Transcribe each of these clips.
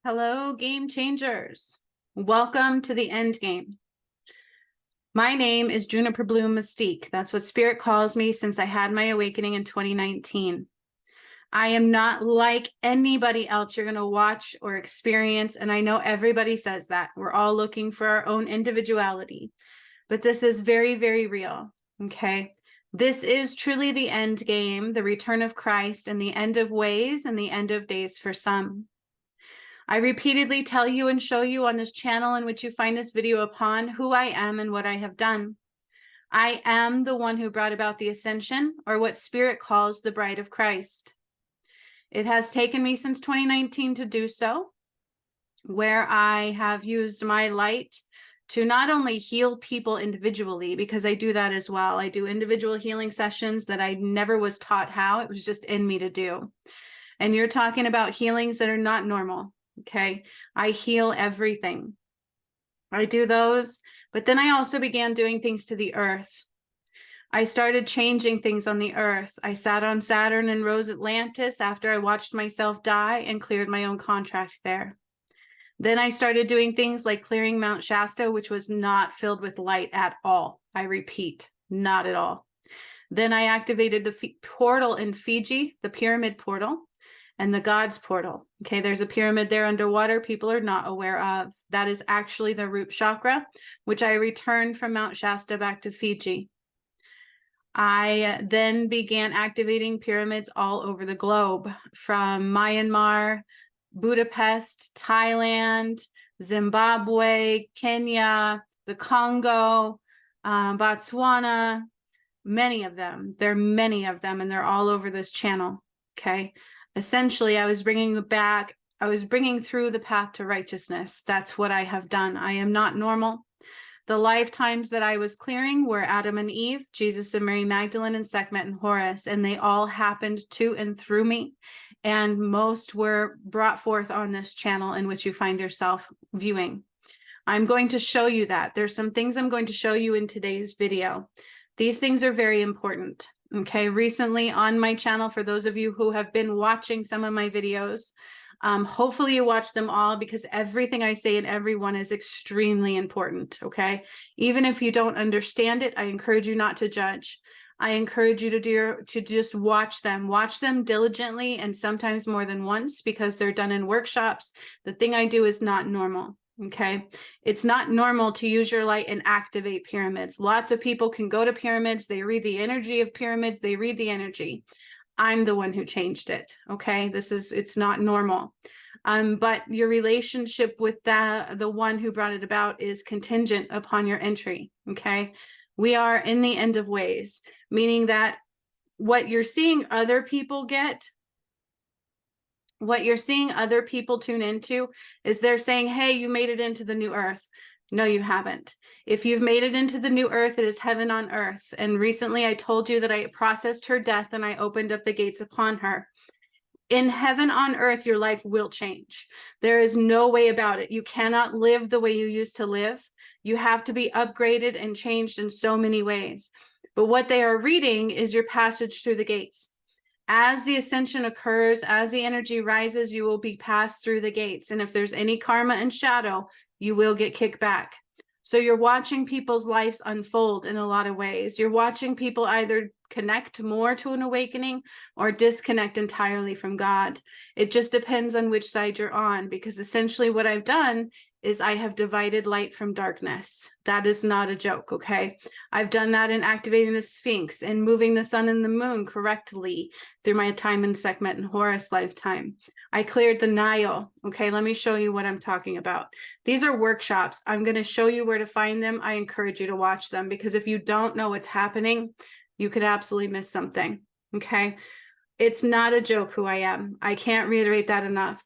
Hello, game changers. Welcome to the end game. My name is Juniper Bloom Mystique. That's what Spirit calls me since I had my awakening in 2019. I am not like anybody else you're going to watch or experience, and I know everybody says that. We're all looking for our own individuality, but this is very, very real, okay? This is truly the end game, the return of Christ, and the end of ways and the end of days for some. I repeatedly tell you and show you on this channel in which you find this video upon who I am and what I have done. I am the one who brought about the ascension, or what Spirit calls the bride of Christ. It has taken me since 2019 to do so, where I have used my light to not only heal people individually, because I do that as well. I do individual healing sessions that I never was taught how. It was just in me to do. And you're talking about healings that are not normal. Okay, I heal everything. I do those, but then I also began doing things to the earth. I started changing things on the earth. I sat on Saturn and rose Atlantis after I watched myself die and cleared my own contract there. Then I started doing things like clearing Mount Shasta, which was not filled with light at all. I repeat, not at all. Then I activated the portal in Fiji, the pyramid portal, and the God's portal. Okay, there's a pyramid there underwater people are not aware of. That is actually the root chakra, which I returned from Mount Shasta back to Fiji. I then began activating pyramids all over the globe, from Myanmar, Budapest, Thailand, Zimbabwe, Kenya, the Congo, Botswana, many of them. There are many of them, and they're all over this channel, okay? Essentially, I was bringing through the path to righteousness. That's what I have done. I am not normal. The lifetimes that I was clearing were Adam and Eve, Jesus and Mary Magdalene, and Sekhmet and Horus, and they all happened to and through me. And most were brought forth on this channel in which you find yourself viewing. I'm going to show you that. There's some things I'm going to show you in today's video. These things are very important. Okay, recently on my channel, for those of you who have been watching some of my videos, hopefully you watch them all, because everything I say in every one is extremely important, okay? Even if you don't understand it, I encourage you not to judge. I encourage you to just watch them diligently, and sometimes more than once, because they're done in workshops. The thing I do is not normal. Okay, it's not normal to use your light and activate pyramids. Lots of people can go to pyramids, they read the energy of pyramids, they read the energy. I'm the one who changed it. Okay, it's not normal. But your relationship with the one who brought it about is contingent upon your entry. Okay, we are in the end of ways, meaning that what you're seeing other people get, what you're seeing other people tune into, is they're saying, hey, you made it into the new earth. No, you haven't. If you've made it into the new earth, it is heaven on earth. And recently I told you that I processed her death and I opened up the gates upon her. In heaven on earth, your life will change. There is no way about it. You cannot live the way you used to live. You have to be upgraded and changed in so many ways. But what they are reading is your passage through the gates. As the ascension occurs, as the energy rises, you will be passed through the gates. And if there's any karma and shadow, you will get kicked back. So you're watching people's lives unfold in a lot of ways. You're watching people either connect more to an awakening or disconnect entirely from God. It just depends on which side you're on, because essentially what I've done is I have divided light from darkness. That is not a joke, okay? I've done that in activating the Sphinx and moving the sun and the moon correctly through my time in Sekhmet and Horus lifetime. I cleared the Nile. Okay, let me show you what I'm talking about. These are workshops. I'm going to show you where to find them. I encourage you to watch them, because if you don't know what's happening, you could absolutely miss something, okay? It's not a joke who I am. I can't reiterate that enough.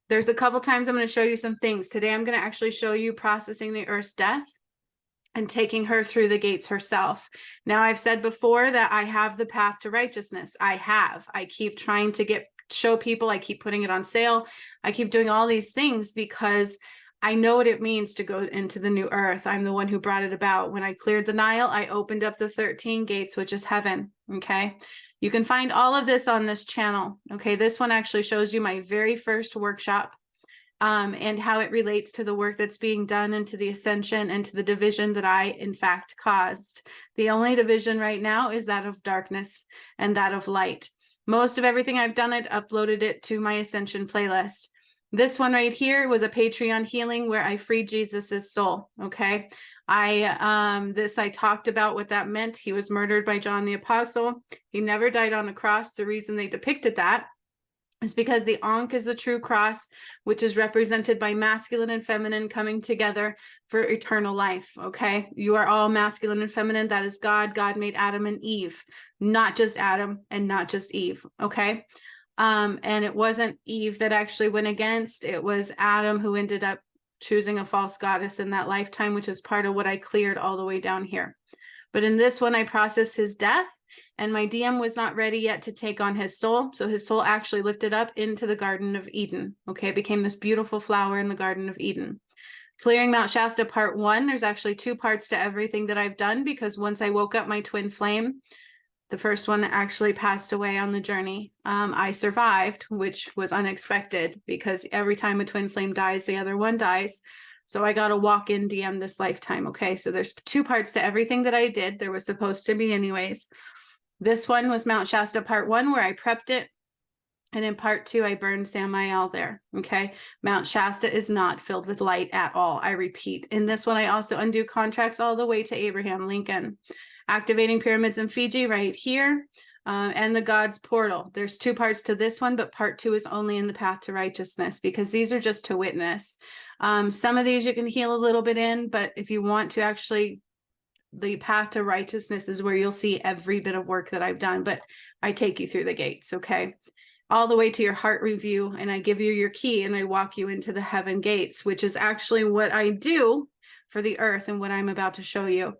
There's a couple times I'm going to show you some things. Today, I'm going to actually show you processing the Earth's death and taking her through the gates herself. Now, I've said before that I have the path to righteousness. I keep trying to show people, I keep putting it on sale. I keep doing all these things because I know what it means to go into the new earth. I'm the one who brought it about. When I cleared the Nile, I opened up the 13 gates, which is heaven. Okay. You can find all of this on this channel. Okay. This one actually shows you my very first workshop, and how it relates to the work that's being done and to the ascension and to the division that I, in fact, caused. The only division right now is that of darkness and that of light. Most of everything I've done, I've uploaded it to my ascension playlist. This one right here was a Patreon healing where I freed Jesus's soul. Okay. I talked about what that meant. He was murdered by John the Apostle. He never died on a cross. The reason they depicted that is because the Ankh is the true cross, which is represented by masculine and feminine coming together for eternal life. Okay. You are all masculine and feminine. That is God. God made Adam and Eve, not just Adam and not just Eve. Okay. And it wasn't Eve that actually went against, it was Adam who ended up choosing a false goddess in that lifetime, which is part of what I cleared all the way down here. But in this one, I processed his death, and my DM was not ready yet to take on his soul. So his soul actually lifted up into the Garden of Eden. Okay, it became this beautiful flower in the Garden of Eden. Clearing Mount Shasta part 1, there's actually 2 parts to everything that I've done, because once I woke up my twin flame, the first one actually passed away on the journey. I survived, which was unexpected, because every time a twin flame dies, the other one dies. So I got a walk-in DM this lifetime. Okay, so there's 2 parts to everything that I did. There was supposed to be anyways. This one was Mount Shasta part 1, where I prepped it. And in part 2, I burned Samael there. Okay, Mount Shasta is not filled with light at all. I repeat, in this one, I also undo contracts all the way to Abraham Lincoln. Activating pyramids in Fiji right here, and the God's portal. There's 2 parts to this one, but part 2 is only in the path to righteousness, because these are just to witness. Some of these you can heal a little bit in, but if you want to actually, the path to righteousness is where you'll see every bit of work that I've done, but I take you through the gates, okay? All the way to your heart review, and I give you your key, and I walk you into the heaven gates, which is actually what I do for the earth and what I'm about to show you.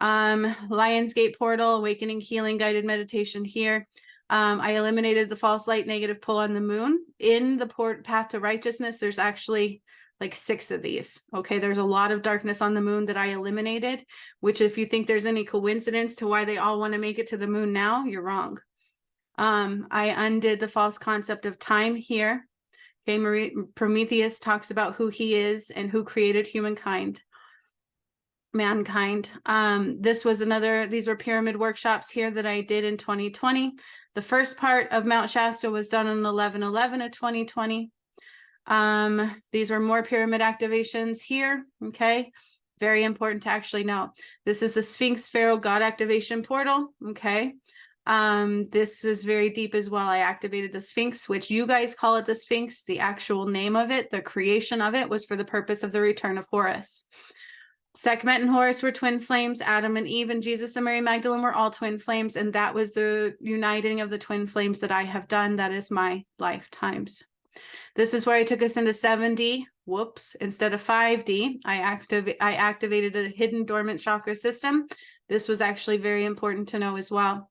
Lion's Gate portal, awakening, healing, guided meditation here. I eliminated the false light negative pull on the moon. In the path to righteousness, there's actually like 6 of these. Okay, there's a lot of darkness on the moon that I eliminated, which if you think there's any coincidence to why they all want to make it to the moon now, you're wrong. I undid the false concept of time here. Okay, Prometheus talks about who he is and who created mankind. These were pyramid workshops here that I did in 2020. The first part of Mount Shasta was done on 11/11 of 2020. These were more pyramid activations here. Okay, very important to actually know. This is the Sphinx Pharaoh God activation portal. Okay, this is very deep as well. I activated the Sphinx, which you guys call it the Sphinx. The actual name of it, the creation of it, was for the purpose of the return of Horus. Sekhmet and Horus were twin flames. Adam and Eve and Jesus and Mary Magdalene were all twin flames. And that was the uniting of the twin flames that I have done. That is my lifetimes. This is where I took us into 7D. Whoops. Instead of 5D, I activated a hidden dormant chakra system. This was actually very important to know as well.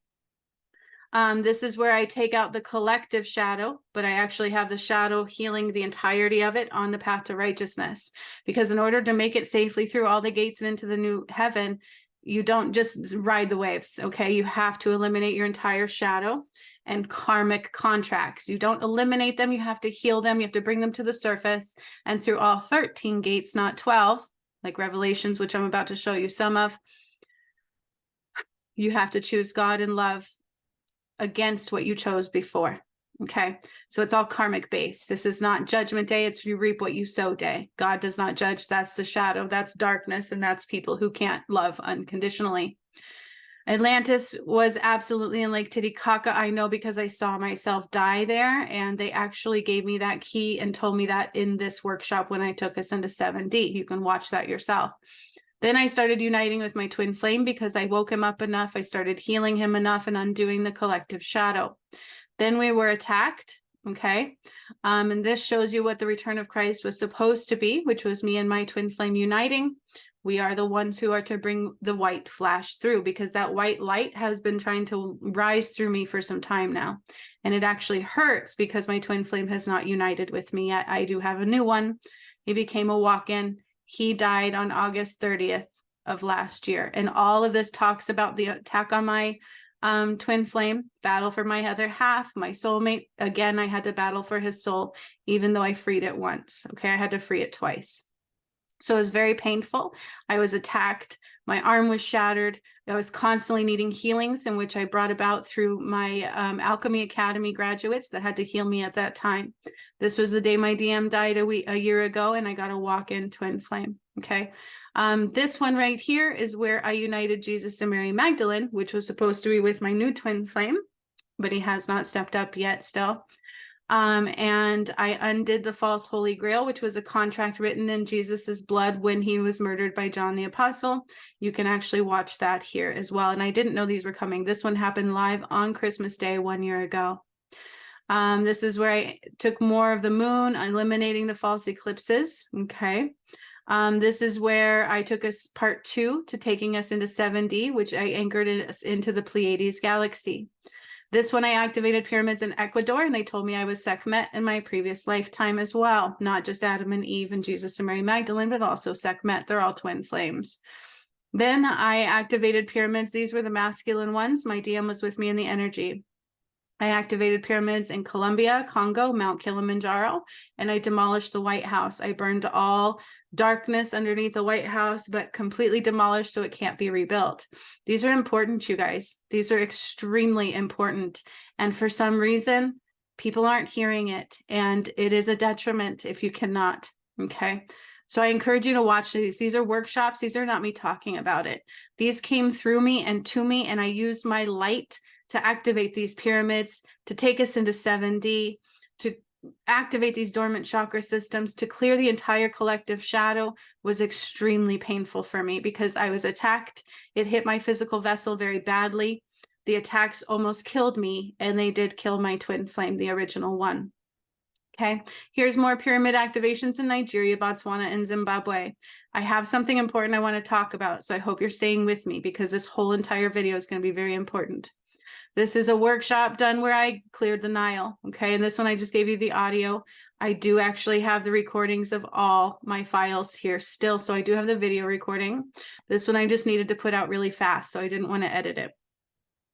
This is where I take out the collective shadow, but I actually have the shadow healing the entirety of it on the path to righteousness. Because in order to make it safely through all the gates and into the new heaven, you don't just ride the waves, okay? You have to eliminate your entire shadow and karmic contracts. You don't eliminate them, you have to heal them, you have to bring them to the surface, and through all 13 gates, not 12, like Revelations, which I'm about to show you some of, you have to choose God and love against what you chose before. Okay, so it's all karmic based. This is not judgment day, it's you reap what you sow day. God does not judge. That's the shadow, that's darkness, and that's people who can't love unconditionally. Atlantis was absolutely in Lake Titicaca. I know because I saw myself die there, and they actually gave me that key and told me that in this workshop when I took us into 7D. You can watch that yourself. Then I started uniting with my twin flame because I woke him up enough. I started healing him enough and undoing the collective shadow. Then we were attacked. Okay. And this shows you what the return of Christ was supposed to be, which was me and my twin flame uniting. We are the ones who are to bring the white flash through, because that white light has been trying to rise through me for some time now. And it actually hurts because my twin flame has not united with me yet. I do have a new one. He became a walk-in. He died on August 30th of last year. And all of this talks about the attack on my twin flame, battle for my other half, my soulmate. Again, I had to battle for his soul, even though I freed it once. Okay, I had to free it twice. So it was very painful. I was attacked. My arm was shattered. I was constantly needing healings, in which I brought about through my Alchemy Academy graduates that had to heal me at that time. This was the day my DM died a year ago, and I got a walk-in twin flame. Okay. This one right here is where I united Jesus and Mary Magdalene, which was supposed to be with my new twin flame, but he has not stepped up yet still. And I undid the false Holy Grail, which was a contract written in Jesus's blood when he was murdered by John the Apostle. You can actually watch that here as well. And I didn't know these were coming. This one happened live on Christmas Day 1 year ago. This is where I took more of the moon, eliminating the false eclipses. Okay. This is where I took us part 2 to taking us into 7D, which I anchored us into the Pleiades galaxy. This one I activated pyramids in Ecuador, and they told me I was Sekhmet in my previous lifetime as well. Not just Adam and Eve and Jesus and Mary Magdalene, but also Sekhmet. They're all twin flames. Then I activated pyramids. These were the masculine ones. My DM was with me in the energy. I activated pyramids in Colombia, Congo, Mount Kilimanjaro, and I demolished the White House. I burned all darkness underneath the White House, but completely demolished so it can't be rebuilt. These are important, you guys. These are extremely important. And for some reason, people aren't hearing it. And it is a detriment if you cannot. Okay. So I encourage you to watch these. These are workshops. These are not me talking about it. These came through me and to me, and I used my light to activate these pyramids, to take us into 7D, to activate these dormant chakra systems, to clear the entire collective shadow. Was extremely painful for me because I was attacked. It hit my physical vessel very badly. The attacks almost killed me, and they did kill my twin flame, the original one. Okay, here's more pyramid activations in Nigeria, Botswana, and Zimbabwe. I have something important I want to talk about, so I hope you're staying with me because this whole entire video is going to be very important. This is a workshop done where I cleared the Nile. Okay. And this one, I just gave you the audio. I do actually have the recordings of all my files here still. So I do have the video recording. This one I just needed to put out really fast, so I didn't want to edit it.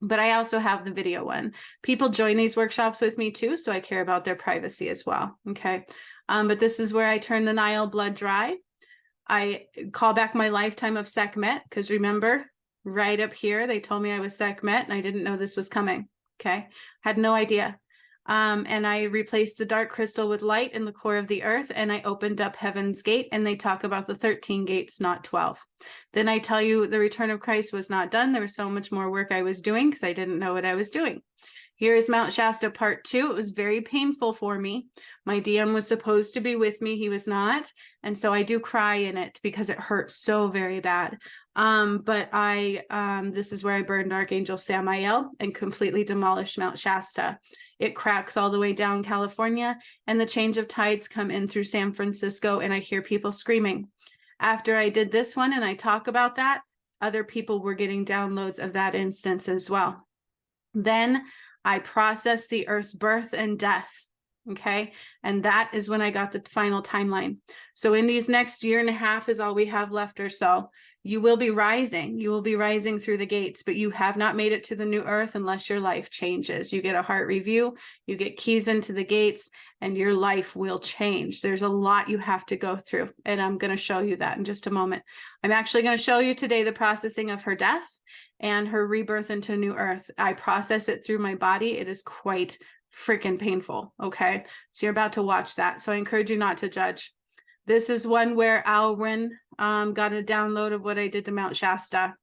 But I also have the video one. People join these workshops with me too, so I care about their privacy as well. Okay. But this is where I turn the Nile blood dry. I call back my lifetime of Sekhmet, because remember, right up here, they told me I was Sekhmet, and I didn't know this was coming. Okay. Had no idea. And I replaced the dark crystal with light in the core of the earth, and I opened up Heaven's Gate, and they talk about the 13 gates, not 12. Then I tell you the return of Christ was not done. There was so much more work I was doing because I didn't know what I was doing. Here is Mount Shasta part 2. It was very painful for me. My DM was supposed to be with me. He was not. And so I do cry in it because it hurts so very bad. But this is where I burned Archangel Samael and completely demolished Mount Shasta. It cracks all the way down California, and the change of tides come in through San Francisco, and I hear people screaming. After I did this one and I talk about that, other people were getting downloads of that instance as well. Then I processed the Earth's birth and death. Okay. And that is when I got the final timeline. So in these next year and a half is all we have left or so. You will be rising. You will be rising through the gates, but you have not made it to the new earth unless your life changes. You get a heart review, you get keys into the gates, and your life will change. There's a lot you have to go through, and I'm going to show you that in just a moment. I'm actually going to show you today the processing of her death and her rebirth into new earth. I process it through my body. It is quite freaking painful. Okay. So you're about to watch that. So I encourage you not to judge. This is one where Alwyn got a download of what I did to Mount Shasta.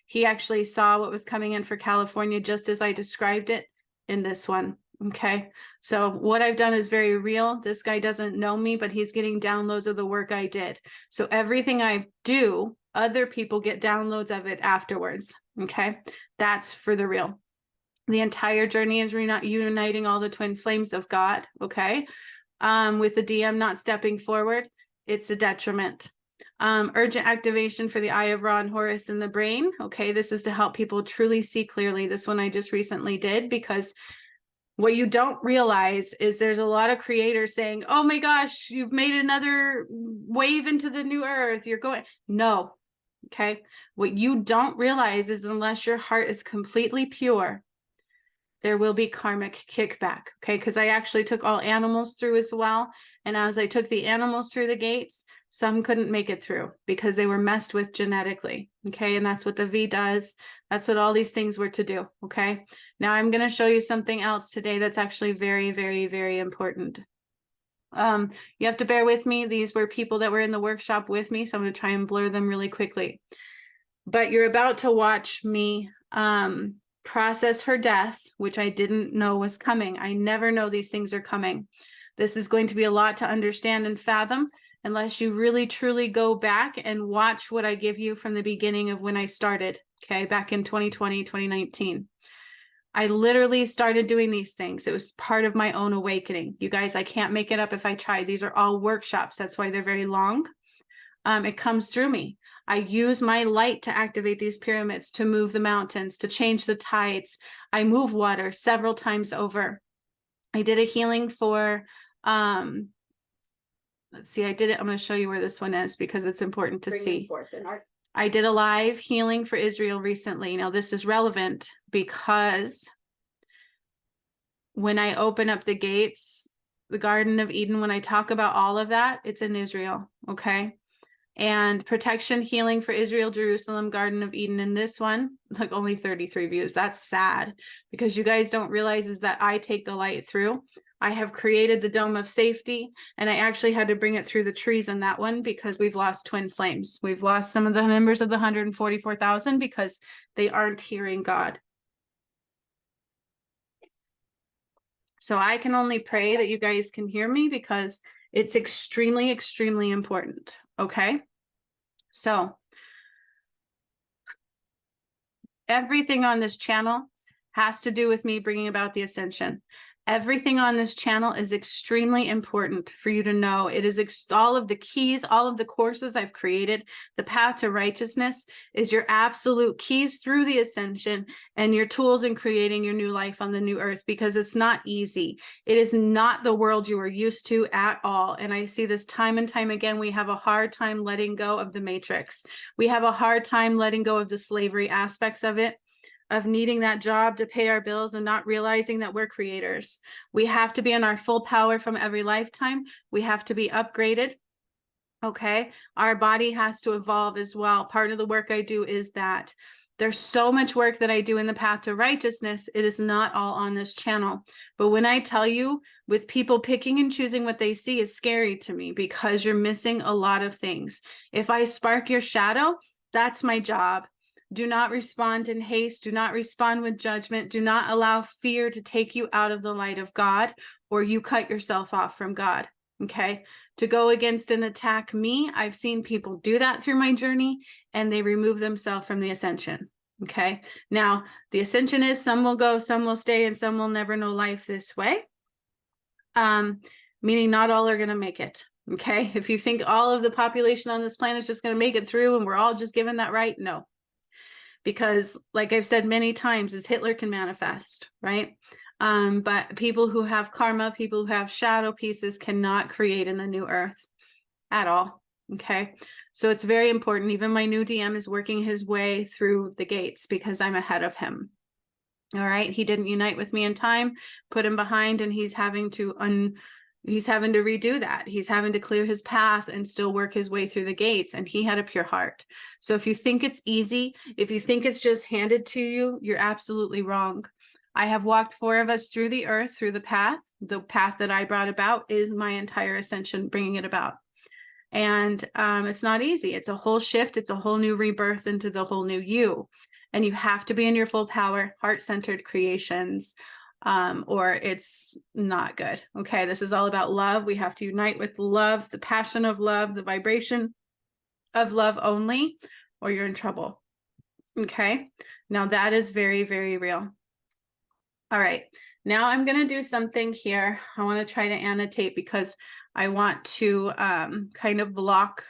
He actually saw what was coming in for California just as I described it in this one. Okay. So what I've done is very real. This guy doesn't know me, but he's getting downloads of the work I did. So everything I do, other people get downloads of it afterwards. Okay. That's for the real. The entire journey is uniting all the twin flames of God. Okay. With the DM not stepping forward, it's a detriment. Urgent activation for the Eye of Ra and Horus in the brain. Okay, this is to help people truly see clearly. This one I just recently did because What you don't realize is there's a lot of creators saying, oh my gosh, you've made another wave into the new earth. You're going, no. Okay. What you don't realize is unless your heart is completely pure, there will be karmic kickback. Okay. Because I actually took all animals through as well. And as I took the animals through the gates, some couldn't make it through because they were messed with genetically. Okay. And that's what the V does. That's what all these things were to do. Okay. Now I'm going to show you something else today that's actually very, very, very important. You have to bear with me. These were people that were in the workshop with me. So I'm going to try and blur them really quickly. But you're about to watch me process her death, which I didn't know was coming. I never know these things are coming. This is going to be a lot to understand and fathom unless you really truly go back and watch what I give you from the beginning of when I started, okay, back in 2020, 2019. I literally started doing these things. It was part of my own awakening. You guys, I can't make it up if I try. These are all workshops. That's why they're very long. It comes through me. I use my light to activate these pyramids, to move the mountains, to change the tides. I move water several times over. I did a healing for, let's see, I did it. I'm going to show you where this one is because it's important to see. I did a live healing for Israel recently. Now this is relevant because when I open up the gates, the Garden of Eden, when I talk about all of that, it's in Israel. Okay. And protection, healing for Israel, Jerusalem, Garden of Eden. And this one, like only 33 views. That's sad because you guys don't realize is that I take the light through. I have created the dome of safety, and I actually had to bring it through the trees in that one because we've lost twin flames. We've lost some of the members of the 144,000 because they aren't hearing God. So I can only pray that you guys can hear me because it's extremely, extremely important. Okay. So everything on this channel has to do with me bringing about the ascension. Everything on this channel is extremely important for you to know. It is all of the keys, all of the courses I've created. The path to righteousness is your absolute keys through the ascension and your tools in creating your new life on the new earth, because it's not easy. It is not the world you are used to at all. And I see this time and time again. We have a hard time letting go of the matrix. We have a hard time letting go of the slavery aspects of it, of needing that job to pay our bills and not realizing that we're creators. We have to be in our full power from every lifetime. We have to be upgraded. Okay. Our body has to evolve as well. Part of the work I do is that. There's so much work that I do in the path to righteousness. It is not all on this channel. But when I tell you, with people picking and choosing what they see is scary to me because you're missing a lot of things. If I spark your shadow, that's my job. Do not respond in haste. Do not respond with judgment. Do not allow fear to take you out of the light of God, or you cut yourself off from God. Okay. To go against and attack me, I've seen people do that through my journey and they remove themselves from the ascension. Okay. Now, the ascension is some will go, some will stay, and some will never know life this way. Meaning not all are going to make it. Okay. If you think all of the population on this planet is just going to make it through and we're all just given that right, no. Because like I've said many times, is Hitler can manifest, right? But people who have karma, people who have shadow pieces cannot create in the new earth at all. Okay. So it's very important. Even my new DM is working his way through the gates because I'm ahead of him. All right. He didn't unite with me in time, put him behind, and he's having to redo that. He's having to clear his path and still work his way through the gates. And he had a pure heart. So if you think it's easy, if you think it's just handed to you, you're absolutely wrong. I have walked 4 of us through the earth, through the path. The path that I brought about is my entire ascension, bringing it about. And it's not easy. It's a whole shift. It's a whole new rebirth into the whole new you. And you have to be in your full power, heart-centered creations, or it's not good. Okay, this is all about love. We have to unite with love, the passion of love, the vibration of love only, or you're in trouble. Okay, now that is very, very real. All right, now I'm going to do something here. I want to try to annotate because I want to kind of block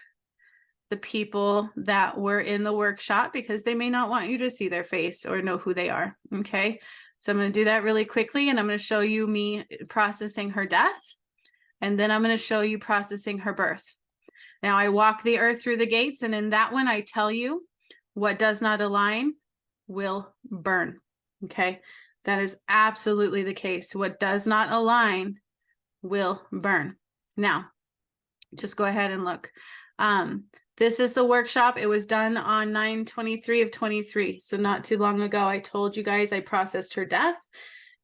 the people that were in the workshop because they may not want you to see their face or know who they are. Okay. So I'm going to do that really quickly, and I'm going to show you me processing her death, and then I'm going to show you processing her birth. Now, I walk the earth through the gates, and in that one, I tell you what does not align will burn. Okay, that is absolutely the case. What does not align will burn. Now, just go ahead and look. This is the workshop. It was done on 9/23 of 23. So not too long ago, I told you guys I processed her death.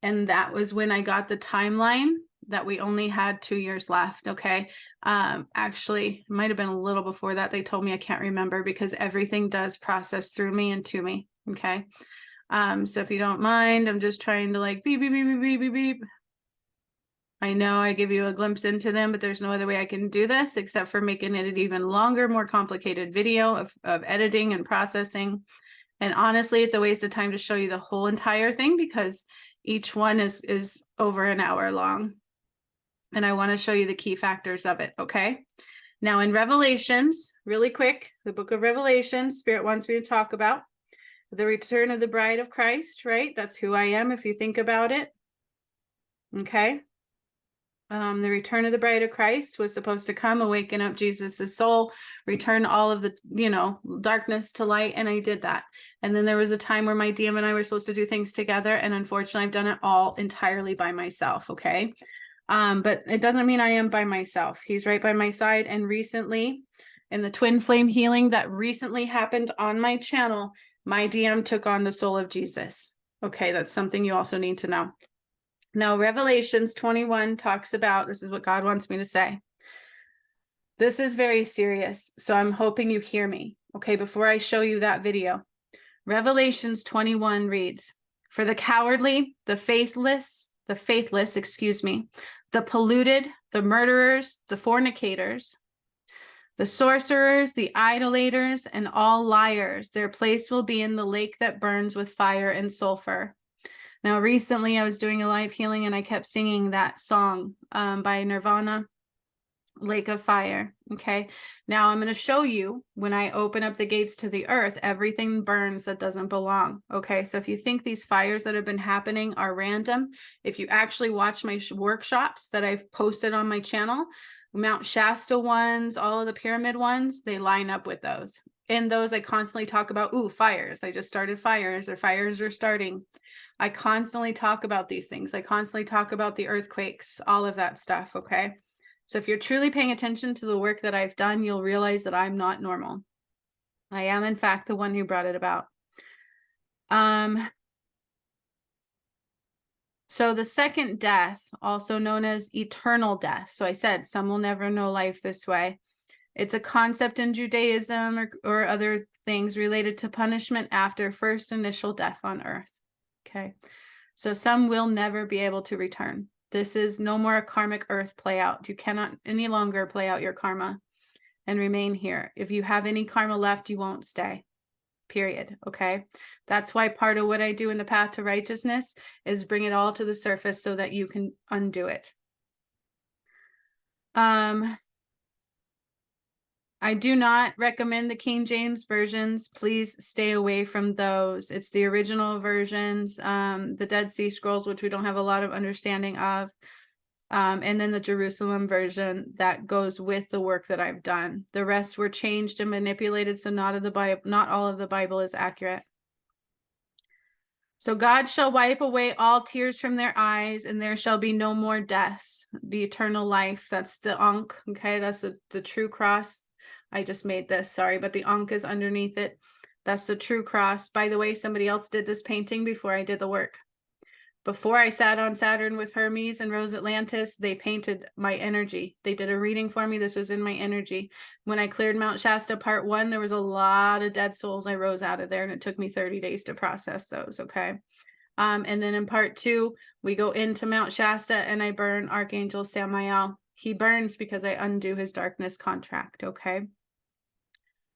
And that was when I got the timeline that we only had 2 years left. Okay. Actually, it might have been a little before that. They told me, I can't remember, because everything does process through me and to me. Okay. So if you don't mind, I'm just trying to like beep, beep, beep, beep, beep, beep, beep. I know I give you a glimpse into them, but there's no other way I can do this except for making it an even longer, more complicated video of editing and processing. And honestly, it's a waste of time to show you the whole entire thing because each one is over an hour long. And I want to show you the key factors of it, okay? Now in Revelations, really quick, the book of Revelations, Spirit wants me to talk about the return of the bride of Christ, right? That's who I am if you think about it, okay? The return of the bride of Christ was supposed to come, awaken up Jesus's soul, return all of the, darkness to light. And I did that. And then there was a time where my DM and I were supposed to do things together. And unfortunately, I've done it all entirely by myself. Okay. But it doesn't mean I am by myself. He's right by my side. And recently, in the twin flame healing that recently happened on my channel, my DM took on the soul of Jesus. Okay. That's something you also need to know. Now, Revelations 21 talks about, this is what God wants me to say. This is very serious, so I'm hoping you hear me. Okay, before I show you that video. Revelations 21 reads, for the cowardly, the faithless, the polluted, the murderers, the fornicators, the sorcerers, the idolaters, and all liars, their place will be in the lake that burns with fire and sulfur. Now, recently I was doing a live healing and I kept singing that song by Nirvana, Lake of Fire. Okay. Now I'm going to show you when I open up the gates to the earth, everything burns that doesn't belong. Okay. So if you think these fires that have been happening are random, if you actually watch my workshops that I've posted on my channel, Mount Shasta ones, all of the pyramid ones, they line up with those. In those, I constantly talk about, fires. I just started fires, or fires are starting. I constantly talk about these things. I constantly talk about the earthquakes, all of that stuff, okay? So if you're truly paying attention to the work that I've done, you'll realize that I'm not normal. I am, in fact, the one who brought it about. So the second death, also known as eternal death. So I said, some will never know life this way. It's a concept in Judaism or other things related to punishment after first initial death on earth. Okay, so some will never be able to return. This is no more a karmic earth play out. You cannot any longer play out your karma and remain here. If you have any karma left, you won't stay, period. Okay, that's why part of what I do in the path to righteousness is bring it all to the surface so that you can undo it. I do not recommend the King James versions. Please stay away from those. It's the original versions, the Dead Sea Scrolls, which we don't have a lot of understanding of, and then the Jerusalem version that goes with the work that I've done. The rest were changed and manipulated, so not all of the Bible is accurate. So God shall wipe away all tears from their eyes, and there shall be no more death. The eternal life, that's the Ankh, okay? That's the true cross. I just made this, sorry, but the Ankh is underneath it. That's the true cross. By the way, somebody else did this painting before I did the work. Before I sat on Saturn with Hermes and Rose Atlantis, they painted my energy. They did a reading for me. This was in my energy. When I cleared Mount Shasta part 1, there was a lot of dead souls I rose out of there, and it took me 30 days to process those, okay? And then in part 2, we go into Mount Shasta and I burn Archangel Samael. He burns because I undo his darkness contract, okay?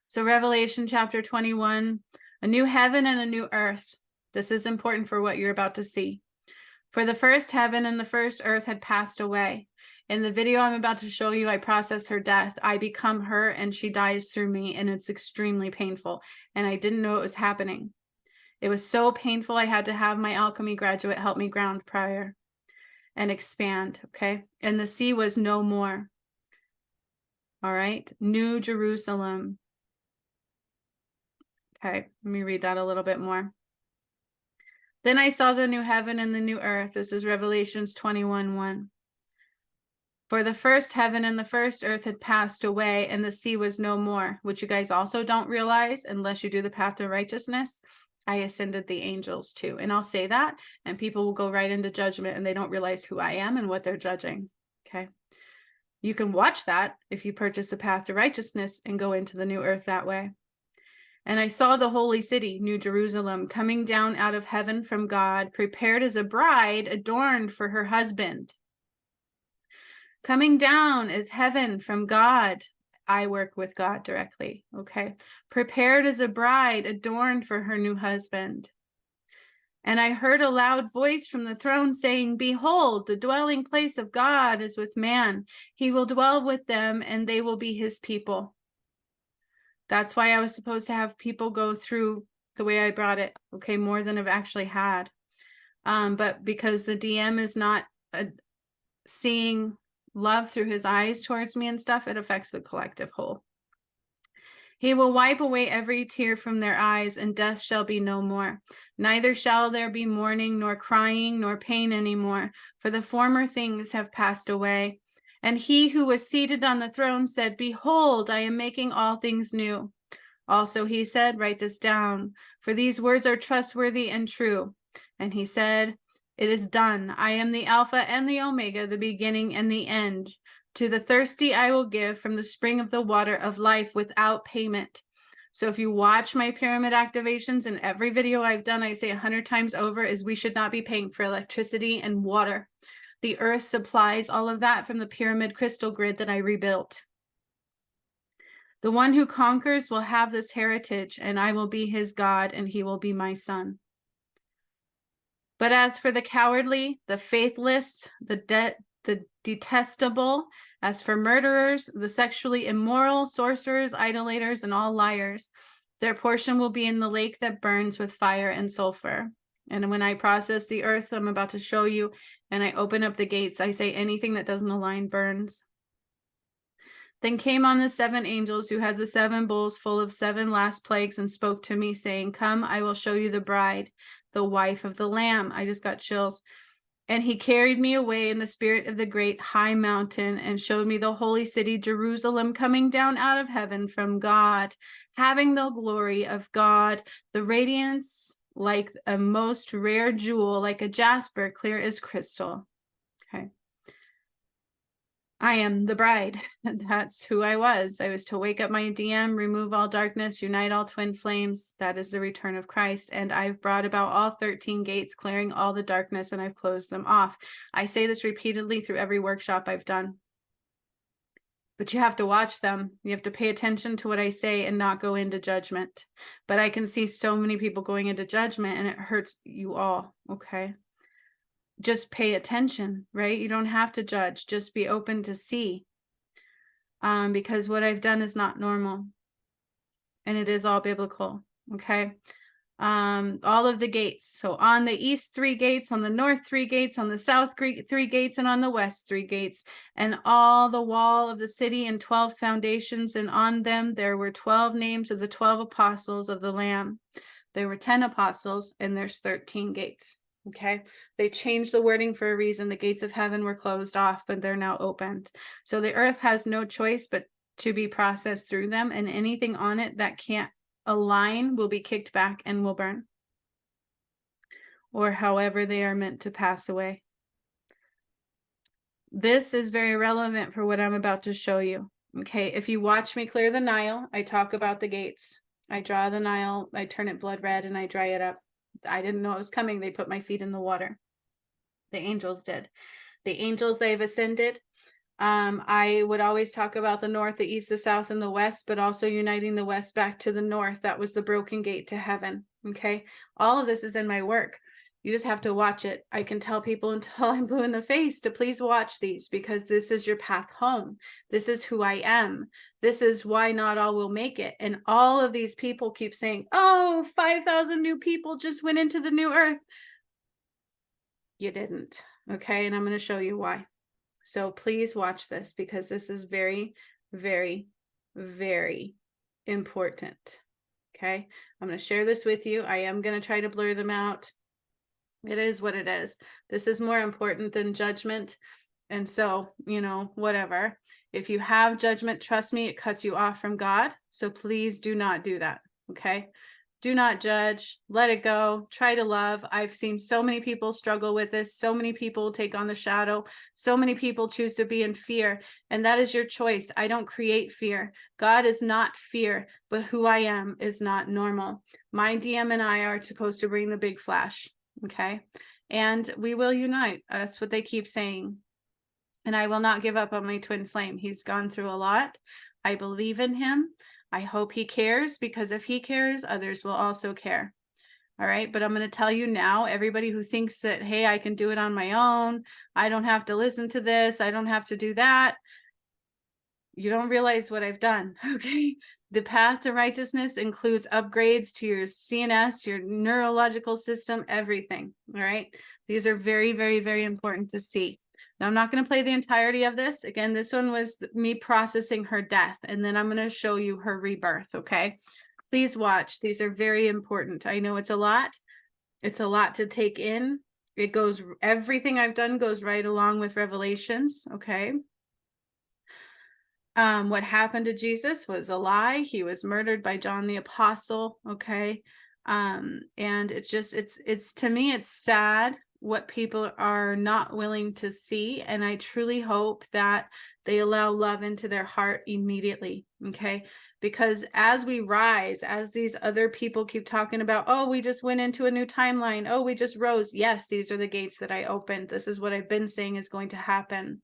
So Revelation chapter 21, a new heaven and a new earth. This is important for what you're about to see. For the first heaven and the first earth had passed away. In the video I'm about to show you, I process her death. I become her and she dies through me, and it's extremely painful. And I didn't know it was happening. It was so painful. I had to have my alchemy graduate help me ground prior and expand. Okay. And the sea was no more. All right. New Jerusalem. Okay. Let me read that a little bit more. Then I saw the new heaven and the new earth. This is Revelations 21:1. For the first heaven and the first earth had passed away, and the sea was no more, which you guys also don't realize unless you do the path to righteousness. I ascended the angels too. And I'll say that, and people will go right into judgment, and they don't realize who I am and what they're judging. Okay. You can watch that if you purchase the path to righteousness and go into the new earth that way. And I saw the holy city, New Jerusalem, coming down out of heaven from God, prepared as a bride adorned for her husband. Coming down is heaven from God. I work with God directly. Okay. Prepared as a bride adorned for her new husband. And I heard a loud voice from the throne saying, behold, the dwelling place of God is with man. He will dwell with them and they will be his people. That's why I was supposed to have people go through the way I brought it. Okay. More than I've actually had. But because the DM is not seeing love through his eyes towards me and stuff, it affects the collective whole. He will wipe away every tear from their eyes, and death shall be no more. Neither shall there be mourning, nor crying, nor pain anymore, for the former things have passed away. And he who was seated on the throne said, behold, I am making all things new. Also he said, write this down, for these words are trustworthy and true. And he said, it is done. I am the Alpha and the Omega, the beginning and the end. To the thirsty I will give from the spring of the water of life without payment. So if you watch my pyramid activations in every video I've done, I say 100 times over is we should not be paying for electricity and water. The earth supplies all of that from the pyramid crystal grid that I rebuilt. The one who conquers will have this heritage, and I will be his God, and he will be my son. But as for the cowardly, the faithless, the detestable, as for murderers, the sexually immoral, sorcerers, idolaters, and all liars, their portion will be in the lake that burns with fire and sulfur. And when I process the earth, I'm about to show you, and I open up the gates, I say anything that doesn't align burns. Then came on the 7 angels who had the 7 bowls full of 7 last plagues and spoke to me, saying, come, I will show you the bride, the wife of the Lamb. I just got chills. And he carried me away in the spirit of the great high mountain and showed me the holy city, Jerusalem, coming down out of heaven from God, having the glory of God, the radiance like a most rare jewel, like a jasper, clear as crystal. Okay. I am the bride. That's who I was. I was to wake up my DM, remove all darkness, unite all twin flames. That is the return of Christ. And I've brought about all 13 gates, clearing all the darkness, and I've closed them off. I say this repeatedly through every workshop I've done. But you have to watch them. You have to pay attention to what I say and not go into judgment. But I can see so many people going into judgment, and it hurts you all. Okay. Just pay attention, right? You don't have to judge, just be open to see. Because what I've done is not normal, and it is all biblical. Okay. All of the gates. So on the east 3 gates, on the north 3 gates, on the south 3 gates, and on the west 3 gates, and all the wall of the city and 12 foundations, and on them there were 12 names of the 12 apostles of the Lamb. There were 10 apostles, and there's 13 gates. Okay, they changed the wording for a reason. The gates of heaven were closed off, but they're now opened. So the earth has no choice but to be processed through them, and anything on it that can't align will be kicked back and will burn, or however they are meant to pass away. This is very relevant for what I'm about to show you. Okay, if you watch me clear the Nile, I talk about the gates. I draw the Nile, I turn it blood red, and I dry it up. I didn't know it was coming. They put my feet in the water. The angels did. The angels, they've ascended. I would always talk about the north, the east, the south, and the west, but also uniting the west back to the north. That was the broken gate to heaven. Okay. All of this is in my work. You just have to watch it. I can tell people until I'm blue in the face to please watch these, because this is your path home. This is who I am. This is why not all will make it. And all of these people keep saying, oh, 5,000 new people just went into the new earth. You didn't. Okay. And I'm going to show you why. So please watch this, because this is very, very, very important. Okay. I'm going to share this with you. I am going to try to blur them out. It is what it is. This is more important than judgment. And so, you know, whatever. If you have judgment, trust me, it cuts you off from God. So please do not do that. Okay. Do not judge. Let it go. Try to love. I've seen so many people struggle with this. So many people take on the shadow. So many people choose to be in fear. And that is your choice. I don't create fear. God is not fear, but who I am is not normal. My DM and I are supposed to bring the big flash. Okay. And we will unite. That's what they keep saying. And I will not give up on my twin flame. He's gone through a lot. I believe in him. I hope he cares, because if he cares, others will also care. All right. But I'm going to tell you now, everybody who thinks that, hey, I can do it on my own, I don't have to listen to this, I don't have to do that. You don't realize what I've done. Okay. The path to righteousness includes upgrades to your CNS, your neurological system, everything. All right. These are very, very, very important to see. Now, I'm not going to play the entirety of this. Again, this one was me processing her death, and then I'm going to show you her rebirth. Okay. Please watch. These are very important. I know it's a lot. It's a lot to take in. It goes, everything I've done goes right along with Revelations. Okay. What happened to Jesus was a lie. He was murdered by John the Apostle. Okay. And it's just, it's to me, it's sad what people are not willing to see. And I truly hope that they allow love into their heart immediately. Okay. Because as we rise, as these other people keep talking about, oh, we just went into a new timeline. Oh, we just rose. Yes, these are the gates that I opened. This is what I've been saying is going to happen.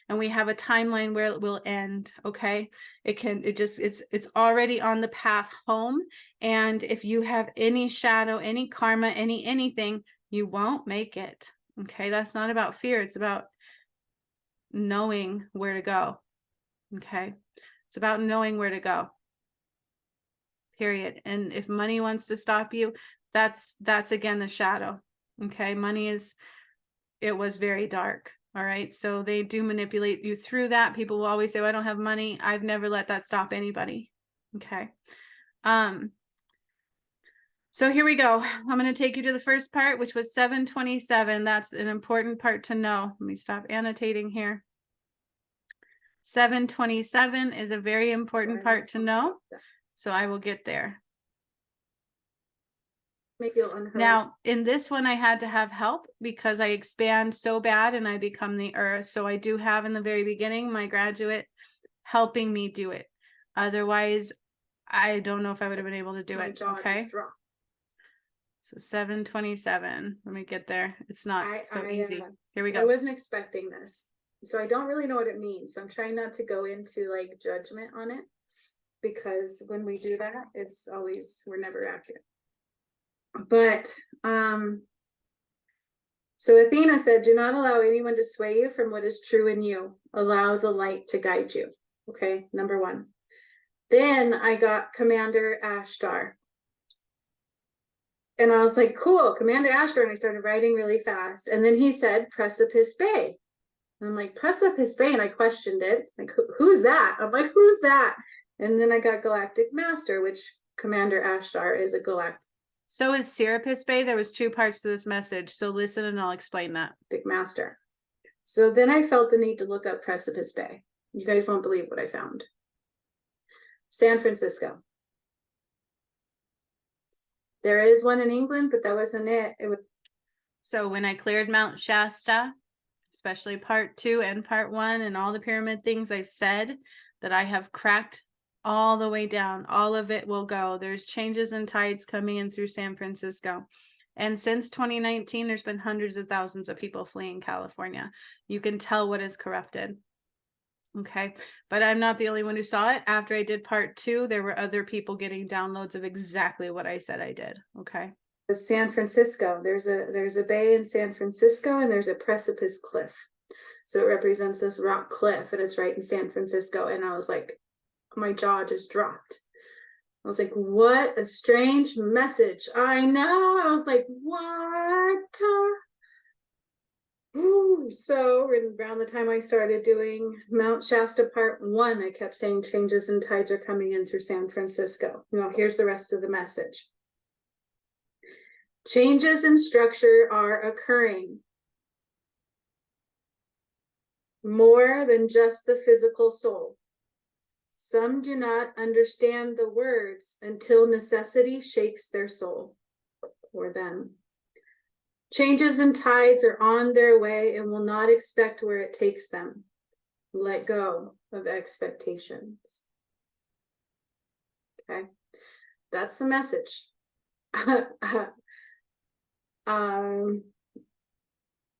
And we have a timeline where it will end. Okay. It's already on the path home. And if you have any shadow, any karma, anything, you won't make it. Okay. That's not about fear. It's about knowing where to go. Okay. It's about knowing where to go. Period. And if money wants to stop you, that's again the shadow. Okay. It was very dark. All right. So they do manipulate you through that. People will always say, well, I don't have money. I've never let that stop anybody. Okay. So here we go. I'm going to take you to the first part, which was 727. That's an important part to know. Let me stop annotating here. 727 is a very important part to know. So I will get there. Feel unheard. Now, in this one, I had to have help because I expand so bad and I become the earth. So I do have in the very beginning my graduate helping me do it. Otherwise, I don't know if I would have been able to do it. Okay. So 727. Let me get there. It's not so easy. Here we go. I wasn't expecting this. So I don't really know what it means. So I'm trying not to go into like judgment on it, because when we do that, we're never accurate. But so Athena said, do not allow anyone to sway you from what is true in you. Allow the light to guide you. Okay, number one. Then I got Commander Ashtar. And I was like, cool, Commander Ashtar. And I started writing really fast. And then he said, Precipice Bay. And I'm like, Precipice Bay. And I questioned it. Like, who's that? I'm like, who's that? And then I got Galactic Master, which Commander Ashtar is a galactic. So is Serapis Bay. There was two parts to this message. So listen and I'll explain that. Master. So then I felt the need to look up Precipice Bay. You guys won't believe what I found. San Francisco. There is one in England, but that wasn't it. So when I cleared Mount Shasta, especially part 2 and part 1 and all the pyramid things, I've said that I have cracked all the way down. All of it will go. There's changes in tides coming in through San Francisco. And since 2019, there's been hundreds of thousands of people fleeing California. You can tell what is corrupted. Okay. But I'm not the only one who saw it. After I did part 2, there were other people getting downloads of exactly what I said I did. Okay. San Francisco. There's a bay in San Francisco, and there's a precipice cliff. So it represents this rock cliff, and it's right in San Francisco. And I was like, my jaw just dropped. I was like, what a strange message. I know. I was like, what? Ooh, so around the time I started doing Mount Shasta Part 1, I kept saying changes and tides are coming in through San Francisco. Now, here's the rest of the message. Changes in structure are occurring more than just the physical soul. Some do not understand the words until necessity shakes their soul or them. Changes and tides are on their way and will not expect where it takes them. Let go of expectations. Okay, that's the message.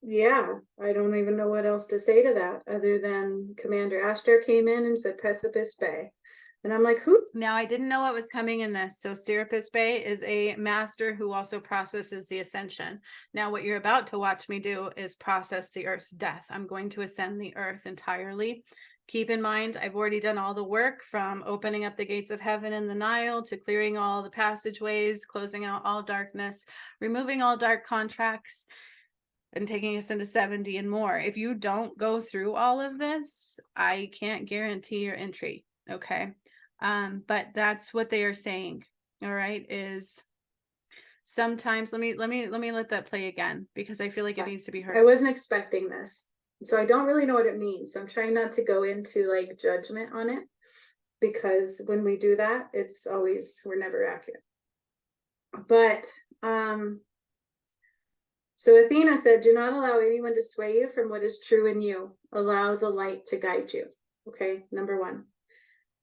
Yeah, I don't even know what else to say to that other than Commander Ashtar came in and said Precipice Bay. And I'm like, who? Now, I didn't know what was coming in this. So Serapis Bay is a master who also processes the ascension. Now, what you're about to watch me do is process the earth's death. I'm going to ascend the earth entirely. Keep in mind, I've already done all the work from opening up the gates of heaven in the Nile to clearing all the passageways, closing out all darkness, removing all dark contracts, and taking us into 70 and more. If you don't go through all of this, I can't guarantee your entry. Okay. But that's what they are saying. All right. Is sometimes let me let that play again, because I feel like it needs to be heard. I wasn't expecting this. So I don't really know what it means. So I'm trying not to go into like judgment on it, because when we do that, it's always, we're never accurate. But, so Athena said, do not allow anyone to sway you from what is true in you. Allow the light to guide you. Okay, number 1.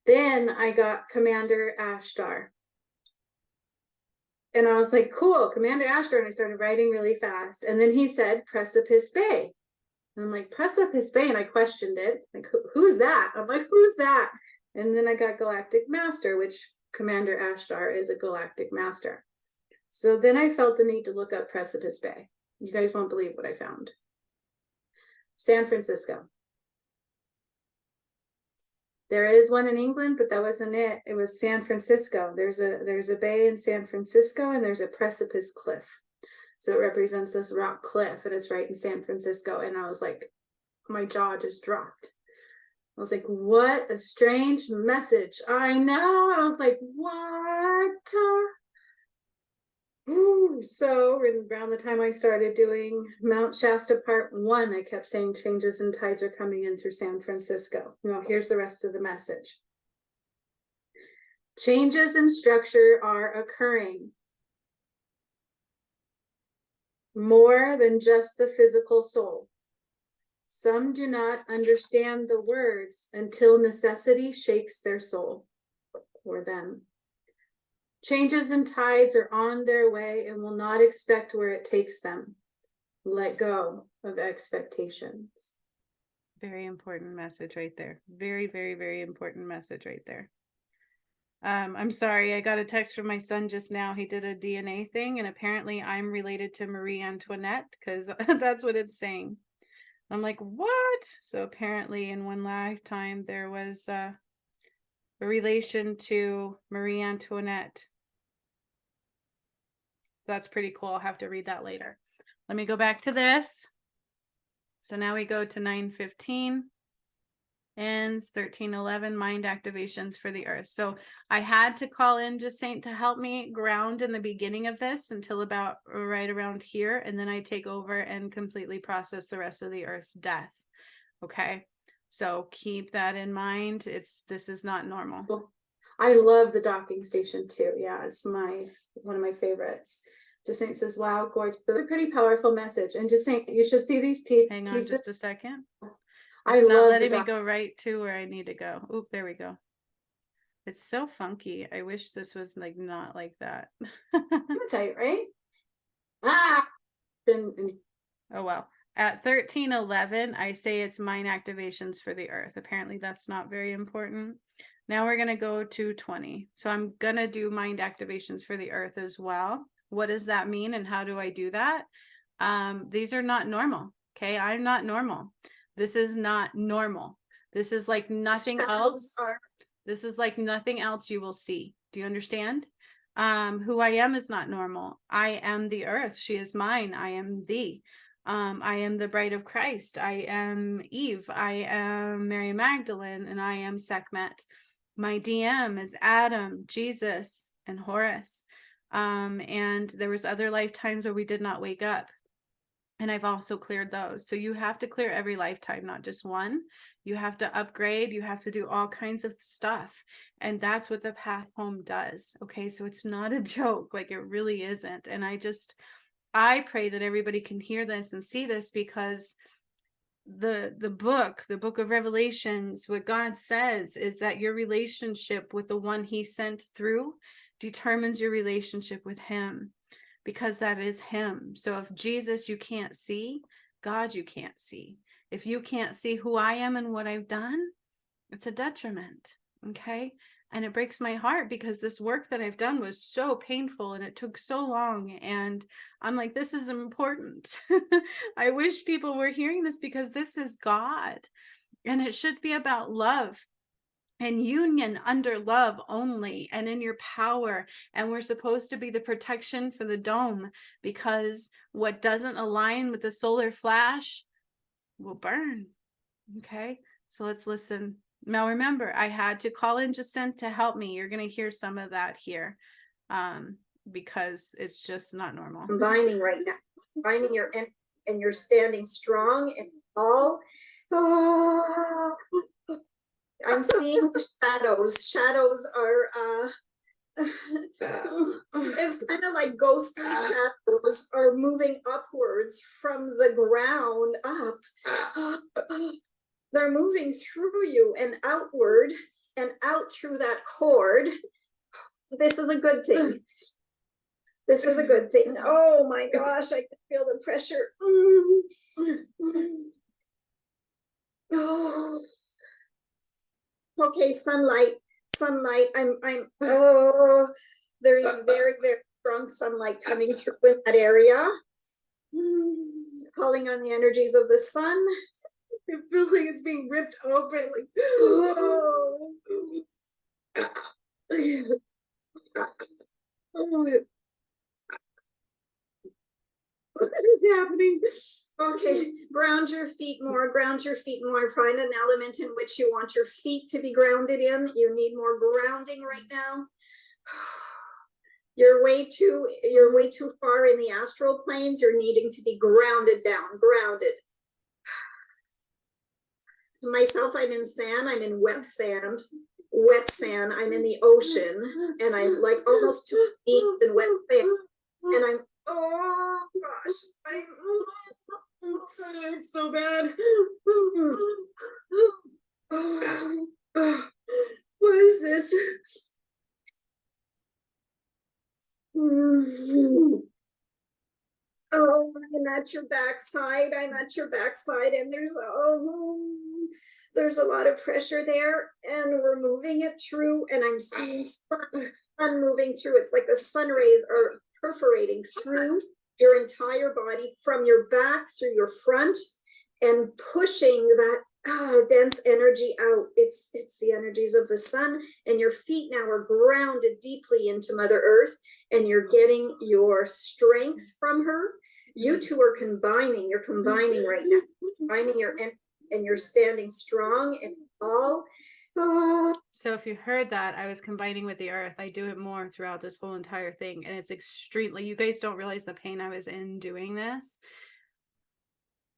Then I got Commander Ashtar. And I was like, cool, Commander Ashtar. And I started writing really fast. And then he said, Precipice Bay. And I'm like, Precipice Bay. And I questioned it. Like, who's that? I'm like, who's that? And then I got Galactic Master, which Commander Ashtar is a Galactic Master. So then I felt the need to look up Precipice Bay. You guys won't believe what I found. San Francisco. There is one in England, but that wasn't it. It was San Francisco. There's a bay in San Francisco, and there's a precipice cliff. So it represents this rock cliff, and it's right in San Francisco. And I was like, my jaw just dropped. I was like, what a strange message. I know. I was like, what? Ooh, so around the time I started doing Mount Shasta Part 1, I kept saying changes and tides are coming in through San Francisco. Now, here's the rest of the message. Changes in structure are occurring more than just the physical soul. Some do not understand the words until necessity shakes their soul or them. Changes and tides are on their way and will not expect where it takes them. Let go of expectations. Very important message right there. Very, very, very important message right there. I'm sorry, I got a text from my son just now. He did a DNA thing, and apparently I'm related to Marie Antoinette, because that's what it's saying. I'm like, what? So apparently in one lifetime there was a relation to Marie Antoinette. That's pretty cool. I'll have to read that later. Let me go back to this. So now we go to 9:15. Ends 13:11, mind activations for the earth. So I had to call in just Saint to help me ground in the beginning of this until about right around here. And then I take over and completely process the rest of the earth's death. Okay. So keep that in mind. This is not normal. I love the docking station too. Yeah, it's one of my favorites. Just Saint says, wow, gorgeous. It's a pretty powerful message. And just Saint, you should see these pieces. Hang on just a second. I It's not love letting me go right to where I need to go. Oop, there we go. It's so funky. I wish this was like not like that. Tight, right? Oh well. At 13:11, I say it's mind activations for the earth. Apparently that's not very important. Now we're going to go to 20. So I'm going to do mind activations for the earth as well. What does that mean? And how do I do that? These are not normal. Okay. I'm not normal. This is not normal. This is like nothing else. This is like nothing else you will see. Do you understand? Who I am is not normal. I am the earth. She is mine. I am thee. I am the bride of Christ. I am Eve. I am Mary Magdalene, and I am Sekhmet. My DM is Adam, Jesus, and Horus. And there was other lifetimes where we did not wake up. And I've also cleared those. So you have to clear every lifetime, not just one. You have to upgrade. You have to do all kinds of stuff. And that's what the path home does. Okay. So it's not a joke. Like, it really isn't. And I pray that everybody can hear this and see this, because the book of Revelations, what God says is that your relationship with the one he sent through determines your relationship with him, because that is him. So if Jesus you can't see, God you can't see. If you can't see who I am and what I've done, it's a detriment. Okay. And it breaks my heart, because this work that I've done was so painful and it took so long. And I'm like, this is important. I wish people were hearing this, because this is God. And it should be about love and union under love only, and in your power. And we're supposed to be the protection for the dome, because what doesn't align with the solar flash will burn. Okay. So let's listen. Now, remember, I had to call in Jacinth to help me. You're going to hear some of that here, because it's just not normal. Combining right now, combining your and you're standing strong and all. Oh, I'm seeing shadows. Shadows are it's kind of like ghostly shadows are moving upwards from the ground up. They're moving through you and outward and out through that cord. This is a good thing. This is a good thing. Oh my gosh, I can feel the pressure. Oh. Okay, sunlight. Oh, there's very, very strong sunlight coming through in that area. Calling on the energies of the sun. It feels like it's being ripped open. Like, oh. What is happening? Okay, ground your feet more, ground your feet more. Find an element in which you want your feet to be grounded in. You need more grounding right now. You're way too far in the astral planes. You're needing to be grounded down, grounded. Myself, I'm in sand, I'm in wet sand, I'm in the ocean, and I'm like almost too deep in wet sand. And I'm, oh gosh, I'm so bad. What is this? Oh, I'm at your backside. And there's a lot of pressure there, and we're moving it through, and I'm seeing sun moving through. It's like the sun rays are perforating through your entire body, from your back through your front, and pushing that dense energy out. It's the energies of the sun, and your feet now are grounded deeply into Mother Earth, and you're getting your strength from her. You two are combining. You're combining right now, combining and you're standing strong and all. So if you heard that, I was combining with the earth. I do it more throughout this whole entire thing, and it's extremely, you guys don't realize the pain I was in doing this.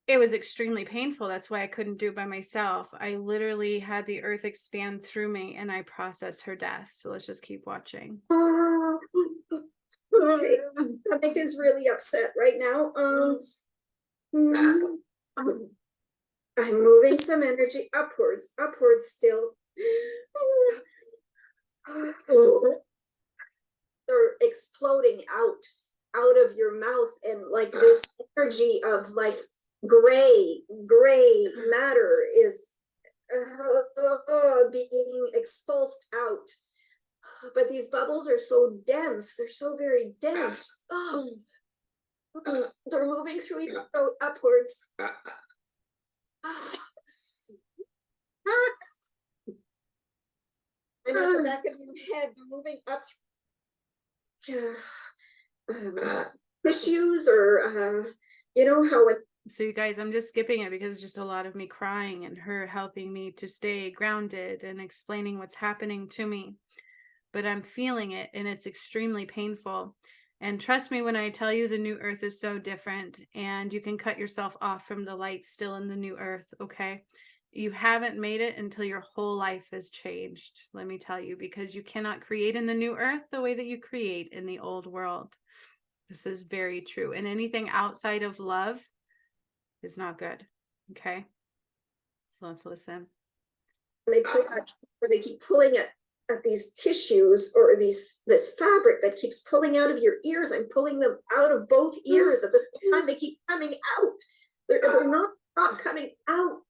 It was extremely painful. That's why I couldn't do it by myself. I literally had the earth expand through me, and I processed her death. So let's just keep watching. Okay. Stomach is really upset right now. I'm moving some energy upwards still. They're exploding out of your mouth, and like this energy of like gray matter is being expulsed out. but these bubbles are so dense. They're so very dense. Oh, they're moving through your throat upwards. And at the back of your head, they're moving up tissues, or you know how it. So you guys, I'm just skipping it because it's just a lot of me crying and her helping me to stay grounded and explaining what's happening to me. But I'm feeling it and it's extremely painful. And trust me when I tell you the new earth is so different, and you can cut yourself off from the light still in the new earth, okay? You haven't made it until your whole life has changed, let me tell you, because you cannot create in the new earth the way that you create in the old world. This is very true. And anything outside of love is not good, okay? So let's listen. They pull out, or they keep pulling at these tissues, or this fabric that keeps pulling out of your ears. I'm pulling them out of both ears at the same time. They keep coming out. They're not coming out.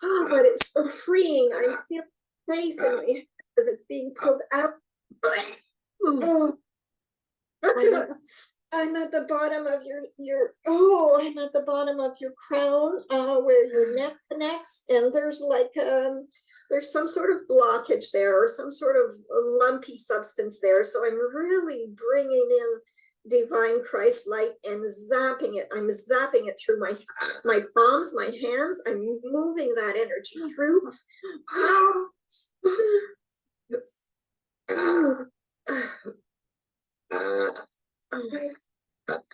Oh, but it's so freeing. I feel space in my head as it's being pulled out. Oh. I'm at the bottom of I'm at the bottom of your crown, where your neck connects, and there's like there's some sort of blockage there, or some sort of lumpy substance there. So I'm really bringing in divine Christ light and zapping it. I'm zapping it through my palms, my hands. I'm moving that energy through.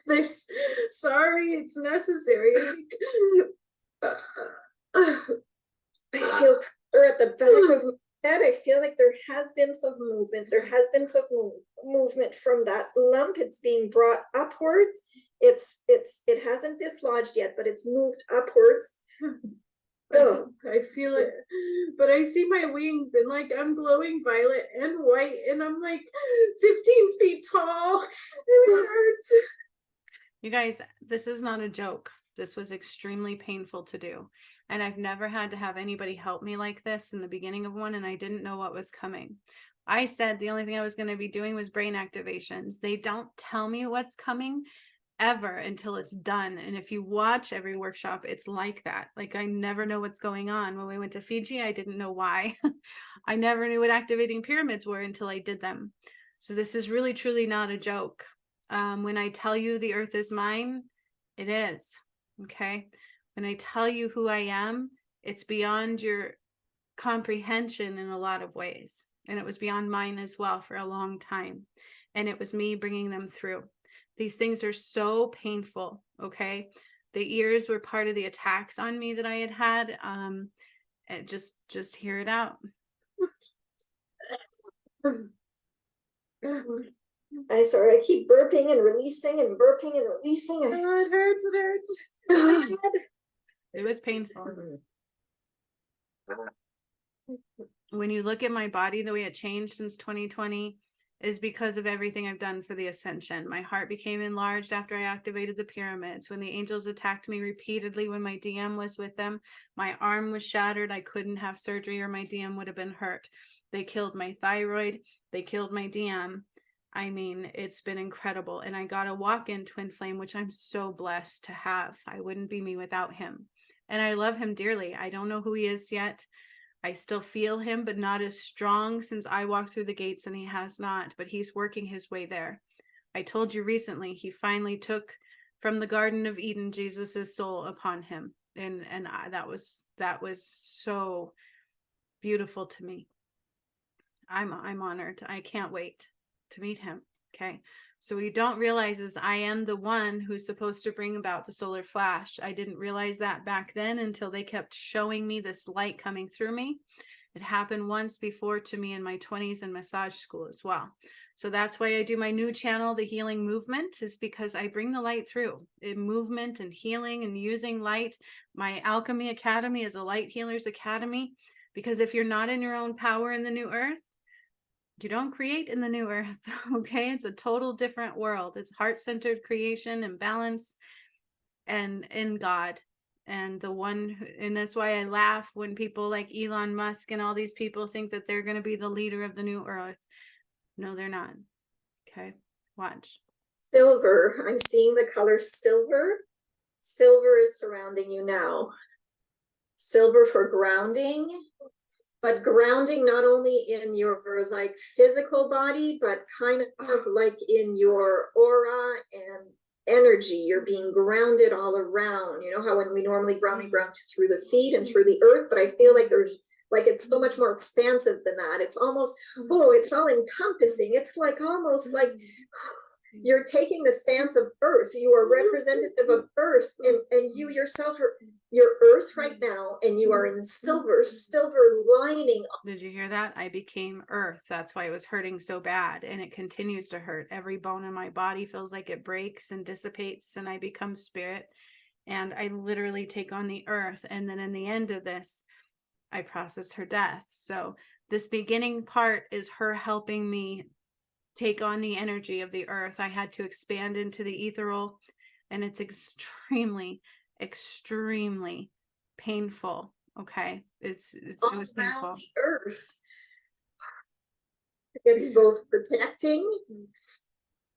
There's sorry, it's necessary. I feel pressure at the back of my head. I feel like there has been some movement. There has been some movement from that lump. It's being brought upwards. It hasn't dislodged yet, but it's moved upwards. Oh, I feel it, but I see my wings, and like I'm glowing violet and white, and I'm like 15 feet tall. It hurts. You guys, this is not a joke. This was extremely painful to do. And I've never had to have anybody help me like this in the beginning of one, and I didn't know what was coming. I said the only thing I was going to be doing was brain activations. They don't tell me what's coming ever until it's done. And if you watch every workshop, it's like that. Like I never know what's going on. When we went to Fiji, I didn't know why. I never knew what activating pyramids were until I did them. So this is really, truly not a joke. When I tell you the earth is mine, it is, okay? When I tell you who I am, it's beyond your comprehension in a lot of ways. And it was beyond mine as well for a long time. And it was me bringing them through. These things are so painful, okay? The ears were part of the attacks on me that I had. Just hear it out. I keep burping and releasing and burping and releasing. Oh, it hurts, it hurts. It was painful. When you look at my body, the way it changed since 2020 is because of everything I've done for the ascension. My heart became enlarged after I activated the pyramids. When the angels attacked me repeatedly when my DM was with them, my arm was shattered. I couldn't have surgery or my DM would have been hurt. They killed my thyroid. They killed my DM. I mean, it's been incredible. And I got a walk-in twin flame, which I'm so blessed to have. I wouldn't be me without him. And I love him dearly. I don't know who he is yet. I still feel him, but not as strong since I walked through the gates and he has not, but he's working his way there. I told you recently, he finally took from the Garden of Eden, Jesus's soul upon him. And that was so beautiful to me. I'm honored. I can't wait to meet him. Okay. So what you don't realize is I am the one who's supposed to bring about the solar flash. I didn't realize that back then until they kept showing me this light coming through me. It happened once before to me in my 20s in massage school as well. So that's why I do my new channel, The Healing Movement, is because I bring the light through. Movement and healing and using light. My Alchemy Academy is a Light Healers Academy, because if you're not in your own power in the new earth, you don't create in the new earth, okay? It's a total different world. It's heart-centered creation and balance and in God. And and that's why I laugh when people like Elon Musk and all these people think that they're going to be the leader of the new earth. No, they're not. Okay, watch. Silver. I'm seeing the color silver. Silver is surrounding you now. Silver for grounding, but grounding not only in your like physical body, but kind of like in your aura and energy. You're being grounded all around. You know how when we normally ground, we ground through the feet and through the earth, but I feel like there's like it's so much more expansive than that. It's almost, oh, it's all encompassing. It's like almost like you're taking the stance of earth. You are representative of earth, and you yourself are your earth right now, and you are in silver lining. Did you hear that? I became earth. That's why it was hurting so bad. And it continues to hurt. Every bone in my body feels like it breaks and dissipates, and I become spirit. And I literally take on the earth. And then in the end of this, I process her death. So this beginning part is her helping me take on the energy of the earth. I had to expand into the ethereal, and it's extremely, extremely painful. Okay, it was painful. The earth. It's both protecting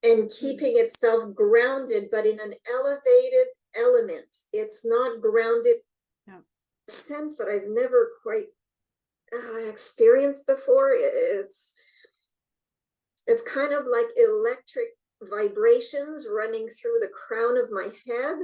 and keeping itself grounded, but in an elevated element. It's not grounded. Yeah. Sense that I've never quite experienced before. It's kind of like electric vibrations running through the crown of my head.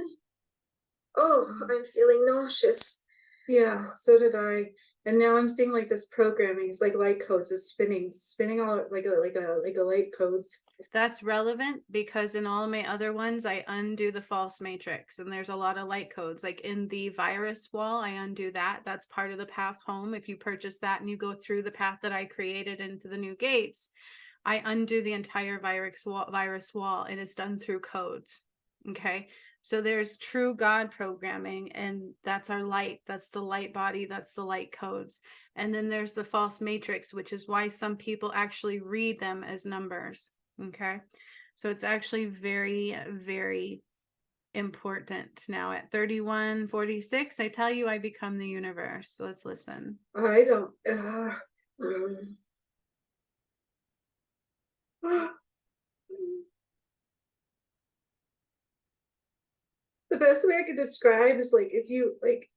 Oh, I'm feeling nauseous. Yeah, so did I. And now I'm seeing like this programming. It's like light codes. It's spinning all like a light codes. That's relevant because in all of my other ones, I undo the false matrix, and there's a lot of light codes. Like in the virus wall, I undo that. That's part of the path home. If you purchase that and you go through the path that I created into the new gates, I undo the entire virus wall, and it's done through codes. Okay. So there's true God programming, and that's our light. That's the light body. That's the light codes. And then there's the false matrix, which is why some people actually read them as numbers. Okay. So it's actually very, very important. Now at 3146, I tell you, I become the universe. So let's listen. I don't. The best way I could describe is like if you like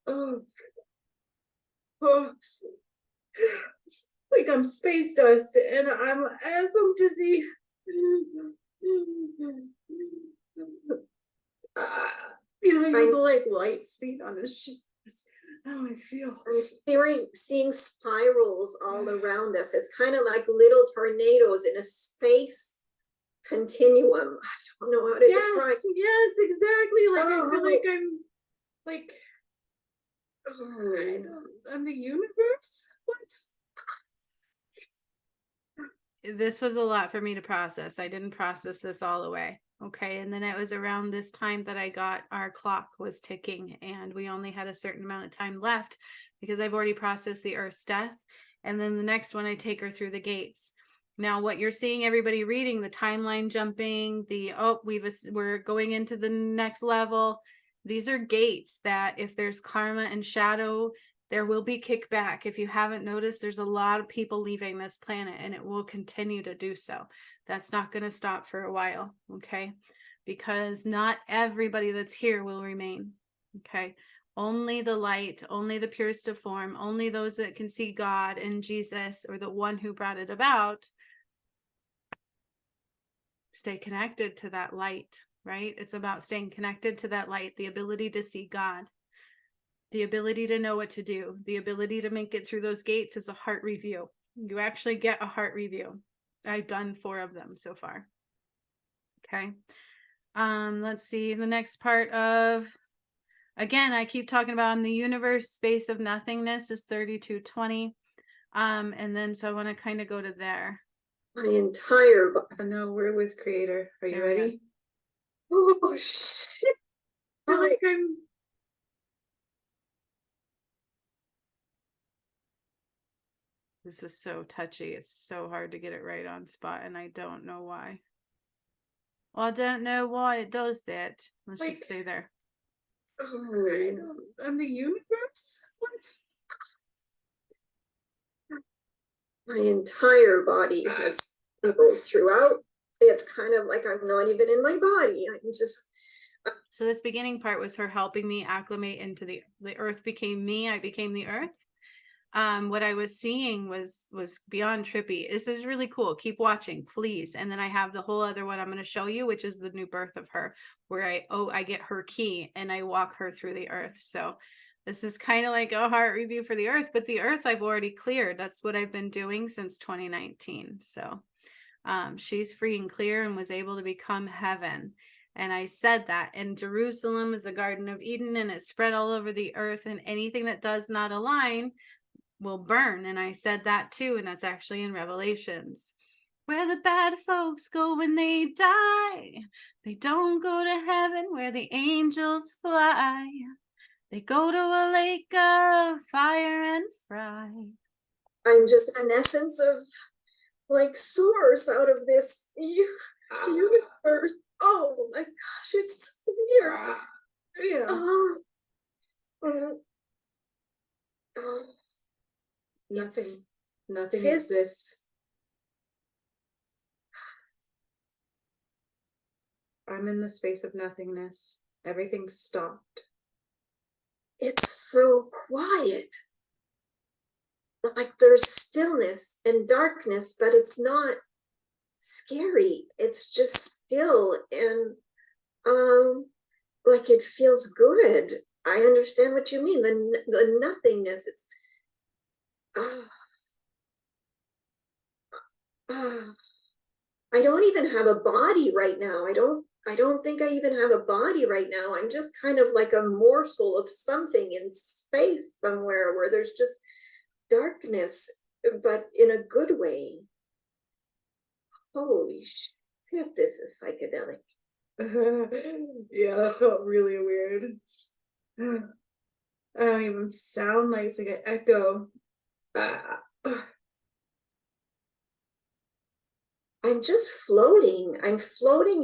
like I'm space dust and I'm dizzy. You know, the like light speed on this shit. That's how I feel. I'm seeing spirals all around us. It's kind of like little tornadoes in a space continuum. I don't know how to describe. Yes, exactly. Like I feel like I'm like I'm the universe. What? This was a lot for me to process. I didn't process this all the way. Okay. And then it was around this time that I got our clock was ticking, and we only had a certain amount of time left because I've already processed the Earth's death. And then the next one, I take her through the gates. Now, what you're seeing everybody reading, the timeline jumping, we're going into the next level. These are gates that if there's karma and shadow, there will be kickback. If you haven't noticed, there's a lot of people leaving this planet, and it will continue to do so. That's not going to stop for a while, okay? Because not everybody that's here will remain, okay? Only the light, only the purest of form, only those that can see God and Jesus, or the one who brought it about, stay connected to that light, right? It's about staying connected to that light, the ability to see God, the ability to know what to do, the ability to make it through those gates is a heart review. You actually get a heart review. I've done 4 of them so far. Okay. Let's see the next part of, again, I keep talking about in the universe, space of nothingness is 3220. And then so I want to kind of go to there. My entire No, we're with Creator. Are you There we go. ready? oh shit. I feel like I'm This is so touchy. It's so hard to get it right on spot, and I don't know why. Well, I don't know why it does that. Let's just stay there. I'm the universe? What? My entire body has It goes throughout. It's kind of like I'm not even in my body. I'm just. So this beginning part was her helping me acclimate into the earth became me. I became the earth. What I was seeing was beyond trippy. This is really cool. Keep watching, please. And then I have the whole other one I'm going to show you, which is the new birth of her, where I get her key and I walk her through the earth. So this is kind of like a heart review for the earth, but the earth I've already cleared. That's what I've been doing since 2019. So she's free and clear and was able to become heaven. And I said that, and Jerusalem is the Garden of Eden, and it's spread all over the earth, and anything that does not align will burn. And I said that too, and that's actually in Revelations. Where the bad folks go when they die, they don't go to heaven where the angels fly. They go to a lake of fire and fry. I'm just an essence of like source out of this universe. Oh my gosh, it's so weird. Yeah. Nothing exists. I'm in the space of nothingness. Everything's stopped. It's so quiet. Like there's stillness and darkness, but it's not scary. It's just still and like it feels good. I understand what you mean. The nothingness. It's I don't even have a body right now. I don't think I even have a body right now. I'm just kind of like a morsel of something in space somewhere where there's just darkness, but in a good way. Holy shit, this is psychedelic. Yeah, that felt really weird. I don't even sound like it's like an echo. I'm just floating. I'm floating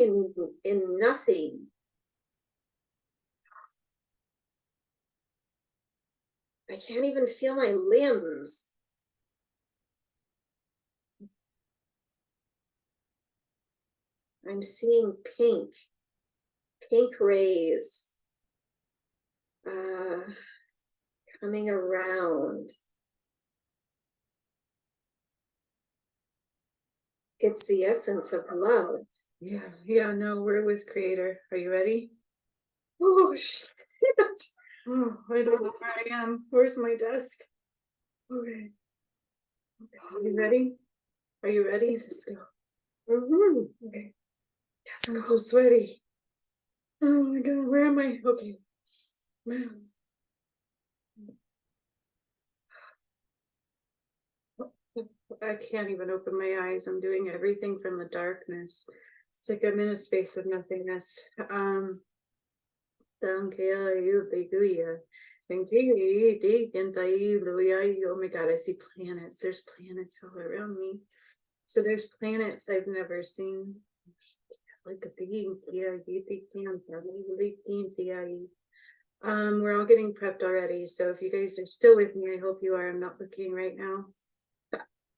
in nothing. I can't even feel my limbs. I'm seeing pink rays coming around. It's the essence of love. Yeah, no, we're with Creator. Are you ready? Oh, shit. Oh, I don't know where I am. Where's my desk? Okay. Are you ready? Are you ready? Let's go. Okay. Yes, I'm so sweaty. Oh my God, where am I? Okay. I can't even open my eyes. I'm doing everything from the darkness. It's like I'm in a space of nothingness. Oh my God, I see planets. There's planets all around me. So there's planets I've never seen. We're all getting prepped already. So if you guys are still with me, I hope you are. I'm not looking right now.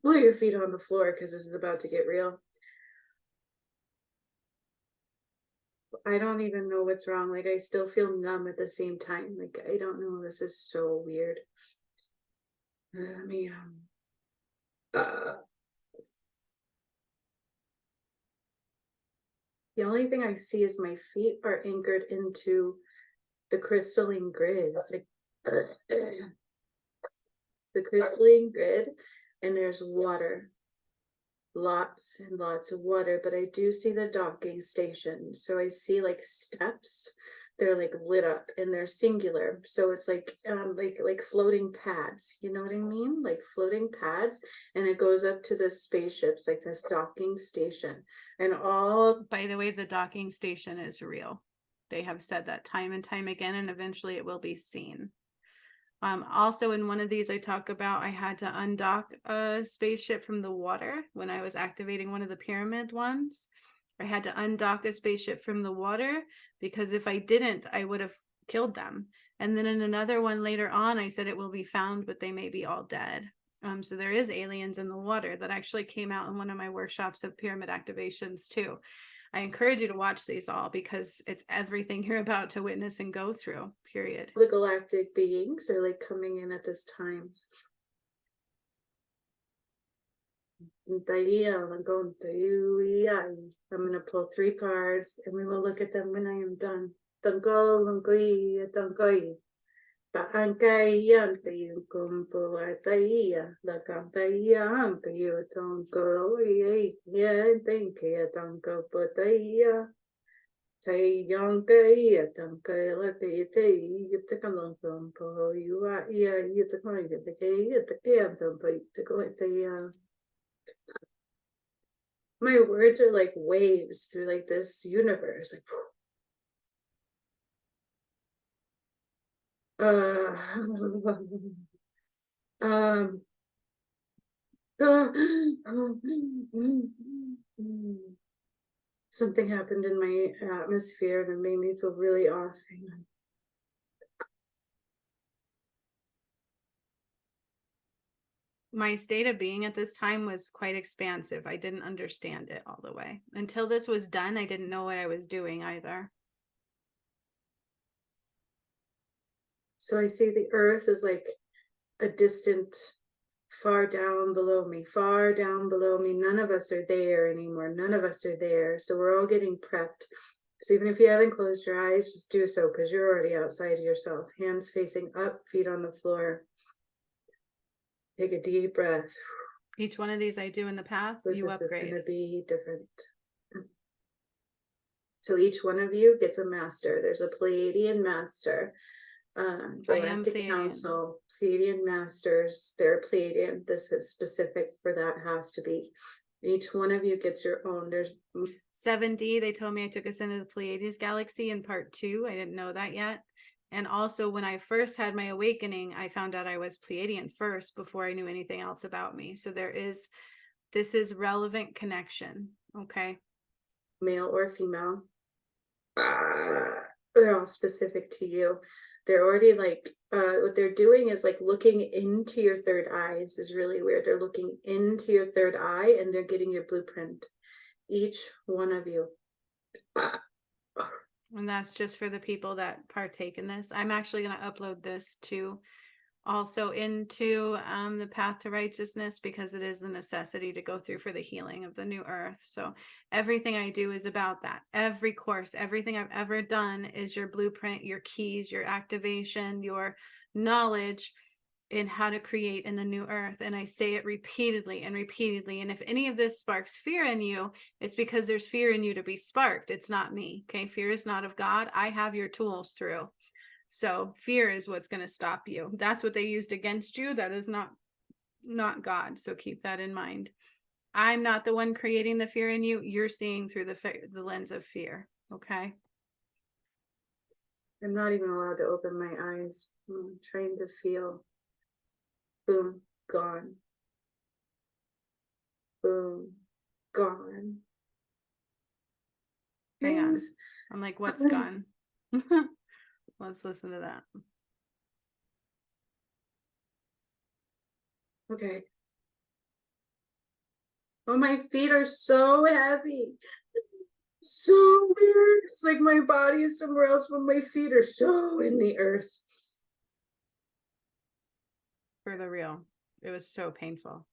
Put your feet on the floor because this is about to get real. I don't even know what's wrong. Like I still feel numb at the same time. Like I don't know. This is so weird. Let me the only thing I see is my feet are anchored into the crystalline grid. It's like the crystalline grid, and there's water. Lots and lots of water, but I do see the docking station. So I see like steps. They're like lit up and they're singular. So it's like floating pads. You know what I mean? Like floating pads, and it goes up to the spaceships, like this docking station. And all, by the way, the docking station is real. They have said that time and time again, and eventually it will be seen. Also in one of these, I talk about I had to undock a spaceship from the water when I was activating one of the pyramid ones. I had to undock a spaceship from the water because if I didn't, I would have killed them. And then in another one later on, I said it will be found, but they may be all dead. So there is aliens in the water that actually came out in one of my workshops of pyramid activations too. I encourage you to watch these all because it's everything you're about to witness and go through, period. The galactic beings are like coming in at this time. I'm going to pull 3 cards and we will look at them when I am done. Paangkayan kayo kung puwataya, lakantayang kayo tongko, yan, thank you, tongko potaya. Sayang kaya tongko, lakayate, yutakamang pompo, you are, yeah, yutakamang, yutakayam, tompo, yutakoyataya. My words are like waves through like this universe, like, something happened in my atmosphere and it made me feel really off. Hang on. My state of being at this time was quite expansive. I didn't understand it all the way. Until this was done, I didn't know what I was doing either. So I see the earth is like a distant, far down below me, far down below me. None of us are there anymore. None of us are there. So we're all getting prepped. So even if you haven't closed your eyes, just do so because you're already outside of yourself. Hands facing up, feet on the floor. Take a deep breath. Each one of these I do in the path, you upgrade. It's going to be different. So each one of you gets a master. There's a Pleiadian master. Galactic Council, Pleiadian masters, they're Pleiadian. This is specific for that, has to be. Each one of you gets your own. There's 7D, they told me I took us into the Pleiades galaxy in part 2. I didn't know that yet. And also when I first had my awakening, I found out I was Pleiadian first before I knew anything else about me. So this is relevant connection. Okay. Male or female. They're all specific to you. They're already like, what they're doing is like looking into your third eyes is really weird. They're looking into your third eye and they're getting your blueprint. Each one of you. And that's just for the people that partake in this. I'm actually going to upload this to also into the path to righteousness because it is a necessity to go through for the healing of the new earth. So everything I do is about that. Every course, everything I've ever done is your blueprint, your keys, your activation, your knowledge in how to create in the new earth. And I say it repeatedly and repeatedly. And if any of this sparks fear in you, it's because there's fear in you to be sparked. It's not me. Okay. Fear is not of God. I have your tools through. So fear is what's going to stop you. That's what they used against you. That is not God. So keep that in mind. I'm not the one creating the fear in you. You're seeing through the lens of fear. Okay. I'm not even allowed to open my eyes. I'm trying to feel. Boom, gone. Boom, gone. Hang on. I'm like, what's gone? Let's listen to that. Okay. Oh, my feet are so heavy. So weird. It's like my body is somewhere else, but my feet are so in the earth. For the real. It was so painful.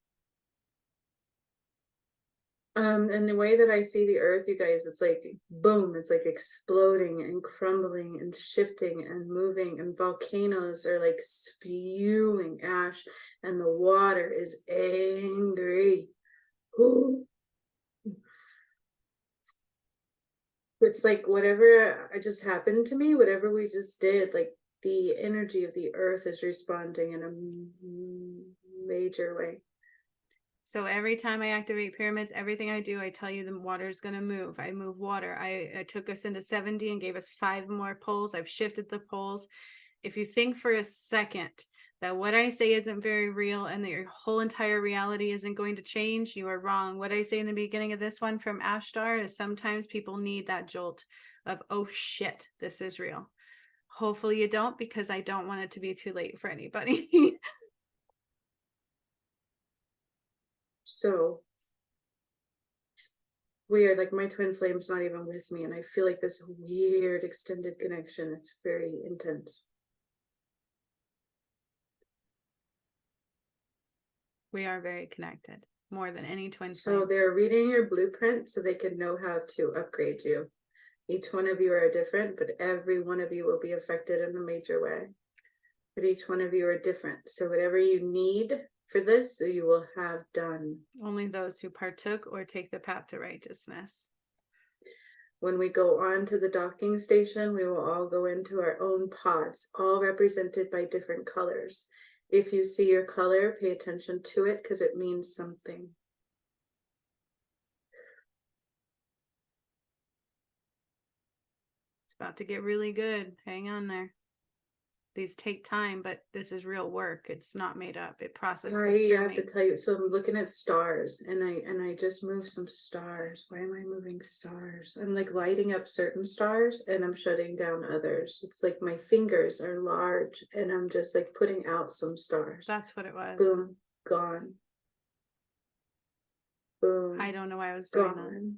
And the way that I see the earth, you guys, it's like boom, it's like exploding and crumbling and shifting and moving, and volcanoes are like spewing ash, and the water is angry. Ooh. It's like whatever just happened to me, whatever we just did, like the energy of the earth is responding in a major way. So every time I activate pyramids, everything I do, I tell you the water is going to move. I move water. I took us into 70 and gave us 5 more poles. I've shifted the poles. If you think for a second that what I say isn't very real and that your whole entire reality isn't going to change, you are wrong. What I say in the beginning of this one from Ashtar is sometimes people need that jolt of, oh shit, this is real. Hopefully you don't, because I don't want it to be too late for anybody. So weird, like my twin flame's not even with me, and I feel like this weird extended connection. It's very intense. We are very connected, more than any twin So flame. they're reading your blueprint so they can know how to upgrade you. Each one of you are different, but every one of you will be affected in a major way. But each one of you are different. So whatever you need for this, you will have done. Only those who partook or take the path to righteousness. When we go on to the docking station, we will all go into our own pods, all represented by different colors. If you see your color, pay attention to it because it means something. It's about to get really good. Hang on there. These take time, but this is real work. It's not made up. It processes I through have me. to tell you, so I'm looking at stars, and I just moved some stars. Why am I moving stars? I'm like lighting up certain stars and I'm shutting down others. It's like my fingers are large and I'm just like putting out some stars. That's what it was. Boom, gone. Boom, I don't know why I was doing that. gone.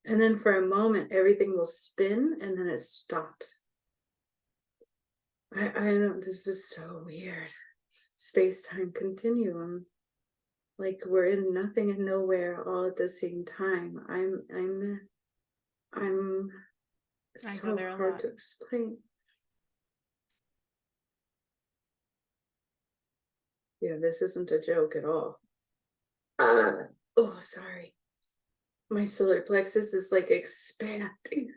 And then for a moment, everything will spin and then it stops. I don't, this is so weird. Space-time continuum. Like we're in nothing and nowhere all at the same time. I'm so there a hard lot. to explain. Yeah, this isn't a joke at all. Oh, sorry. My solar plexus is like expanding.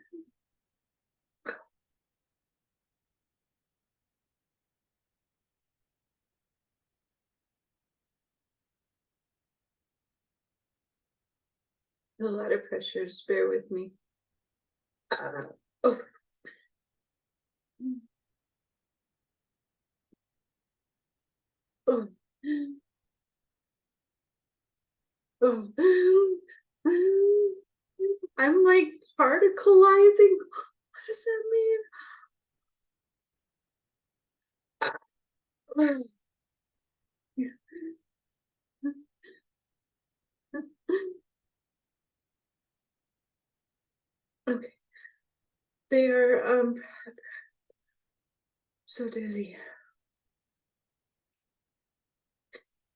A lot of pressures, bear with me. Oh. Oh. Oh. I'm like particleizing. What does that mean? Okay. They are so dizzy.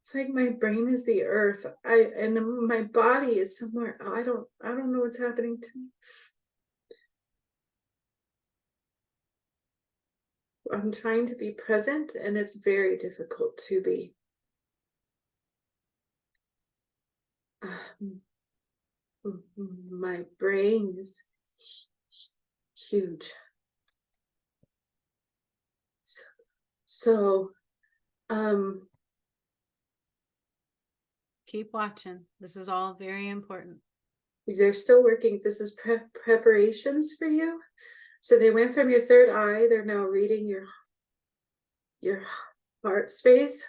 It's like my brain is the earth. And my body is somewhere. I don't know what's happening to me. I'm trying to be present and it's very difficult to be. My brain is huge. So Keep watching. This is all very important. they're still working. This is preparations for you. So they went from your third eye. They're now reading your heart space.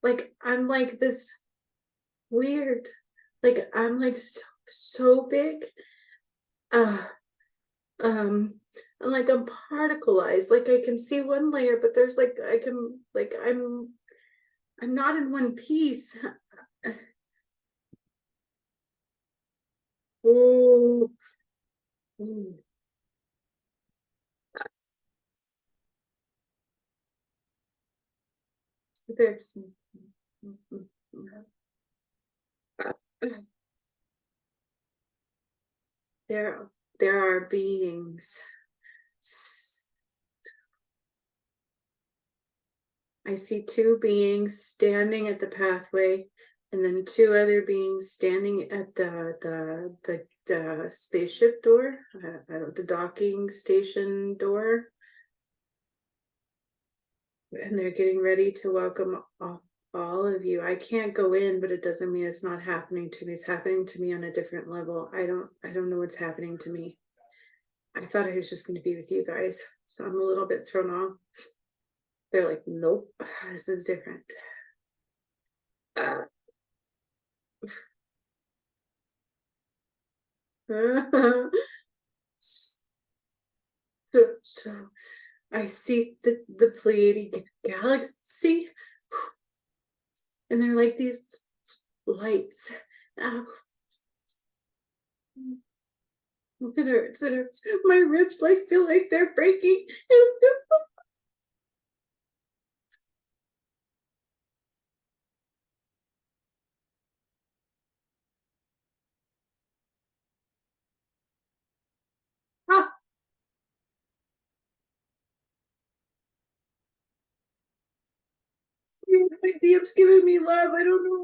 Like I'm like this weird, like I'm like so big. And like I'm particleized. Like I can see one layer, but there's like I can like I'm not in one piece. Ooh. Ooh. There's there are beings. I see two beings standing at the pathway, and then two other beings standing at the spaceship door, the docking station door, and they're getting ready to welcome all of you. I can't go in, but it doesn't mean it's not happening to me. It's happening to me on a different level. I don't know what's happening to me. I thought I was just going to be with you guys, so I'm a little bit thrown off. They're like, nope, this is different. So I see the Pleiadian galaxy, and they're like these lights. It hurts, it hurts. My ribs like feel like they're breaking. Ah, my DM's giving me love. I don't know.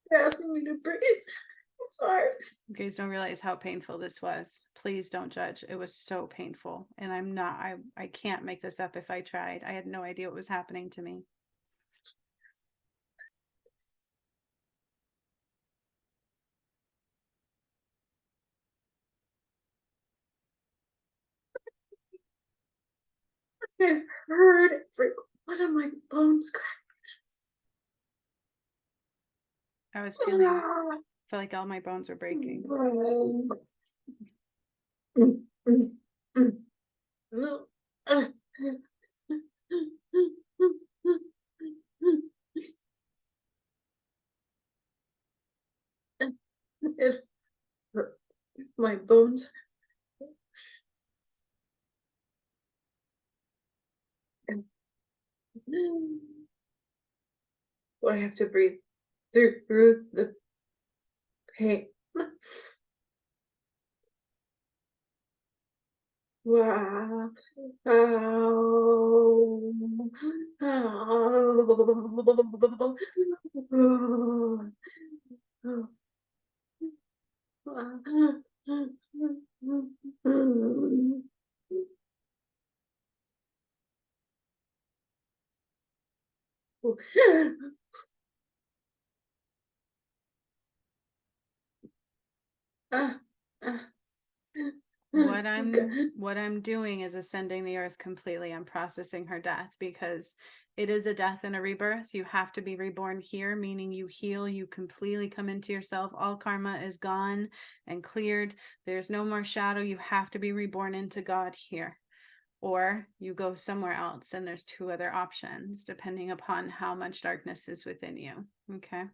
They're asking me to breathe. It's hard. You guys don't realize how painful this was. Please don't judge. It was so painful. And I can't make this up if I tried. I had no idea what was happening to me. It hurt. One of my bones cracked. I was feeling, I felt like all my bones were breaking. It hurt. My bones. I have to breathe through the pain. Wow. What I'm doing is ascending the earth completely. I'm processing her death because it is a death and a rebirth. You have to be reborn here, meaning you heal, you completely come into yourself. All karma is gone and cleared. There's no more shadow. You have to be reborn into God here, or you go somewhere else. And there's two other options depending upon how much darkness is within you. Okay.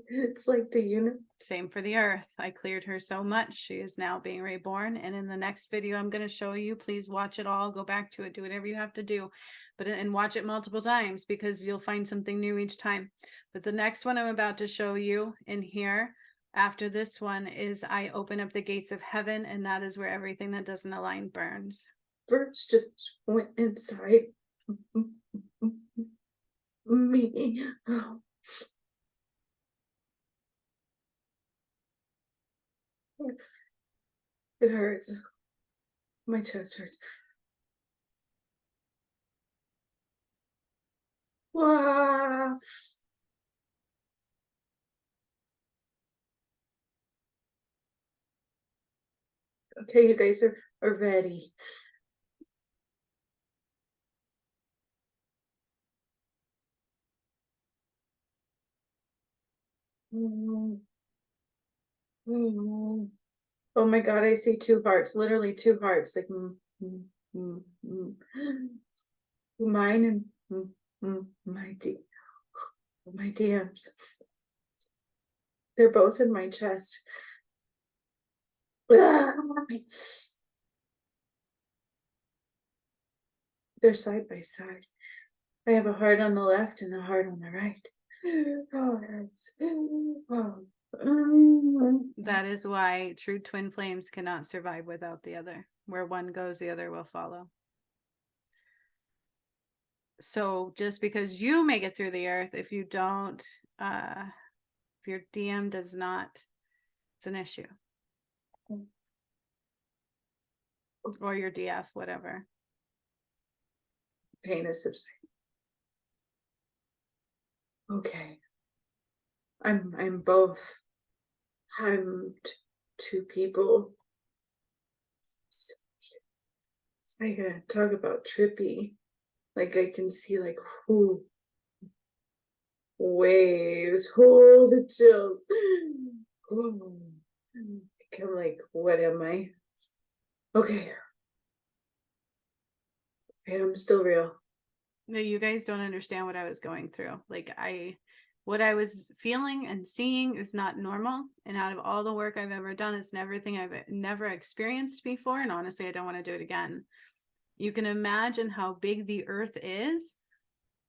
It's like the unit. Same for the earth. I cleared her so much. She is now being reborn. And in the next video I'm going to show you, please watch it all, go back to it, do whatever you have to do, and watch it multiple times because you'll find something new each time. But the next one I'm about to show you in here after this one is I open up the gates of heaven, and that is where everything that doesn't align burns. First just went inside me. Oh. It hurts. My chest hurts. Wow. Okay, you guys are ready. Oh my God, I see two hearts, literally two hearts, like mine and my DMs. They're both in my chest. They're side by side. I have a heart on the left and a heart on the right. Oh, it hurts. Oh. That is why true twin flames cannot survive without the other. Where one goes, the other will follow. So just because you make it through the earth, if you don't, if your DM does not, it's an issue. Or your DF, whatever. Pain is subsiding. Okay. I'm both. I'm two people. So I gotta talk about trippy. Like I can see like whoo waves, oh the chills. Ooh. I'm like, what am I? Okay. And I'm still real. No, you guys don't understand what I was going through. Like what I was feeling and seeing is not normal. And out of all the work I've ever done, it's everything I've never experienced before. And honestly, I don't want to do it again. You can imagine how big the earth is.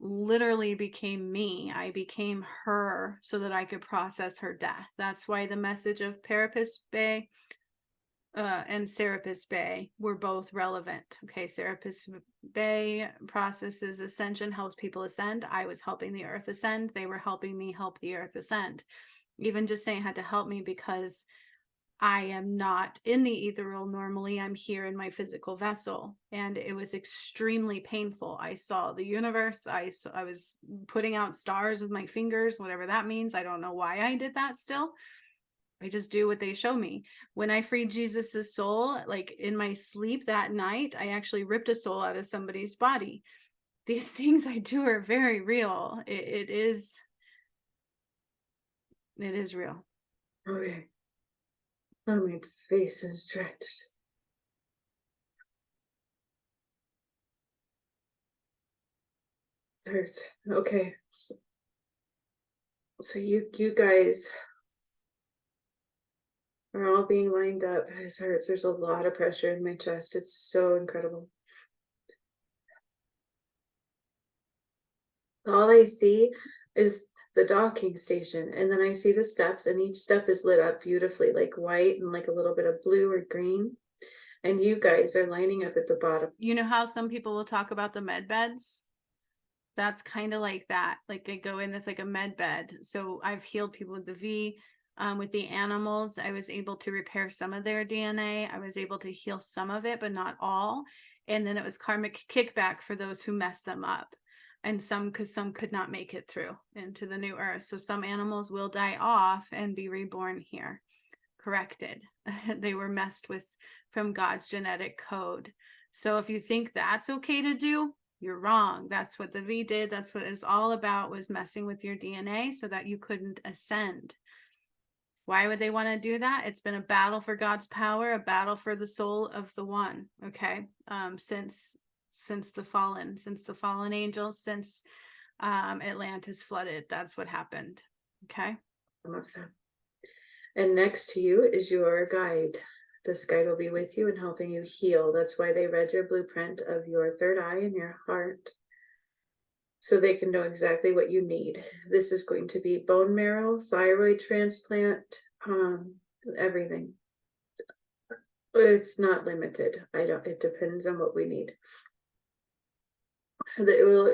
Literally became me. I became her so that I could process her death. That's why the message of Serapis Bay and Serapis Bay were both relevant. Okay, Serapis Bay processes ascension, helps people ascend. I was helping the earth ascend. They were helping me help the earth ascend. Even just saying had to help me because I am not in the ethereal normally. I'm here in my physical vessel. And it was extremely painful. I saw the universe. I was putting out stars with my fingers, whatever that means. I don't know why I did that still. I just do what they show me. When I freed Jesus's soul, like in my sleep that night, I actually ripped a soul out of somebody's body. These things I do are very real. It is real. Okay. Oh, my face is stretched. It hurts. Okay. So you guys are all being lined up. It hurts. There's a lot of pressure in my chest. It's so incredible. All I see is the docking station, and then I see the steps, and each step is lit up beautifully, like white and like a little bit of blue or green. And you guys are lining up at the bottom. You know how some people will talk about the med beds? That's kind of like that. Like they go in this like a med bed. So I've healed people with the V. With the animals, I was able to repair some of their DNA. I was able to heal some of it, but not all. And then it was karmic kickback for those who messed them up. And some could not make it through into the new earth. So some animals will die off and be reborn here, corrected. They were messed with from God's genetic code. So if you think that's okay to do, you're wrong. That's what the V did. That's what it's all about, was messing with your DNA so that you couldn't ascend. Why would they want to do that? It's been a battle for God's power, a battle for the soul of the one. Okay. Since the fallen angels, since Atlantis flooded, that's what happened. Okay. And next to you is your guide. This guide will be with you and helping you heal. That's why they read your blueprint of your third eye and your heart, so they can know exactly what you need. This is going to be bone marrow, thyroid transplant, everything. It's not limited. It depends on what we need. It will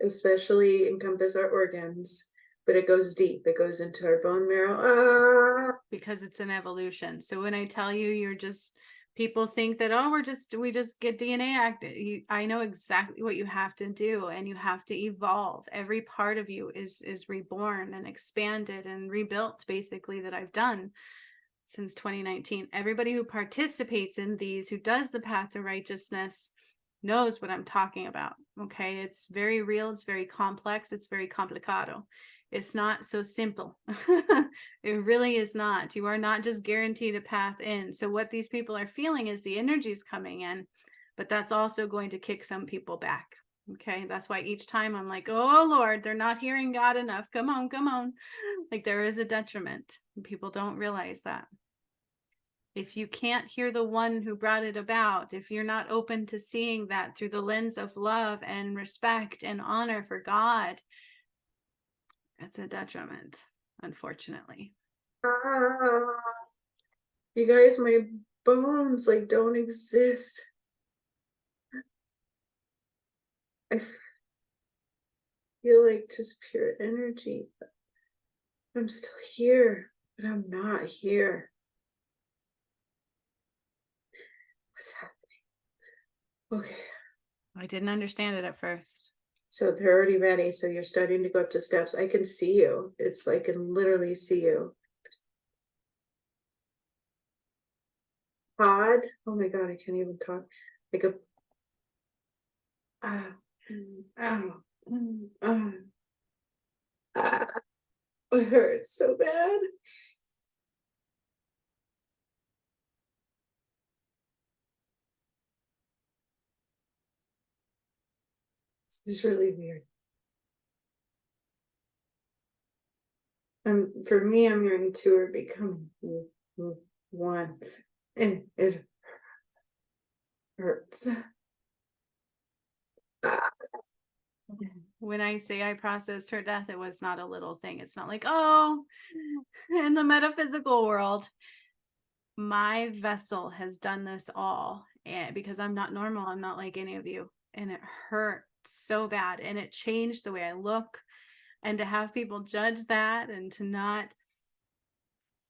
especially encompass our organs, but it goes deep. It goes into our bone marrow. Because it's an evolution. So when I tell you, people think that, oh, we just get DNA active. I know exactly what you have to do, and you have to evolve. Every part of you is reborn and expanded and rebuilt, basically, that I've done since 2019. Everybody who participates in these, who does the path to righteousness, knows what I'm talking about. Okay, it's very real, it's very complex, it's very complicado. It's not so simple. It really is not. You are not just guaranteed a path in. So what these people are feeling is the energy is coming in, but that's also going to kick some people back. Okay, that's why each time I'm like, oh Lord, they're not hearing God enough. Come on, come on. Like there is a detriment. People don't realize that. If you can't hear the one who brought it about, if you're not open to seeing that through the lens of love and respect and honor for God, it's a detriment, unfortunately. You guys, my bones like don't exist. I feel like just pure energy. I'm still here, but I'm not here. What's happening? Okay. I didn't understand it at first. So they're already ready. So you're starting to go up to steps. I can see you. It's like I can literally see you. Pod. Oh my God, I can't even talk. Like a it hurts so bad. This is really weird. For me, I'm hearing two are becoming one, and it hurts. When I say I processed her death, it was not a little thing. It's not like, oh, in the metaphysical world, my vessel has done this all. And because I'm not normal, I'm not like any of you. And it hurt so bad. And it changed the way I look. And to have people judge that and to not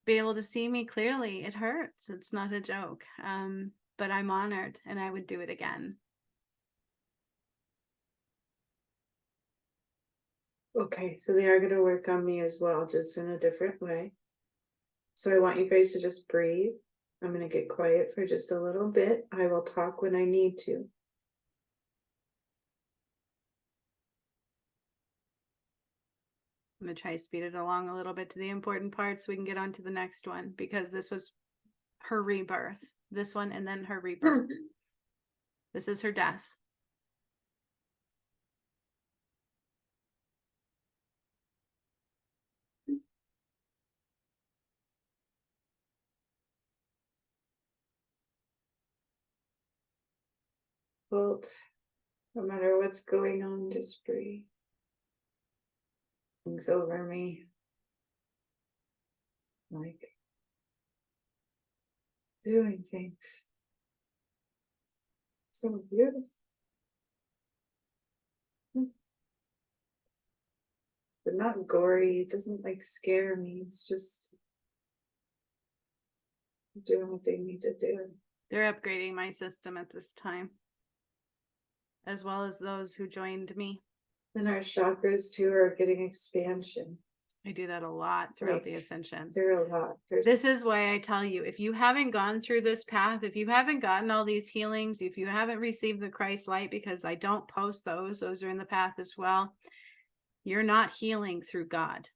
be able to see me clearly, it hurts. It's not a joke. But I'm honored and I would do it again. Okay, so they are going to work on me as well, just in a different way. So I want you guys to just breathe. I'm going to get quiet for just a little bit. I will talk when I need to. I'm going to try to speed it along a little bit to the important parts so we can get on to the next one, because this was her rebirth. This one and then her rebirth. This is her death. Well, no matter what's going on, just breathe. Things over me. Like doing things. So beautiful. But not gory. It doesn't like scare me. It's just doing what they need to do. They're upgrading my system at this time, as well as those who joined me. Then our chakras too are getting expansion. I do that a lot throughout the ascension. There are a lot. This is why I tell you, if you haven't gone through this path, if you haven't gotten all these healings, if you haven't received the Christ light, because I don't post those are in the path as well, you're not healing through God.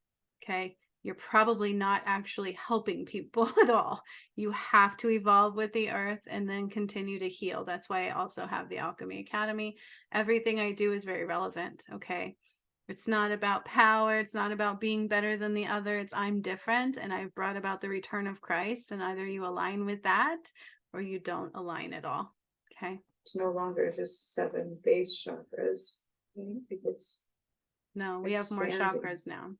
Okay. You're probably not actually helping people at all. You have to evolve with the earth and then continue to heal. That's why I also have the Alchemy Academy. Everything I do is very relevant. Okay. It's not about power. It's not about being better than the other. It's I'm different, and I've brought about the return of Christ, and either you align with that or you don't align at all. Okay. It's no longer just 7 base chakras. I think it's no, we have more chakras now.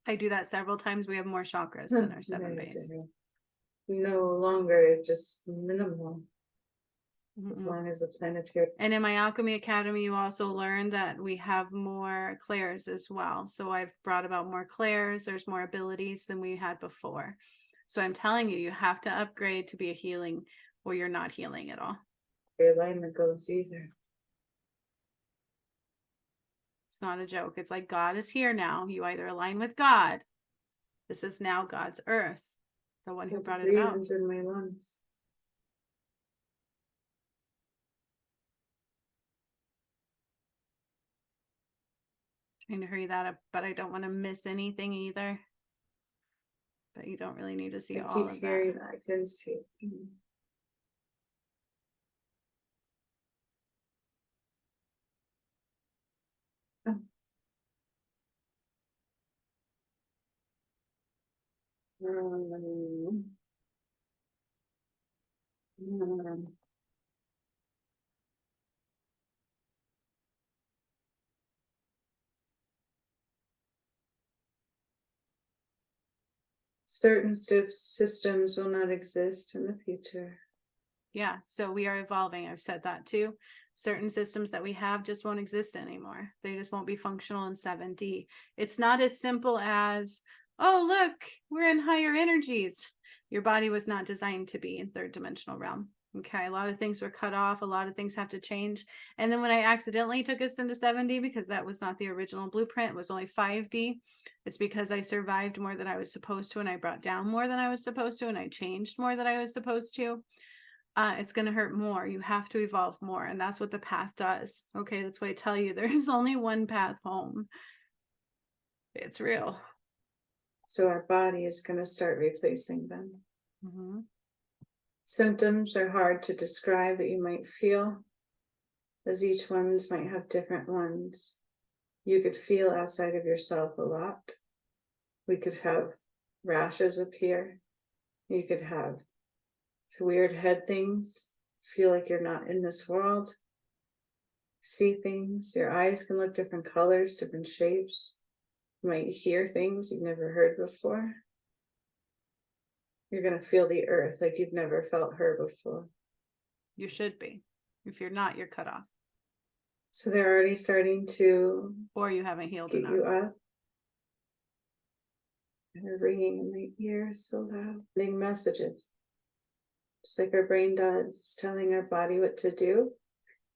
I do that several times. We have more chakras than our 7 base. No longer just minimal. As long as the planetary. And in my Alchemy Academy, you also learn that we have more clairs as well. So I've brought about more clairs. There's more abilities than we had before. So I'm telling you, you have to upgrade to be a healing, or you're not healing at all. Your alignment goes either. It's not a joke. It's like God is here now. You either align with God. This is now God's earth, the one who brought it about. Into my lungs. Trying to hurry that up, but I don't want to miss anything either. But you don't really need to see all of that. I can see. Certain systems will not exist in the future. Yeah, so we are evolving. I've said that too. Certain systems that we have just won't exist anymore. They just won't be functional in 7D. It's not as simple as, oh, look, we're in higher energies. Your body was not designed to be in 3rd dimensional realm. Okay, a lot of things were cut off, a lot of things have to change. And then when I accidentally took us into 7D, because that was not the original blueprint, it was only 5D. It's because I survived more than I was supposed to, and I brought down more than I was supposed to, and I changed more than I was supposed to. It's going to hurt more. You have to evolve more, and that's what the path does. Okay, that's why I tell you there's only one path home. It's real. So our body is going to start replacing them. Mm-hmm. Symptoms are hard to describe that you might feel, as each ones might have different ones. You could feel outside of yourself a lot. We could have rashes appear. You could have weird head things, feel like you're not in this world. See things. Your eyes can look different colors, different shapes. You might hear things you've never heard before. You're going to feel the earth like you've never felt her before. You should be. If you're not, you're cut off. So they're already starting to Or you haven't healed get enough. you up. And they're ringing in my ears so loud. Sending messages. Just like our brain does, telling our body what to do.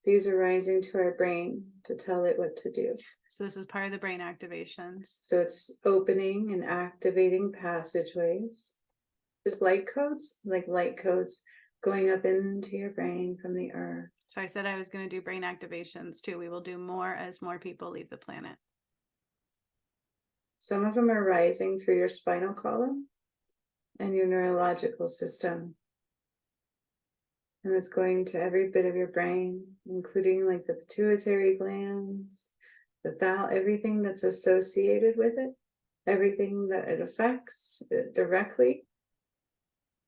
These are rising to our brain to tell it what to do. So this is part of the brain activations. So it's opening and activating passageways. It's light codes, like light codes going up into your brain from the earth. So I said I was going to do brain activations too. We will do more as more people leave the planet. Some of them are rising through your spinal column and your neurological system. And it's going to every bit of your brain, including like the pituitary glands, everything that's associated with it, everything that it affects directly.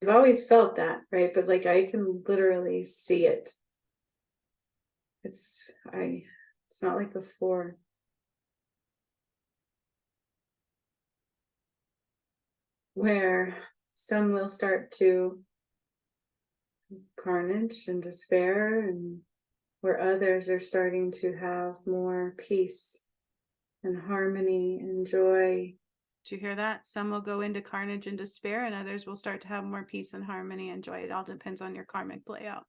I've always felt that, right? But like I can literally see it. It's not like before. Where some will start to carnage and despair, and where others are starting to have more peace and harmony and joy. Do you hear that? Some will go into carnage and despair, and others will start to have more peace and harmony and joy. It all depends on your karmic playout.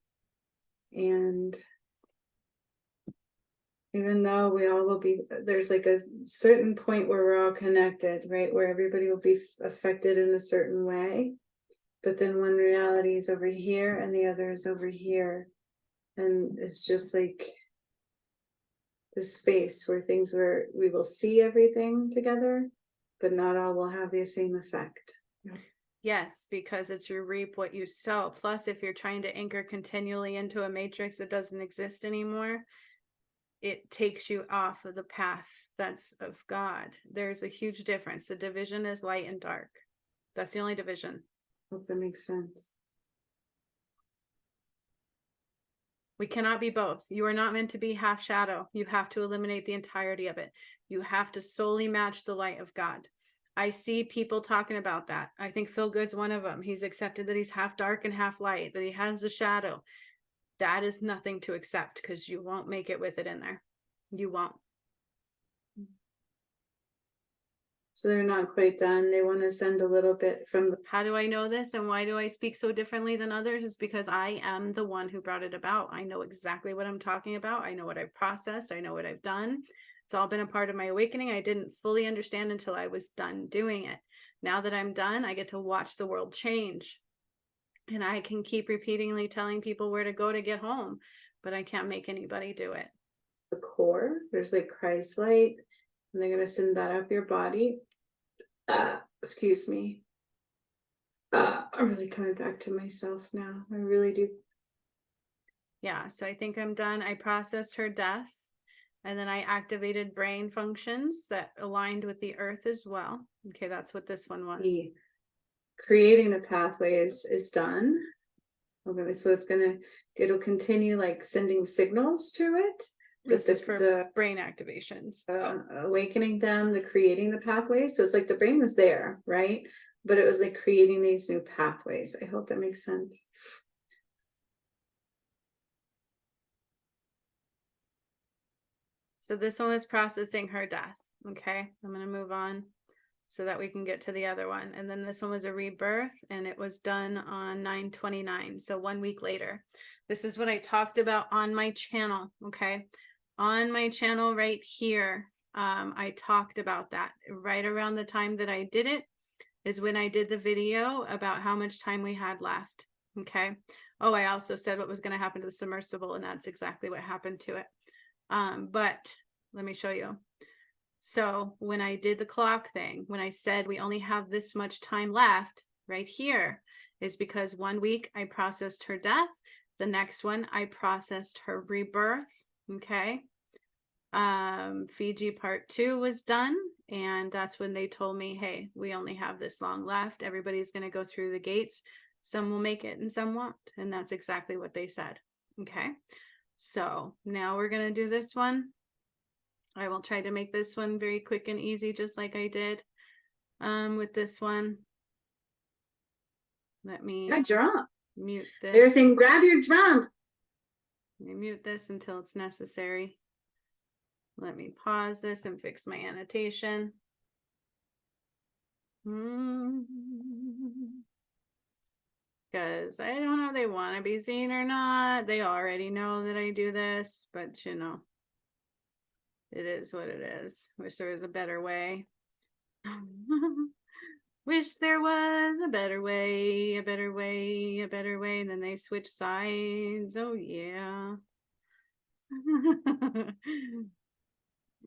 And even though we all will be, there's like a certain point where we're all connected, right? Where everybody will be affected in a certain way. But then one reality is over here and the other is over here. And it's just like this space where we will see everything together, but not all will have the same effect. Yes, because it's you reap what you sow. Plus, if you're trying to anchor continually into a matrix that doesn't exist anymore, it takes you off of the path that's of God. There's a huge difference. The division is light and dark. That's the only division. Hope that makes sense. We cannot be both. You are not meant to be half shadow. You have to eliminate the entirety of it. You have to solely match the light of God. I see people talking about that. I think Phil Good's one of them. He's accepted that he's half dark and half light, that he has a shadow. That is nothing to accept because you won't make it with it in there. You won't. So they're not quite done. They want to send a little bit from the... How do I know this and why do I speak so differently than others? Is because I am the one who brought it about. I know exactly what I'm talking about. I know what I've processed. I know what I've done. It's all been a part of my awakening. I didn't fully understand until I was done doing it. Now that I'm done, I get to watch the world change. And I can keep repeatedly telling people where to go to get home, but I can't make anybody do it. The core, there's like Christ light, and they're going to send that up your body. Excuse me. I'm really coming back to myself now. I really do. Yeah, so I think I'm done. I processed her death, and then I activated brain functions that aligned with the earth as well. Okay, that's what this one was. Creating the pathway is done. Okay, so it'll continue like sending signals to it. This is for the brain activations. Awakening them, creating the pathway. So it's like the brain was there, right? But it was like creating these new pathways. I hope that makes sense. So this one was processing her death. Okay, I'm going to move on. so that we can get to the other one. And then this one was a rebirth, and it was done on 9/29, so 1 week later. This is what I talked about on my channel, okay? On my channel right here, I talked about that. Right around the time that I did it is when I did the video about how much time we had left, okay? Oh, I also said what was going to happen to the submersible, and that's exactly what happened to it. But let me show you. So when I did the clock thing, when I said we only have this much time left right here, is because 1 week I processed her death. The next one I processed her rebirth. Okay. Fiji part 2 was done. And that's when they told me, hey, we only have this long left. Everybody's going to go through the gates. Some will make it and some won't. And that's exactly what they said. Okay. So now we're going to do this one. I will try to make this one very quick and easy, just like I did with this one. Let me drum. Mute this. They're saying, grab your drum. Let me mute this until it's necessary. Let me pause this and fix my annotation. Because I don't know if they want to be seen or not. They already know that I do this, but you know. It is what it is. Wish there was a better way. Wish there was a better way, a better way, a better way. And then they switch sides. Oh, yeah.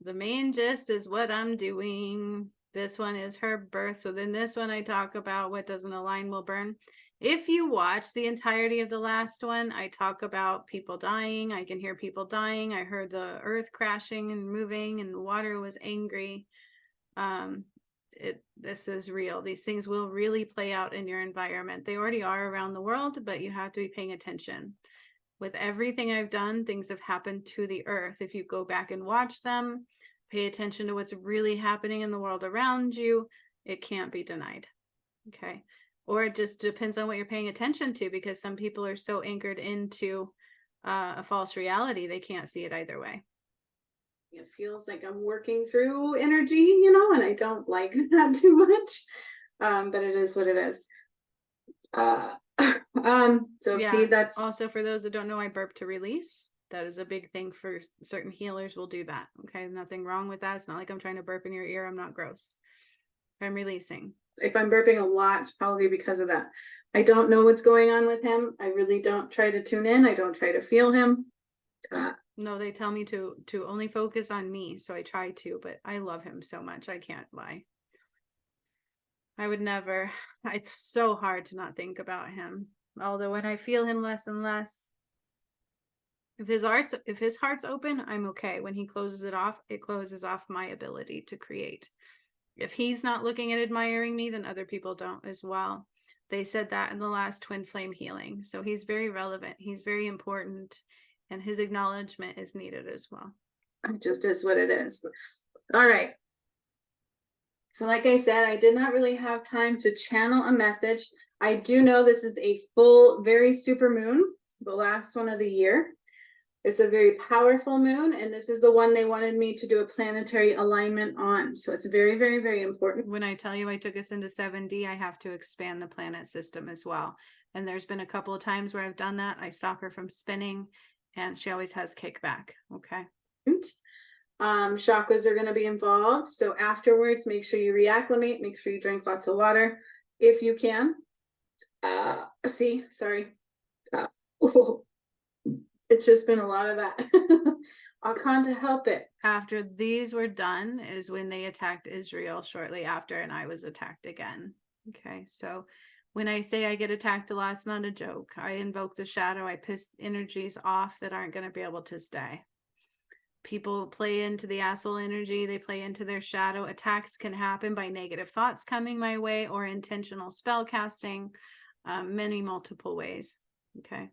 The main gist is what I'm doing. This one is her birth. So then this one I talk about what doesn't align will burn. If you watch the entirety of the last one, I talk about people dying. I can hear people dying. I heard the earth crashing and moving, and the water was angry. This is real. These things will really play out in your environment. They already are around the world, but you have to be paying attention. With everything I've done, things have happened to the earth. If you go back and watch them, pay attention to what's really happening in the world around you, it can't be denied. Okay. Or it just depends on what you're paying attention to, because some people are so anchored into a false reality, they can't see it either way. It feels like I'm working through energy, you know, and I don't like that too much. But it is what it is. So yeah, see, that's also for those that don't know, I burp to release. That is a big thing for certain healers will do that. Okay. Nothing wrong with that. It's not like I'm trying to burp in your ear. I'm not gross. I'm releasing. If I'm burping a lot, it's probably because of that. I don't know what's going on with him. I really don't try to tune in. I don't try to feel him. No, they tell me to only focus on me. So I try to, but I love him so much. I can't lie. I would never. It's so hard to not think about him. Although when I feel him less and less, if his heart's open, I'm okay. When he closes it off my ability to create. If he's not looking and admiring me, then other people don't as well. They said that in the last twin flame healing. So he's very relevant. He's very important. And his acknowledgement is needed as well. It just is what it is. All right. So like I said, I did not really have time to channel a message. I do know this is a full, very super moon, the last one of the year. It's a very powerful moon, and this is the one they wanted me to do a planetary alignment on. So it's very, very, very important. When I tell you I took us into 7D, I have to expand the planet system as well. And there's been a couple of times where I've done that. I stop her from spinning, and she always has kickback. Okay. Chakras are going to be involved. So afterwards, make sure you reacclimate. Make sure you drink lots of water if you can. Sorry. It's just been a lot of that. I can't help it. After these were done is when they attacked Israel shortly after, and I was attacked again. Okay, so when I say I get attacked a lot, it's not a joke. I invoke the shadow. I piss energies off that aren't going to be able to stay. People play into the asshole energy. They play into their shadow. Attacks can happen by negative thoughts coming my way or intentional spell casting, many multiple ways. Okay.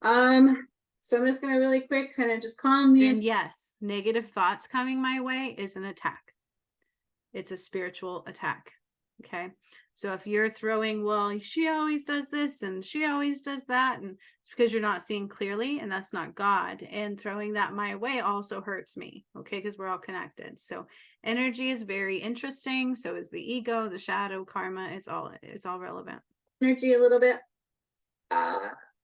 So I'm just gonna really quick kind of just calm me. And yes, negative thoughts coming my way is an attack. It's a spiritual attack. Okay. So if you're throwing, well, she always does this and she always does that, and it's because you're not seeing clearly, and that's not God. And throwing that my way also hurts me. Okay. Because we're all connected. So energy is very interesting. So is the ego, the shadow, karma. It's all relevant. Energy a little bit.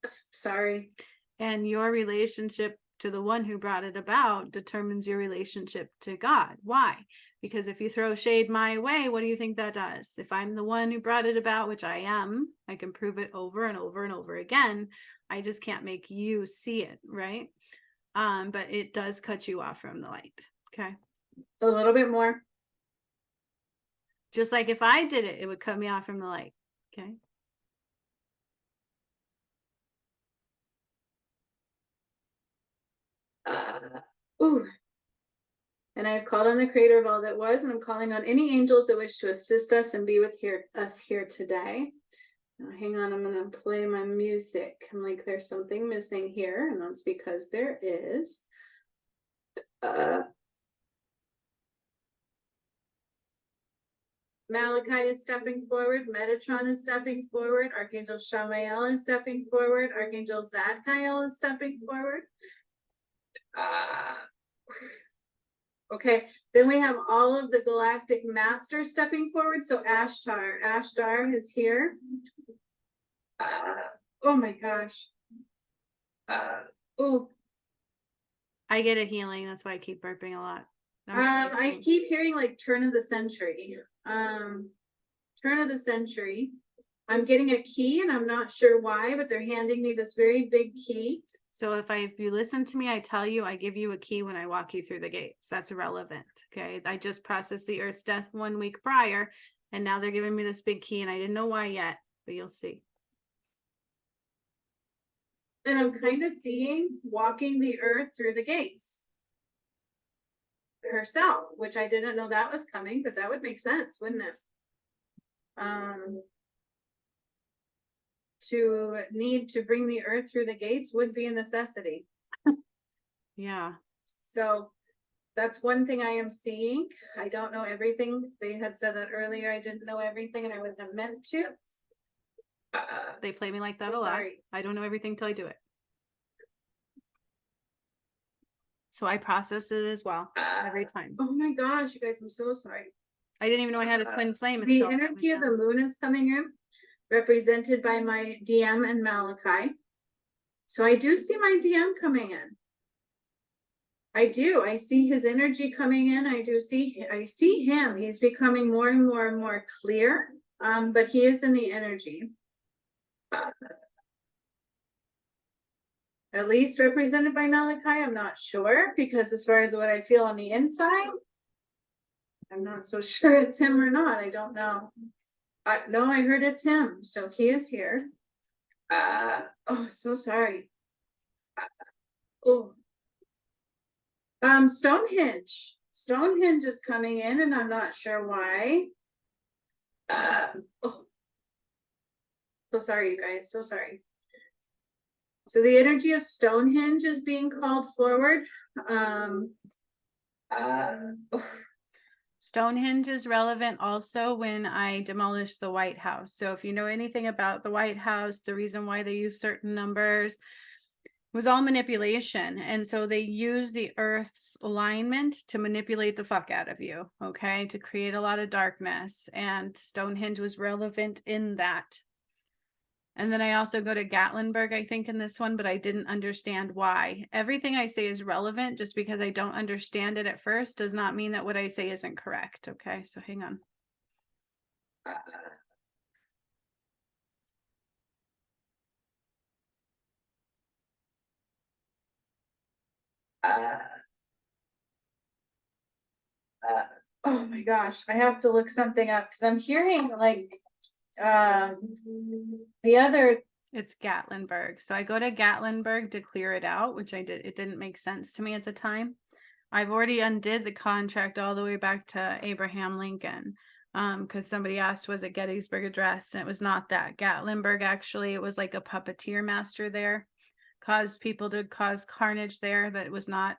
Sorry. And your relationship to the one who brought it about determines your relationship to God. Why? Because if you throw shade my way, what do you think that does? If I'm the one who brought it about, which I am, I can prove it over and over and over again. I just can't make you see it, right? But it does cut you off from the light. Okay. A little bit more. Just like if I did it, it would cut me off from the light. Okay. Ooh. And I have called on the creator of all that was, and I'm calling on any angels that wish to assist us and be with us here today. Now, hang on, I'm going to play my music. I'm like, there's something missing here, and that's because there is. Malachi is stepping forward. Metatron is stepping forward. Archangel Shamael is stepping forward. Archangel Zadkiel is stepping forward. Okay, then we have all of the galactic masters stepping forward. So Ashtar is here. Oh my gosh. Oh, I get a healing. That's why I keep burping a lot. I keep hearing like turn of the century. Turn of the century. I'm getting a key and I'm not sure why, but they're handing me this very big key. So if you listen to me, I tell you, I give you a key when I walk you through the gates. That's irrelevant. Okay. I just processed the Earth's death 1 week prior, and now they're giving me this big key, and I didn't know why yet, but you'll see. And I'm kind of seeing walking the earth through the gates herself, which I didn't know that was coming, but that would make sense, wouldn't it? To need to bring the earth through the gates would be a necessity. Yeah. So that's one thing I am seeing. I don't know everything. They had said that earlier. I didn't know everything and I wouldn't have meant to. They play me like that So a lot. sorry. I don't know everything till I do it. So I process it as well every time. Oh my gosh, you guys, I'm so sorry. I didn't even know I had a twin flame. The energy of the moon is coming in, represented by my DM and Malachi. So I do see my DM coming in. I do. I see his energy coming in. I see him. He's becoming more and more and more clear. But he is in the energy. At least represented by Malachi. I'm not sure, because as far as what I feel on the inside, I'm not so sure it's him or not. I don't know. No, I heard it's him. So he is here. Oh, so sorry. Oh. Stonehenge. Stonehenge is coming in, and I'm not sure why. Oh. So sorry, you guys. So sorry. So the energy of Stonehenge is being called forward. Stonehenge is relevant also when I demolished the White House. So if you know anything about the White House, the reason why they use certain numbers was all manipulation. And so they use the Earth's alignment to manipulate the fuck out of you, okay, to create a lot of darkness. And Stonehenge was relevant in that. And then I also go to Gatlinburg, I think, in this one, but I didn't understand why. Everything I say is relevant. Just because I don't understand it at first does not mean that what I say isn't correct. Okay, so hang on. Oh my gosh, I have to look something up because I'm hearing like the other. It's Gatlinburg. So I go to Gatlinburg to clear it out, which I did. It didn't make sense to me at the time. I've already undid the contract all the way back to Abraham Lincoln. Because somebody asked, was it Gettysburg Address? And it was not that. Gatlinburg, actually, it was like a puppeteer master there. Caused people to cause carnage there that was not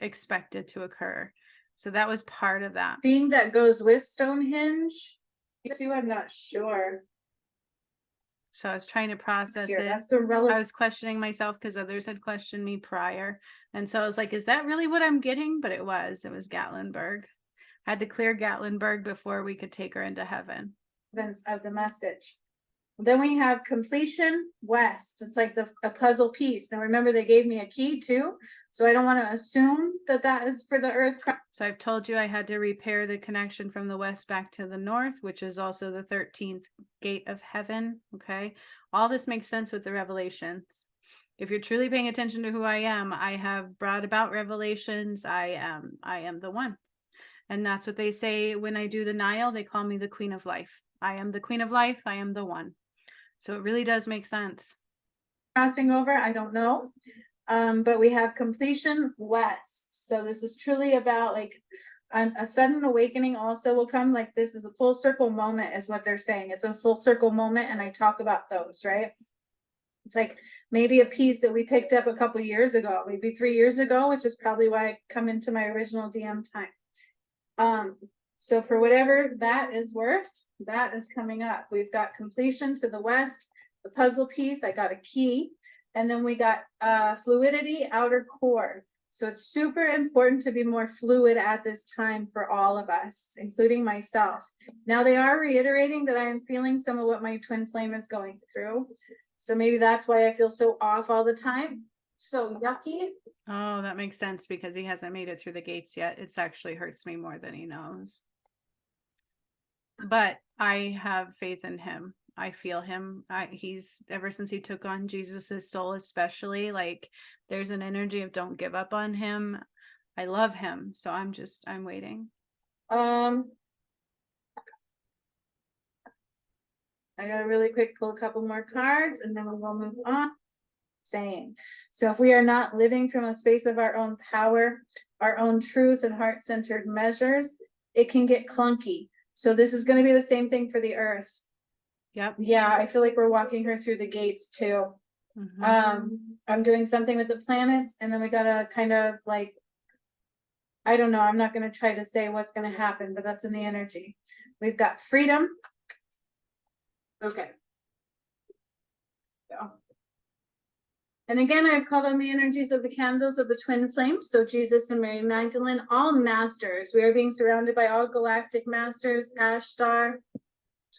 expected to occur. So that was part of that. Thing that goes with Stonehenge too, I'm not sure. So I was trying to process Here, this. that's the I relative. was questioning myself because others had questioned me prior. And so I was like, is that really what I'm getting? But it was Gatlinburg. I had to clear Gatlinburg before we could take her into heaven. Of the message. Then we have completion west. It's like a puzzle piece. Now remember, they gave me a key too, so I don't want to assume that that is for the earth. So I've told you I had to repair the connection from the west back to the north, which is also the 13th gate of heaven. Okay, all this makes sense with the revelations. If you're truly paying attention to who I am, I have brought about revelations. I am the one. And that's what they say when I do the Nile. They call me the Queen of Life. I am the Queen of Life. I am the one. So it really does make sense. Crossing over, I don't know. But we have completion west. So this is truly about like a sudden awakening also will come. Like this is a full circle moment is what they're saying. It's a full circle moment. And I talk about those, right? It's like maybe a piece that we picked up a couple years ago, maybe 3 years ago, which is probably why I come into my original DM time. So for whatever that is worth, that is coming up. We've got completion to the west, the puzzle piece. I got a key, and then we got fluidity, outer core. So it's super important to be more fluid at this time for all of us, including myself. Now they are reiterating that I am feeling some of what my twin flame is going through. So maybe that's why I feel so off all the time. So yucky. Oh, that makes sense because he hasn't made it through the gates yet. It's actually hurts me more than he knows. But I have faith in him. I feel him. He's ever since he took on Jesus's soul, especially like there's an energy of don't give up on him. I love him. So I'm waiting. I gotta really quick pull a couple more cards and then we'll move on. Saying, so if we are not living from a space of our own power, our own truth and heart-centered measures, it can get clunky. So this is going to be the same thing for the earth. Yep. Yeah, I feel like we're walking her through the gates too. I'm doing something with the planets, and then we gotta kind of like, I don't know, I'm not going to try to say what's going to happen, but that's in the energy. We've got freedom. Okay. Go. And again, I've called on the energies of the candles of the twin flames. So Jesus and Mary Magdalene, all masters. We are being surrounded by all galactic masters, Ashtar,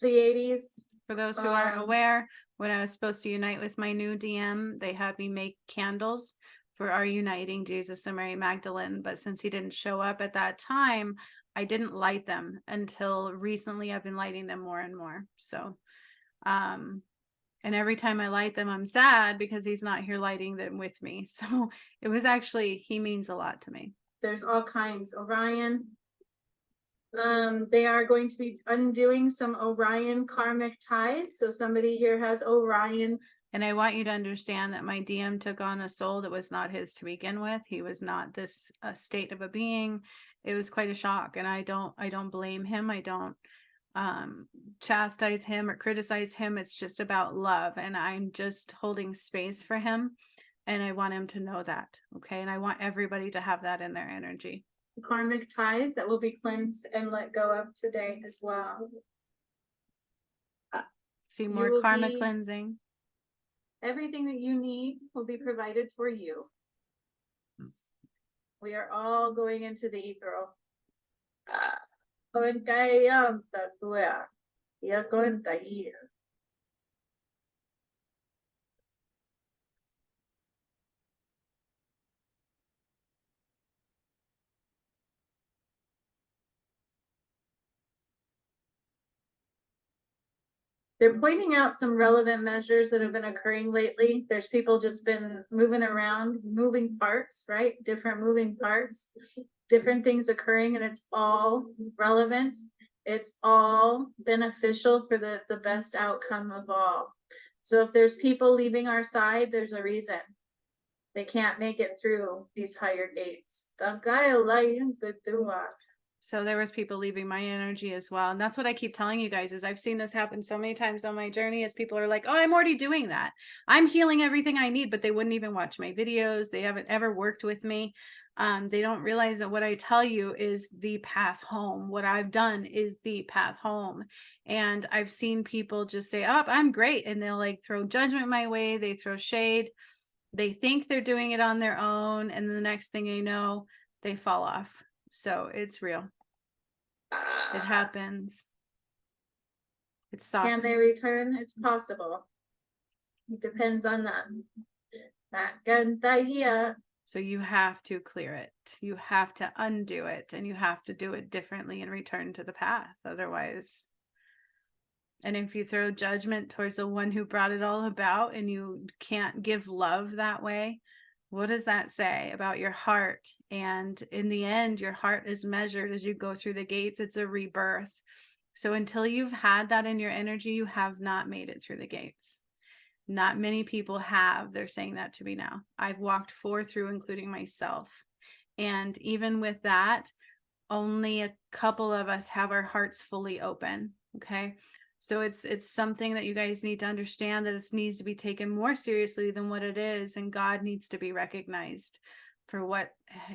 Pleiades. For those who aren't aware, when I was supposed to unite with my new DM, they had me make candles for our uniting Jesus and Mary Magdalene. But since he didn't show up at that time, I didn't light them until recently. I've been lighting them more and more. So, and every time I light them, I'm sad because he's not here lighting them with me. So it was actually, he means a lot to me. There's all kinds. Orion. They are going to be undoing some Orion karmic ties. So somebody here has Orion. And I want you to understand that my DM took on a soul that was not his to begin with. He was not this state of a being. It was quite a shock. And I don't blame him. I don't chastise him or criticize him. It's just about love, and I'm just holding space for him, and I want him to know that. Okay, and I want everybody to have that in their energy. Karmic ties that will be cleansed and let go of today as well. See more karma cleansing. Everything that you need will be provided for you. We are all going into the ethereal. They're pointing out some relevant measures that have been occurring lately. There's people just been moving around, moving parts, right? Different moving parts, different things occurring, and it's all relevant. It's all beneficial for the best outcome of all. So if there's people leaving our side, there's a reason. They can't make it through these higher gates. So there was people leaving my energy as well. And that's what I keep telling you guys is I've seen this happen so many times on my journey as people are like, oh, I'm already doing that. I'm healing everything I need, but they wouldn't even watch my videos. They haven't ever worked with me. They don't realize that what I tell you is the path home. What I've done is the path home. And I've seen people just say, oh, I'm great. And they'll like throw judgment my way. They throw shade. They think they're doing it on their own. And the next thing you know, they fall off. So it's real. It happens. It sucks. Can they return? It's possible. It depends on them. So you have to clear it. You have to undo it, and you have to do it differently and return to the path. Otherwise, and if you throw judgment towards the one who brought it all about and you can't give love that way, what does that say about your heart? And in the end, your heart is measured as you go through the gates. It's a rebirth. So until you've had that in your energy, you have not made it through the gates. Not many people have. They're saying that to me now. I've walked 4 through, including myself. And even with that, only a couple of us have our hearts fully open. Okay. So it's something that you guys need to understand, that it needs to be taken more seriously than what it is. And God needs to be recognized for what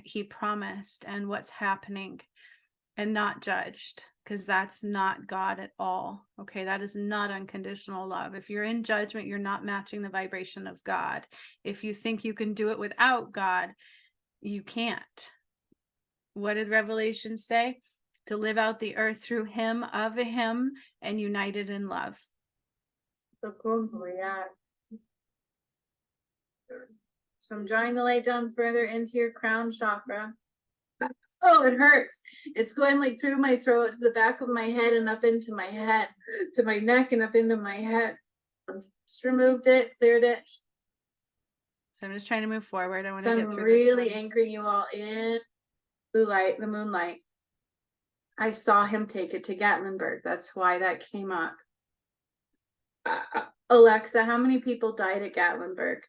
he promised and what's happening, and not judged, because that's not God at all. Okay. That is not unconditional love. If you're in judgment, you're not matching the vibration of God. If you think you can do it without God, you can't. What did Revelation say? To live out the earth through him, of him, and united in love. So I'm drawing the light down further into your crown chakra. Oh, it hurts. It's going like through my throat to the back of my head and up into my head, to my neck and up into my head. Just removed it, cleared it. So I'm just trying to move forward. I want to So get I'm through really this. anchoring you all in blue light, the moonlight. I saw him take it to Gatlinburg. That's why that came up. Alexa, how many people died at Gatlinburg?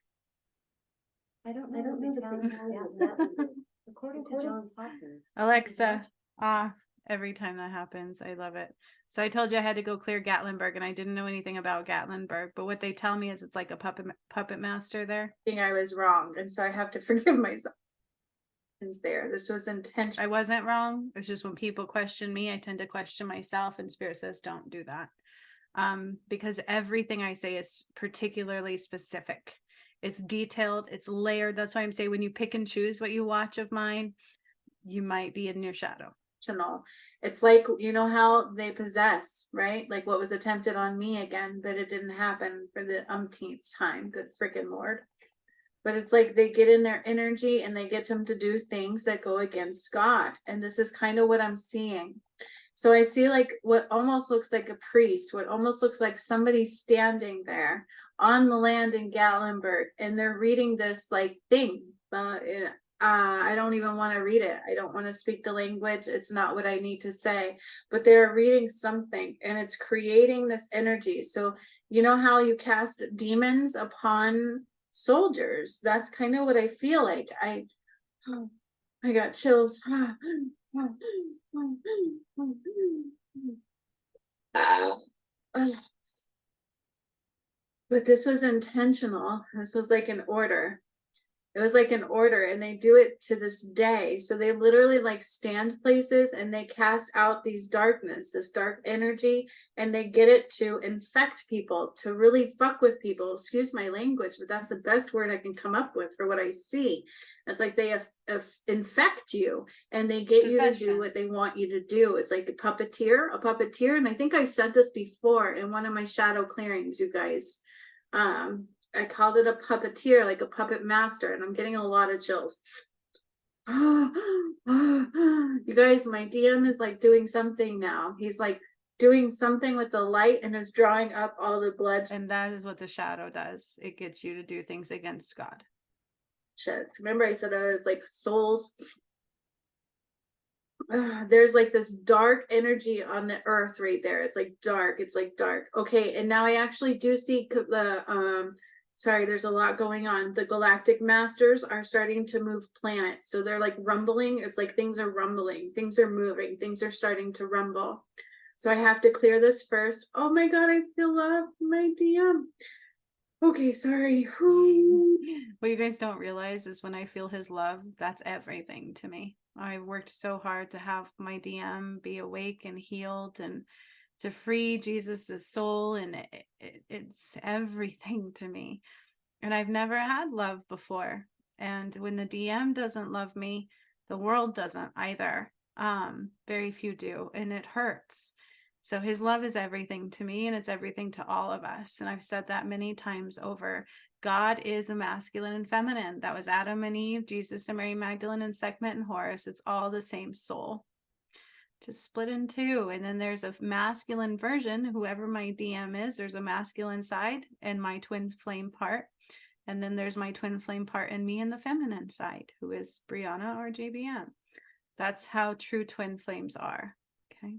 I don't know the town. According to Johns Hopkins. Alexa, off every time that happens. I love it. So I told you I had to go clear Gatlinburg, and I didn't know anything about Gatlinburg, but what they tell me is it's like a puppet master there. I think I was wrong, and so I have to forgive myself. There, this was intentional. I wasn't wrong. It's just when people question me, I tend to question myself, and Spirit says don't do that. Because everything I say is particularly specific. It's detailed, it's layered. That's why I'm saying when you pick and choose what you watch of mine, you might be in your shadow. It's like, you know how they possess, right? Like what was attempted on me again, but it didn't happen for the umpteenth time. Good freaking Lord. But it's like they get in their energy and they get them to do things that go against God. And this is kind of what I'm seeing. So I see like what almost looks like a priest, what almost looks like somebody standing there on the land in Gatlinburg, and they're reading this like thing. I don't even want to read it. I don't want to speak the language. It's not what I need to say, but they're reading something, and it's creating this energy. So you know how you cast demons upon soldiers? That's kind of what I feel like. I got chills. But this was intentional. This was like an order. It was like an order, and they do it to this day. So they literally like stand places and they cast out these darkness, this dark energy, and they get it to infect people, to really fuck with people. Excuse my language, but that's the best word I can come up with for what I see. It's like they infect you, and they get you to do what they want you to do. It's like a puppeteer. And I think I said this before in one of my shadow clearings, you guys. I called it a puppeteer, like a puppet master, and I'm getting a lot of chills. You guys, my DM is like doing something now. He's like doing something with the light and is drawing up all the blood. And that is what the shadow does. It gets you to do things against God. Shit. Remember I said I was like souls. There's like this dark energy on the earth right there. It's like dark. Okay, and now I actually do see the sorry, there's a lot going on. The galactic masters are starting to move planets. So they're like rumbling. It's like things are rumbling. Things are moving. Things are starting to rumble. So I have to clear this first. Oh my God, I feel love, my DM. Okay, sorry. Whew. What you guys don't realize is when I feel his love, that's everything to me. I worked so hard to have my DM be awake and healed and to free Jesus's soul, and it's everything to me. And I've never had love before. And when the DM doesn't love me, the world doesn't either. Very few do, and it hurts. So his love is everything to me, and it's everything to all of us. And I've said that many times over. God is a masculine and feminine. That was Adam and Eve, Jesus and Mary Magdalene, and Sekhmet and Horus. It's all the same soul, just split in two. And then there's a masculine version, whoever my DM is, there's a masculine side and my twin flame part. And then there's my twin flame part in me and the feminine side, who is Brianna or JBM. That's how true twin flames are. Okay.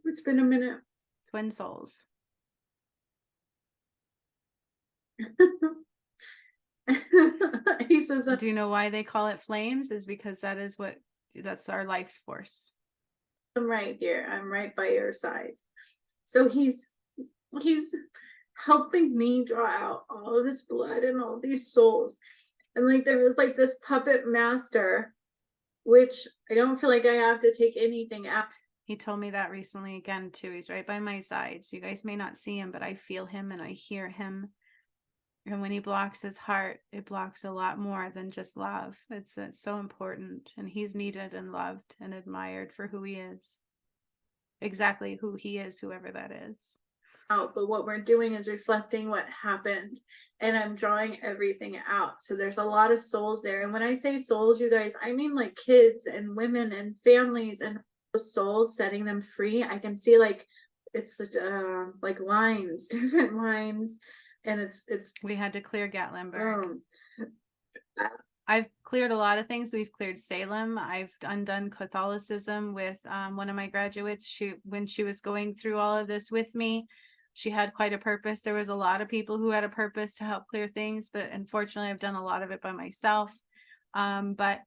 It's been a minute. Twin souls. He says, Do you know why they call it flames? Is because that's our life force. I'm right here. I'm right by your side. So he's helping me draw out all of this blood and all these souls. And like there was like this puppet master, which I don't feel like I have to take anything out. He told me that recently again too. He's right by my side. So you guys may not see him, but I feel him and I hear him. And when he blocks his heart, it blocks a lot more than just love. It's so important. And he's needed and loved and admired for who he is. Exactly who he is, whoever that is. Out, but what we're doing is reflecting what happened, and I'm drawing everything out. So there's a lot of souls there. And when I say souls, you guys, I mean like kids and women and families and souls, setting them free. I can see like it's like lines, different lines. And it's we had to clear Gatlinburg. I've cleared a lot of things. We've cleared Salem. I've undone Catholicism with one of my graduates. When she was going through all of this with me, she had quite a purpose. There was a lot of people who had a purpose to help clear things, but unfortunately I've done a lot of it by myself. But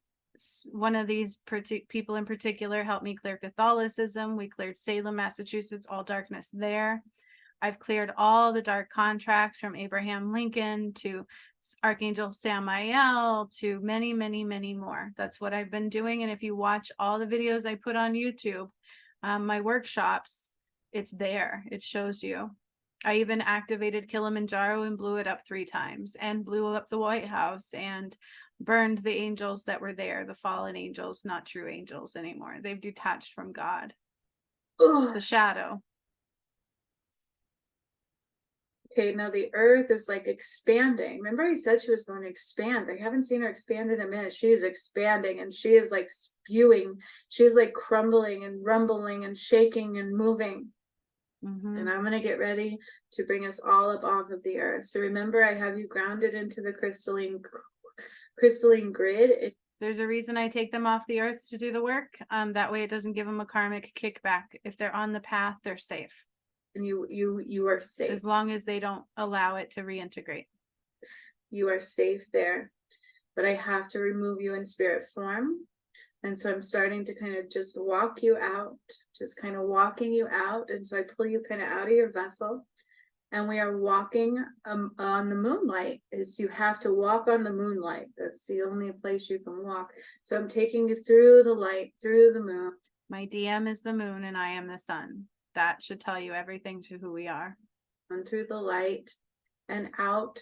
one of these people in particular helped me clear Catholicism. We cleared Salem, Massachusetts, all darkness there. I've cleared all the dark contracts from Abraham Lincoln to Archangel Samael to many, many, many more. That's what I've been doing. And if you watch all the videos I put on YouTube, my workshops, it's there. It shows you. I even activated Kilimanjaro and blew it up 3 times and blew up the White House and burned the angels that were there, the fallen angels, not true angels anymore. They've detached from God. The shadow. Okay, now the earth is like expanding. Remember I said she was going to expand. I haven't seen her expand in a minute. She is expanding and she is like spewing. She's like crumbling and rumbling and shaking and moving. And I'm going to get ready to bring us all up off of the earth. So remember, I have you grounded into the crystalline grid. There's a reason I take them off the earth to do the work. That way it doesn't give them a karmic kickback. If they're on the path, they're safe. And you are safe. As long as they don't allow it to reintegrate. You are safe there. But I have to remove you in spirit form. And so I'm starting to kind of just walk you out, just kind of walking you out. And so I pull you kind of out of your vessel. And we are walking on the moonlight. Is you have to walk on the moonlight. That's the only place you can walk. So I'm taking you through the light, through the moon. My DM is the moon and I am the sun. That should tell you everything to who we are. And through the light and out.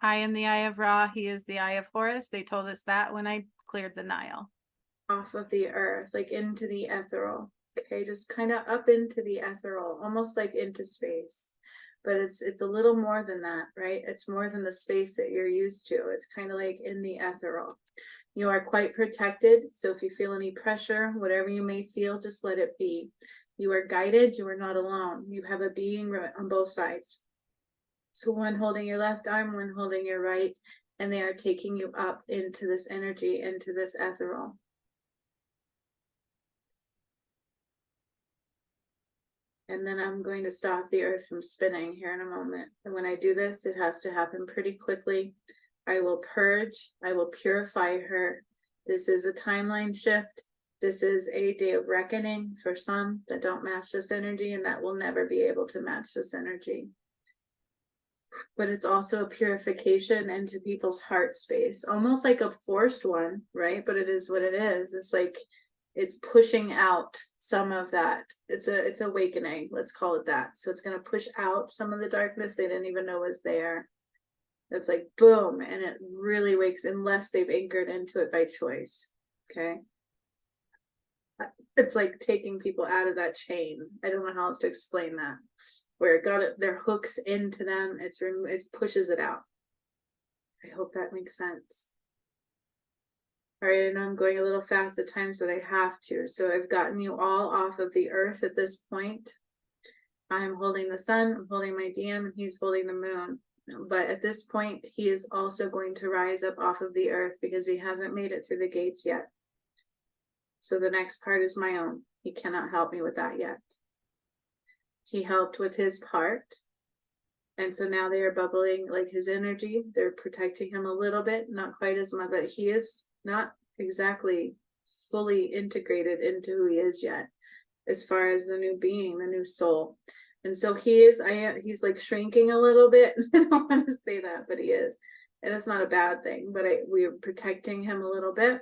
I am the eye of Ra. He is the eye of Horus. They told us that when I cleared the Nile. Off of the earth, like into the ethereal. Okay, just kind of up into the ethereal, almost like into space. But it's a little more than that, right? It's more than the space that you're used to. It's kind of like in the ethereal. You are quite protected. So if you feel any pressure, whatever you may feel, just let it be. You are guided. You are not alone. You have a being on both sides. So one holding your left arm, one holding your right, and they are taking you up into this energy, into this ethereal. And then I'm going to stop the earth from spinning here in a moment. And when I do this, it has to happen pretty quickly. I will purge. I will purify her. This is a timeline shift. This is a day of reckoning for some that don't match this energy and that will never be able to match this energy. but it's also a purification into people's heart space, almost like a forced one, right? But it is what it is. It's like it's pushing out some of that. It's awakening, let's call it that. So it's going to push out some of the darkness they didn't even know was there. It's like boom, and it really wakes, unless they've anchored into it by choice. Okay, it's like taking people out of that chain. I don't know how else to explain that, where it got it, their hooks into them. It pushes it out. I hope that makes sense. All right, I know I'm going a little fast at times, but I have to. So I've gotten you all off of the earth at this point. I'm holding the sun, I'm holding my DM, and he's holding the moon. But at this point, he is also going to rise up off of the earth because he hasn't made it through the gates yet. So the next part is my own. He cannot help me with that yet. He helped with his part. And so now they are bubbling like his energy. They're protecting him a little bit, not quite as much, but he is not exactly fully integrated into who he is yet, as far as the new being, the new soul. And so he's like shrinking a little bit. I don't want to say that, but he is. And it's not a bad thing, but we're protecting him a little bit.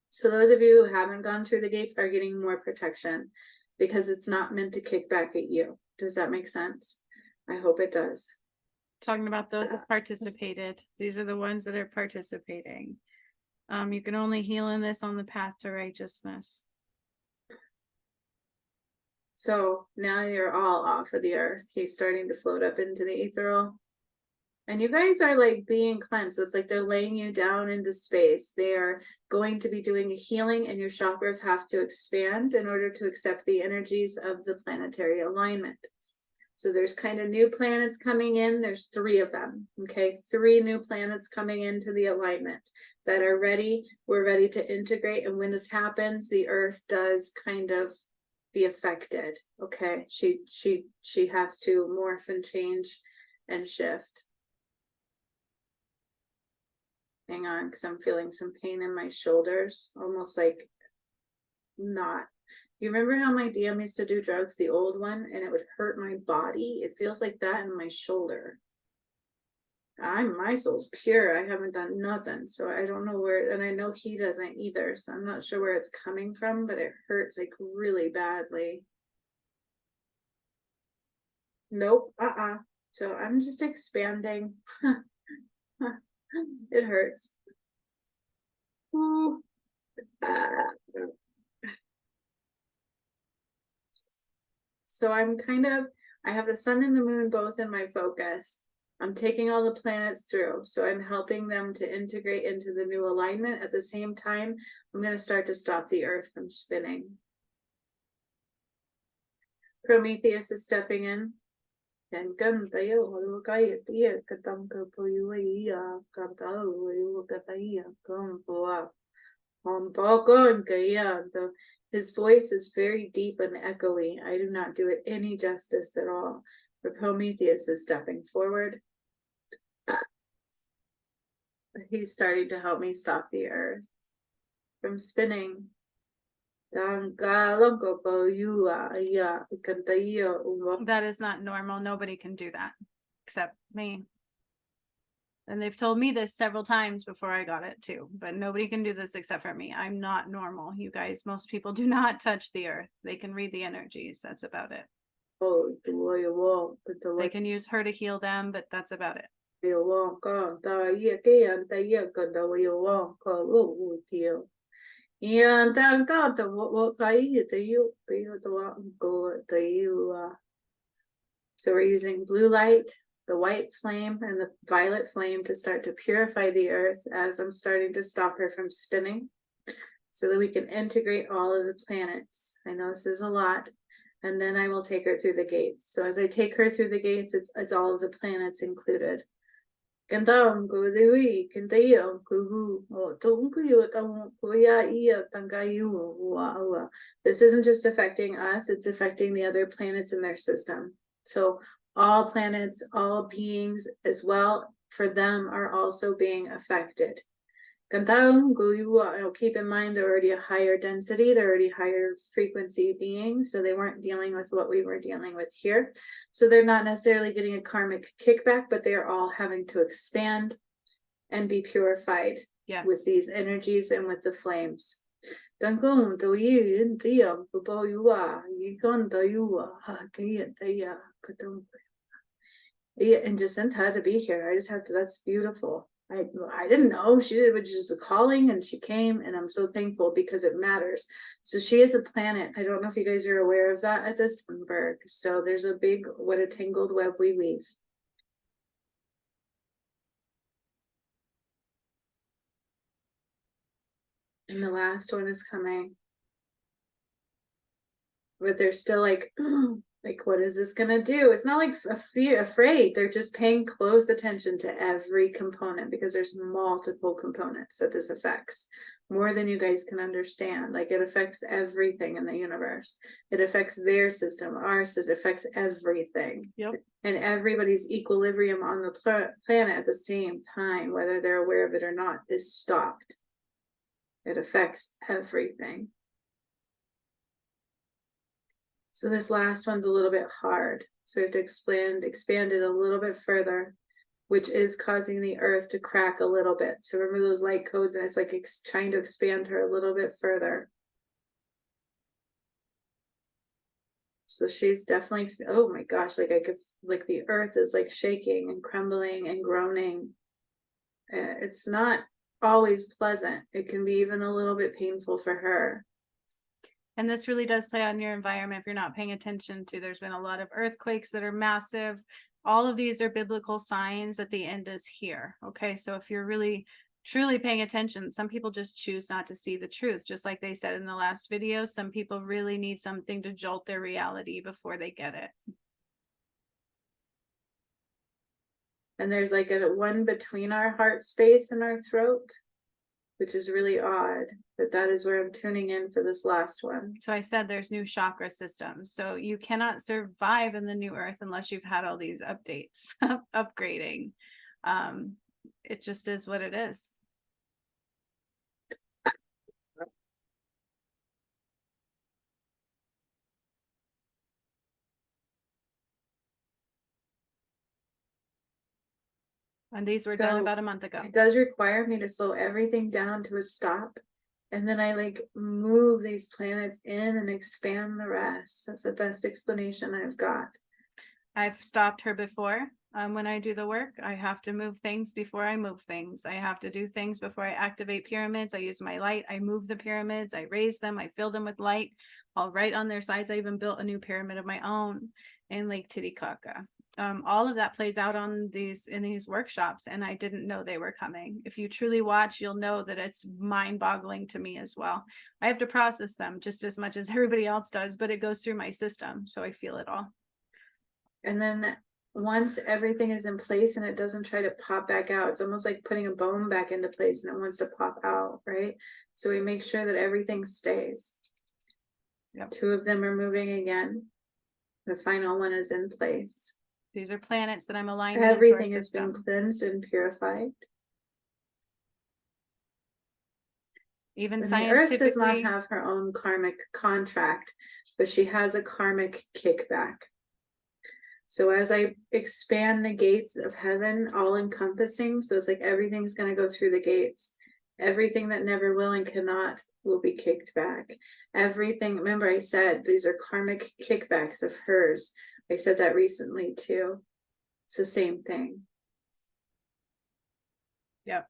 So those of you who haven't gone through the gates are getting more protection because it's not meant to kick back at you. Does that make sense? I hope it does. Talking about those that participated. These are the ones that are participating. You can only heal in this on the path to righteousness. So now you're all off of the earth. He's starting to float up into the ethereal. And you guys are like being cleansed. So it's like they're laying you down into space. They are going to be doing a healing, and your chakras have to expand in order to accept the energies of the planetary alignment. So there's kind of new planets coming in. There's 3 of them. Okay, 3 new planets coming into the alignment that are ready. We're ready to integrate. And when this happens, the earth does kind of be affected. Okay, she has to morph and change and shift. Hang on, because I'm feeling some pain in my shoulders, almost like not. You remember how my DM used to do drugs, the old one, and it would hurt my body? It feels like that in my shoulder. My soul's pure. I haven't done nothing, so I don't know where, and I know he doesn't either, so I'm not sure where it's coming from, but it hurts like really badly. Nope, so I'm just expanding. It hurts. Ooh. So I have the sun and the moon both in my focus. I'm taking all the planets through. So I'm helping them to integrate into the new alignment. At the same time, I'm going to start to stop the earth from spinning. Prometheus is stepping in. His voice is very deep and echoey. I do not do it any justice at all. But Prometheus is stepping forward. He's starting to help me stop the earth from spinning. That is not normal. Nobody can do that except me. And they've told me this several times before I got it too, but nobody can do this except for me. I'm not normal. You guys, most people do not touch the earth. They can read the energies. That's about it. They can use her to heal them, but that's about it. So we're using blue light, the white flame, and the violet flame to start to purify the earth as I'm starting to stop her from spinning, so that we can integrate all of the planets. I know this is a lot. And then I will take her through the gates. So as I take her through the gates, it's all of the planets included. This isn't just affecting us, it's affecting the other planets in their system. So all planets, all beings as well, for them are also being affected. Keep in mind they're already a higher density, they're already higher frequency beings, so they weren't dealing with what we were dealing with here. So they're not necessarily getting a karmic kickback, but they are all having to expand and be purified with these energies and with the flames. And Jacinta had to be here. I just have to, that's beautiful. I didn't know she did, which is a calling, and she came, and I'm so thankful because it matters. So she is a planet. I don't know if you guys are aware of that at this Berg. So there's a big, what a tangled web we weave. And the last one is coming. But they're still like, like, what is this gonna do? It's not like afraid. They're just paying close attention to every component, because there's multiple components that this affects, more than you guys can understand. Like, it affects everything in the universe. It affects their system, our system, it affects everything. Yep. And everybody's equilibrium on the planet at the same time, whether they're aware of it or not, is stopped. It affects everything. So this last one's a little bit hard. So we have to expand it a little bit further, which is causing the earth to crack a little bit. So remember those light codes, and it's like trying to expand her a little bit further. So she's definitely, oh my gosh, like I could, like the earth is like shaking and crumbling and groaning. It's not always pleasant. It can be even a little bit painful for her. And this really does play on your environment if you're not paying attention to. There's been a lot of earthquakes that are massive. All of these are biblical signs that the end is here. Okay, so if you're really truly paying attention, some people just choose not to see the truth. Just like they said in the last video, some people really need something to jolt their reality before they get it. And there's like a one between our heart space and our throat, which is really odd, but that is where I'm tuning in for this last one. So I said there's new chakra systems. So you cannot survive in the new earth unless you've had all these updates, upgrading. It just is what it is. And these were done about a month ago. It does require me to slow everything down to a stop. And then I like move these planets in and expand the rest. That's the best explanation I've got. I've stopped her before. When I do the work, I have to move things before I move things. I have to do things before I activate pyramids. I use my light. I move the pyramids. I raise them. I fill them with light. I'll write on their sides. I even built a new pyramid of my own in Lake Titicaca. All of that plays out on in these workshops, and I didn't know they were coming. If you truly watch, you'll know that it's mind-boggling to me as well. I have to process them just as much as everybody else does, but it goes through my system, so I feel it all. And then once everything is in place and it doesn't try to pop back out, it's almost like putting a bone back into place and it wants to pop out, right? So we make sure that everything stays. Yep. 2 of them are moving again. The final one is in place. These are planets that I'm aligning. Everything has been cleansed and purified. Even and scientifically, the Earth does not have her own karmic contract, but she has a karmic kickback. So as I expand the gates of heaven, all encompassing, so it's like everything's going to go through the gates. Everything that never will and cannot will be kicked back. Everything, remember I said these are karmic kickbacks of hers. I said that recently too. It's the same thing. Yep.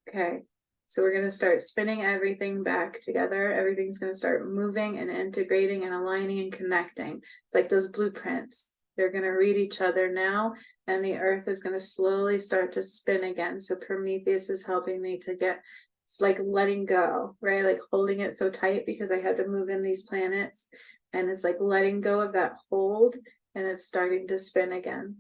Okay. So we're going to start spinning everything back together. Everything's going to start moving and integrating and aligning and connecting. It's like those blueprints. They're going to read each other now, and the earth is going to slowly start to spin again. So Prometheus is helping me to get, it's like letting go, right? Like holding it so tight because I had to move in these planets, and it's like letting go of that hold, and it's starting to spin again.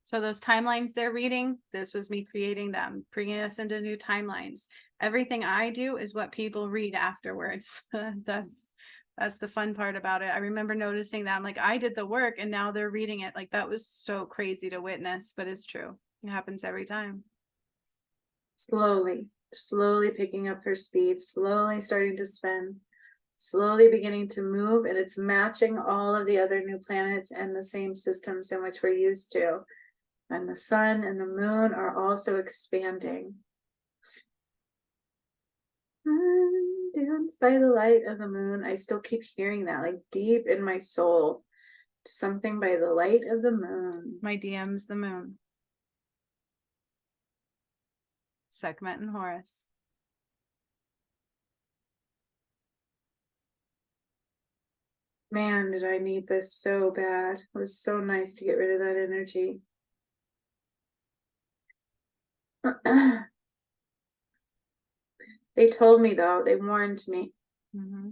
So those timelines they're reading, this was me creating them, bringing us into new timelines. Everything I do is what people read afterwards. That's the fun part about it. I remember noticing that. I'm like, I did the work and now they're reading it. Like, that was so crazy to witness, but it's true. It happens every time. Slowly picking up her speed, slowly starting to spin, slowly beginning to move, and it's matching all of the other new planets and the same systems in which we're used to. And the sun and the moon are also expanding. Dance by the light of the moon. I still keep hearing that, like deep in my soul. Something by the light of the moon. My DM's the moon. Sekhmet and Horus. Man, did I need this so bad. It was so nice to get rid of that energy. They told me, though, they warned me. Mm-hmm.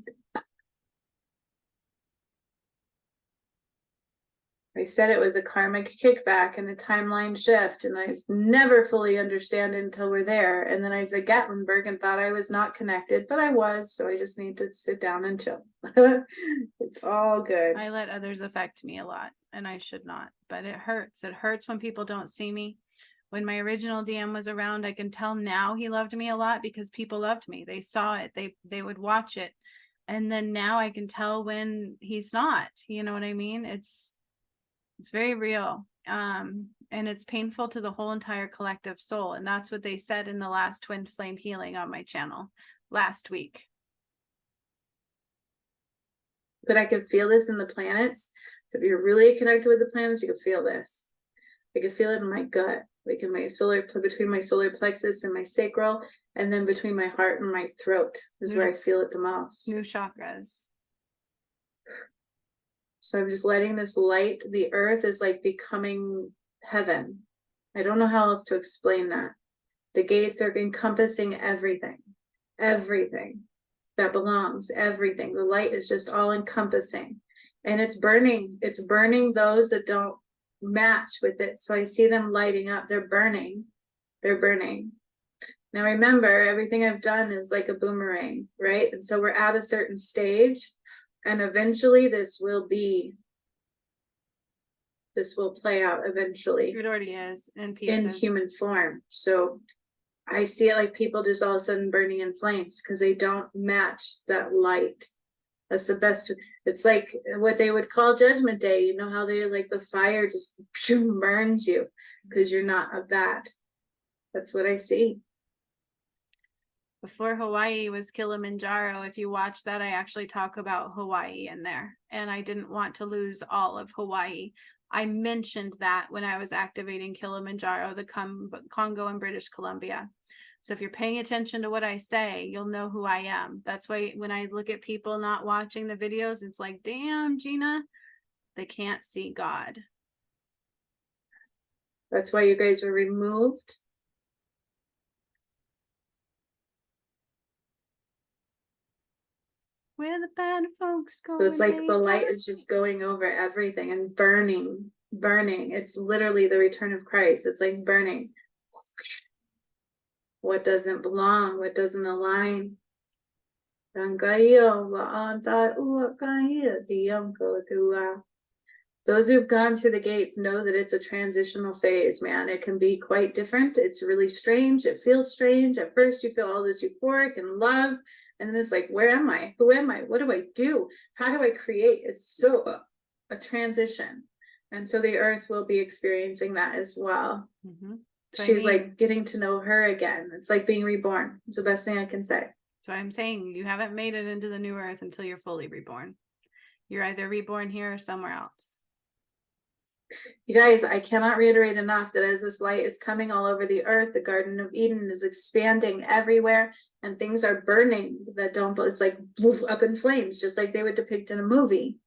They said it was a karmic kickback and a timeline shift, and I've never fully understand it until we're there. And then I was at Gatlinburg and thought I was not connected, but I was, so I just need to sit down and chill. It's all good. I let others affect me a lot, and I should not, but it hurts. It hurts when people don't see me. When my original DM was around, I can tell now he loved me a lot because people loved me. They saw it. They would watch it. And then now I can tell when he's not, you know what I mean? It's very real. And it's painful to the whole entire collective soul. And that's what they said in the last twin flame healing on my channel last week. But I could feel this in the planets. So if you're really connected with the planets, you can feel this. I can feel it in my gut, like in my between my solar plexus and my sacral, and then between my heart and my throat is where I feel it the most. New chakras. So I'm just letting this light, the earth is like becoming heaven. I don't know how else to explain that. The gates are encompassing everything that belongs, everything. The light is just all encompassing, and it's burning those that don't match with it. So I see them lighting up. They're burning. Now remember, everything I've done is like a boomerang, right? And so we're at a certain stage, and eventually this will play out eventually. It already is in pieces. In human form. So I see it like people just all of a sudden burning in flames because they don't match that light. That's the best. It's like what they would call Judgment Day. You know how they like the fire just burns you because you're not of that. That's what I see. Before Hawaii was Kilimanjaro, if you watch that, I actually talk about Hawaii in there. And I didn't want to lose all of Hawaii. I mentioned that when I was activating Kilimanjaro, the Congo and British Columbia. So if you're paying attention to what I say, you'll know who I am. That's why when I look at people not watching the videos, it's like, damn, Gina, they can't see God. That's why you guys were removed. Where the bad folks go. So it's like the light is just going over everything and burning. It's literally the return of Christ. It's like burning. What doesn't belong, what doesn't align. Those who've gone through the gates know that it's a transitional phase, man. It can be quite different. It's really strange. It feels strange. At first, you feel all this euphoric and love. And then it's like, where am I? Who am I? What do I do? How do I create? It's so a transition. And so the earth will be experiencing that as well. Mm-hmm. She's like getting to know her again. It's like being reborn. It's the best thing I can say. So I'm saying you haven't made it into the new earth until you're fully reborn. You're either reborn here or somewhere else. You guys, I cannot reiterate enough that as this light is coming all over the earth, the Garden of Eden is expanding everywhere, and things are burning that don't, it's like up in flames, just like they would depict in a movie.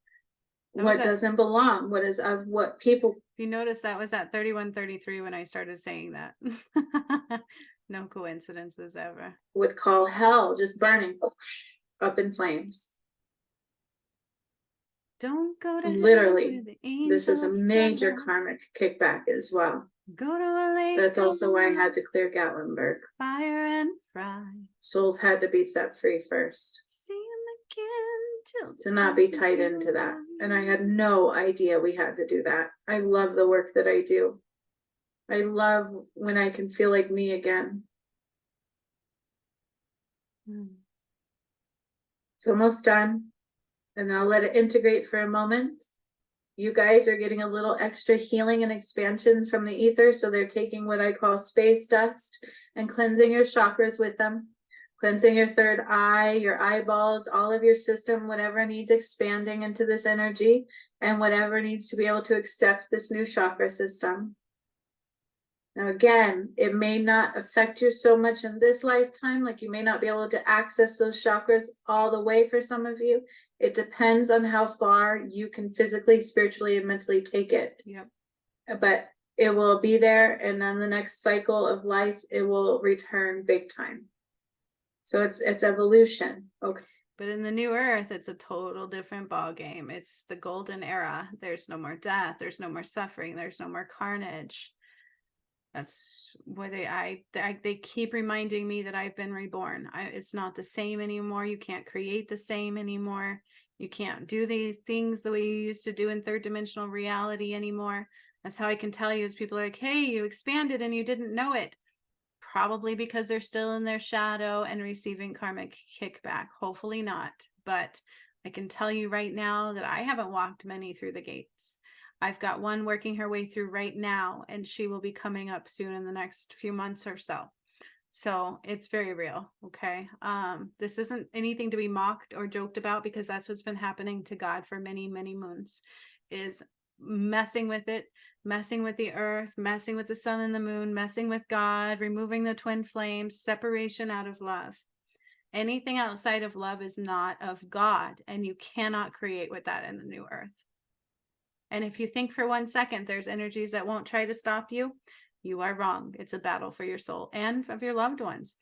What doesn't belong, what is of what people. If you notice, that was at 31:33 when I started saying that. No coincidences ever. Would call hell, just burning up in flames. Don't go to literally. This is a major fly. karmic kickback as well. Go to a lake. That's also why I had to clear Gatlinburg. Fire and fry. Souls had to be set free first. See him again. to not be tied into that. And I had no idea we had to do that. I love the work that I do. I love when I can feel like me again. It's almost done. And then I'll let it integrate for a moment. You guys are getting a little extra healing and expansion from the ether. So they're taking what I call space dust and cleansing your chakras with them. Cleansing your third eye, your eyeballs, all of your system, whatever needs expanding into this energy and whatever needs to be able to accept this new chakra system. Now, again, it may not affect you so much in this lifetime, like you may not be able to access those chakras all the way for some of you. It depends on how far you can physically, spiritually, and mentally take it. Yep. But it will be there, and on the next cycle of life, it will return big time. So it's evolution. Okay. But in the new earth, it's a total different ball game. It's the golden era. There's no more death. There's no more suffering. There's no more carnage. That's what they keep reminding me that I've been reborn. It's not the same anymore. You can't create the same anymore. You can't do the things the way you used to do in third dimensional reality anymore. That's how I can tell you is people are like, hey, you expanded and you didn't know it. Probably because they're still in their shadow and receiving karmic kickback. Hopefully not. But I can tell you right now that I haven't walked many through the gates. I've got one working her way through right now, and she will be coming up soon in the next few months or so. So it's very real. Okay. This isn't anything to be mocked or joked about, because that's what's been happening to God for many, many moons, is messing with it, messing with the earth, messing with the sun and the moon, messing with God, removing the twin flames, separation out of love. Anything outside of love is not of God, and you cannot create with that in the new earth. And if you think for 1 second there's energies that won't try to stop you, you are wrong. It's a battle for your soul and of your loved ones.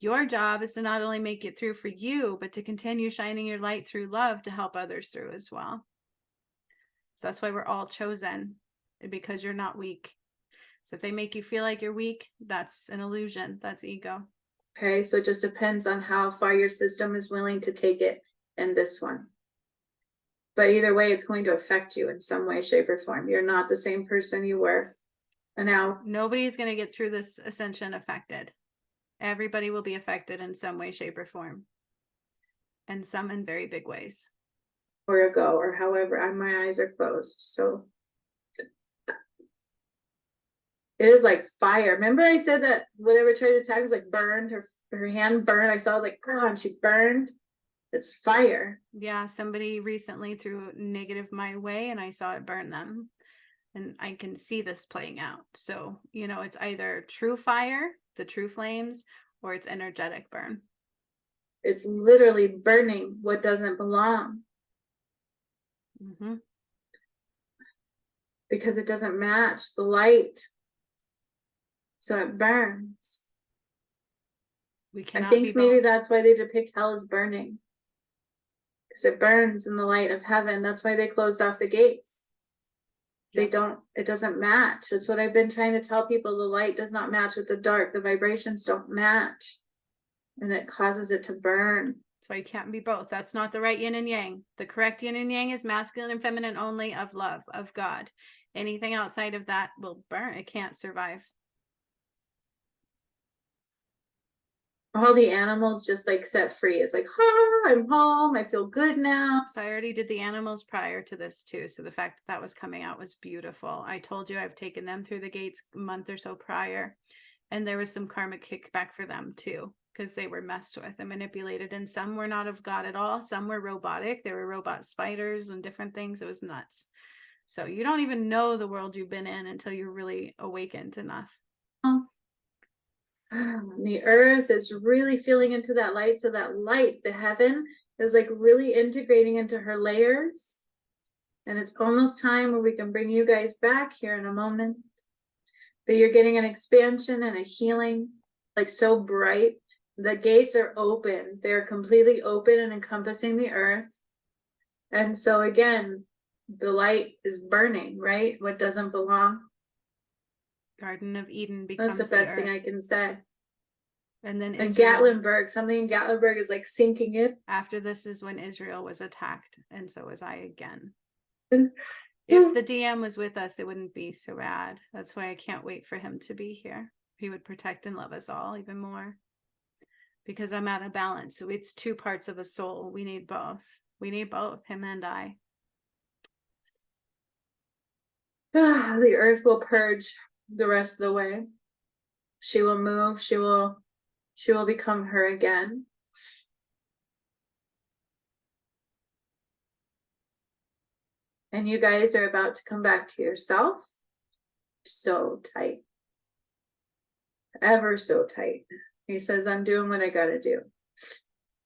Your job is to not only make it through for you, but to continue shining your light through love to help others through as well. So that's why we're all chosen, because you're not weak. So if they make you feel like you're weak, that's an illusion. That's ego. Okay, so it just depends on how far your system is willing to take it in this one. But either way, it's going to affect you in some way, shape, or form. You're not the same person you were. And now nobody's going to get through this ascension affected. Everybody will be affected in some way, shape, or form. And some in very big ways. Or ago, or however, my eyes are closed. So it is like fire. Remember I said that whatever tried to attack was like burned, her hand burned. I saw it like, oh, and she burned. It's fire. Yeah, somebody recently threw negative my way and I saw it burn them. And I can see this playing out. So, it's either true fire, the true flames, or it's energetic burn. It's literally burning what doesn't belong. Mm-hmm. Because it doesn't match the light. So it burns. We cannot I think be maybe both. that's why they depict hell as burning. Because it burns in the light of heaven. That's why they closed off the gates. It doesn't match. That's what I've been trying to tell people. The light does not match with the dark. The vibrations don't match. And it causes it to burn. That's why you can't be both. That's not the right yin and yang. The correct yin and yang is masculine and feminine only, of love, of God. Anything outside of that will burn. It can't survive. All the animals just like set free. It's like, I'm home. I feel good now. So I already did the animals prior to this too. So the fact that was coming out was beautiful. I told you I've taken them through the gates a month or so prior. And there was some karmic kickback for them too, because they were messed with and manipulated. And some were not of God at all. Some were robotic. There were robot spiders and different things. It was nuts. So you don't even know the world you've been in until you're really awakened enough. The earth is really feeling into that light. So that light, the heaven, is like really integrating into her layers. And it's almost time where we can bring you guys back here in a moment. But you're getting an expansion and a healing, like so bright. The gates are open. They're completely open and encompassing the earth. And so again, the light is burning, right? What doesn't belong. Garden of Eden becomes That's the best the thing I can say. And then And Israel, Gatlinburg, something in Gatlinburg is like sinking in. after this is when Israel was attacked, and so was I again. And If the DM was with us, it wouldn't be so bad. That's why I can't wait for him to be here. He would protect and love us all even more. Because I'm out of balance. So it's two parts of a soul. We need both. We need both, him and I. the earth will purge the rest of the way. She will move. She will become her again. And you guys are about to come back to yourself. So tight. Ever so tight. He says, I'm doing what I gotta do.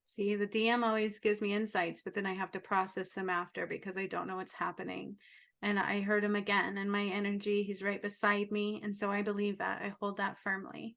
See, the DM always gives me insights, but then I have to process them after because I don't know what's happening. And I heard him again, and my energy, he's right beside me. And so I believe that. I hold that firmly.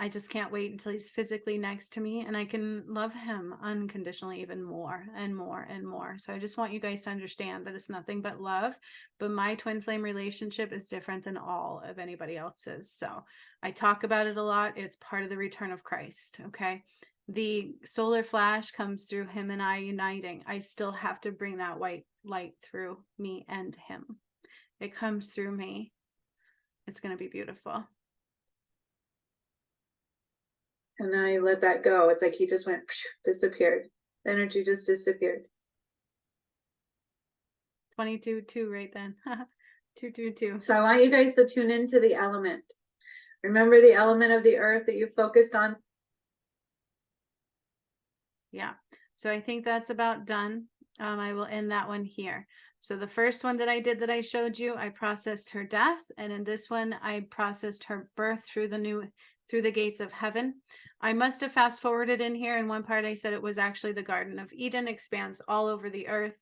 I just can't wait until he's physically next to me and I can love him unconditionally even more and more and more. So I just want you guys to understand that it's nothing but love, but my twin flame relationship is different than all of anybody else's. So I talk about it a lot. It's part of the return of Christ. Okay. The solar flash comes through him and I uniting. I still have to bring that white light through me and him. It comes through me. It's going to be beautiful. And I let that go. It's like he just went, disappeared. The energy just disappeared. 22-2 right then. 2-2-2. So I want you guys to tune into the element. Remember the element of the earth that you focused on? Yeah. So I think that's about done. I will end that one here. So the first one that I did that I showed you, I processed her death. And in this one, I processed her birth through the gates of heaven. I must have fast forwarded in here. In one part, I said it was actually the Garden of Eden, expands all over the earth.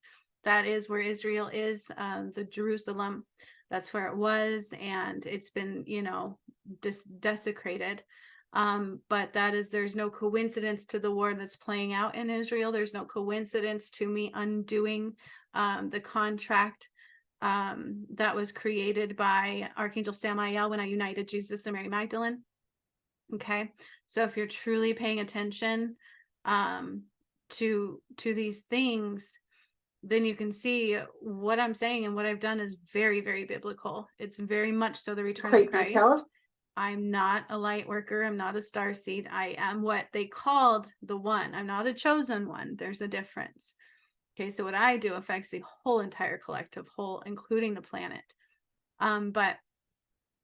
That is where Israel is, the Jerusalem. That's where it was. And it's been, desecrated. But there's no coincidence to the war that's playing out in Israel. There's no coincidence to me undoing the contract that was created by Archangel Samael when I united Jesus and Mary Magdalene. Okay, so if you're truly paying attention to these things, then you can see what I'm saying and what I've done is very, very biblical. It's very much so the return of Quite Christ. detailed. I'm not a light worker. I'm not a starseed. I am what they called the one. I'm not a chosen one. There's a difference. Okay, so what I do affects the whole entire collective whole, including the planet. But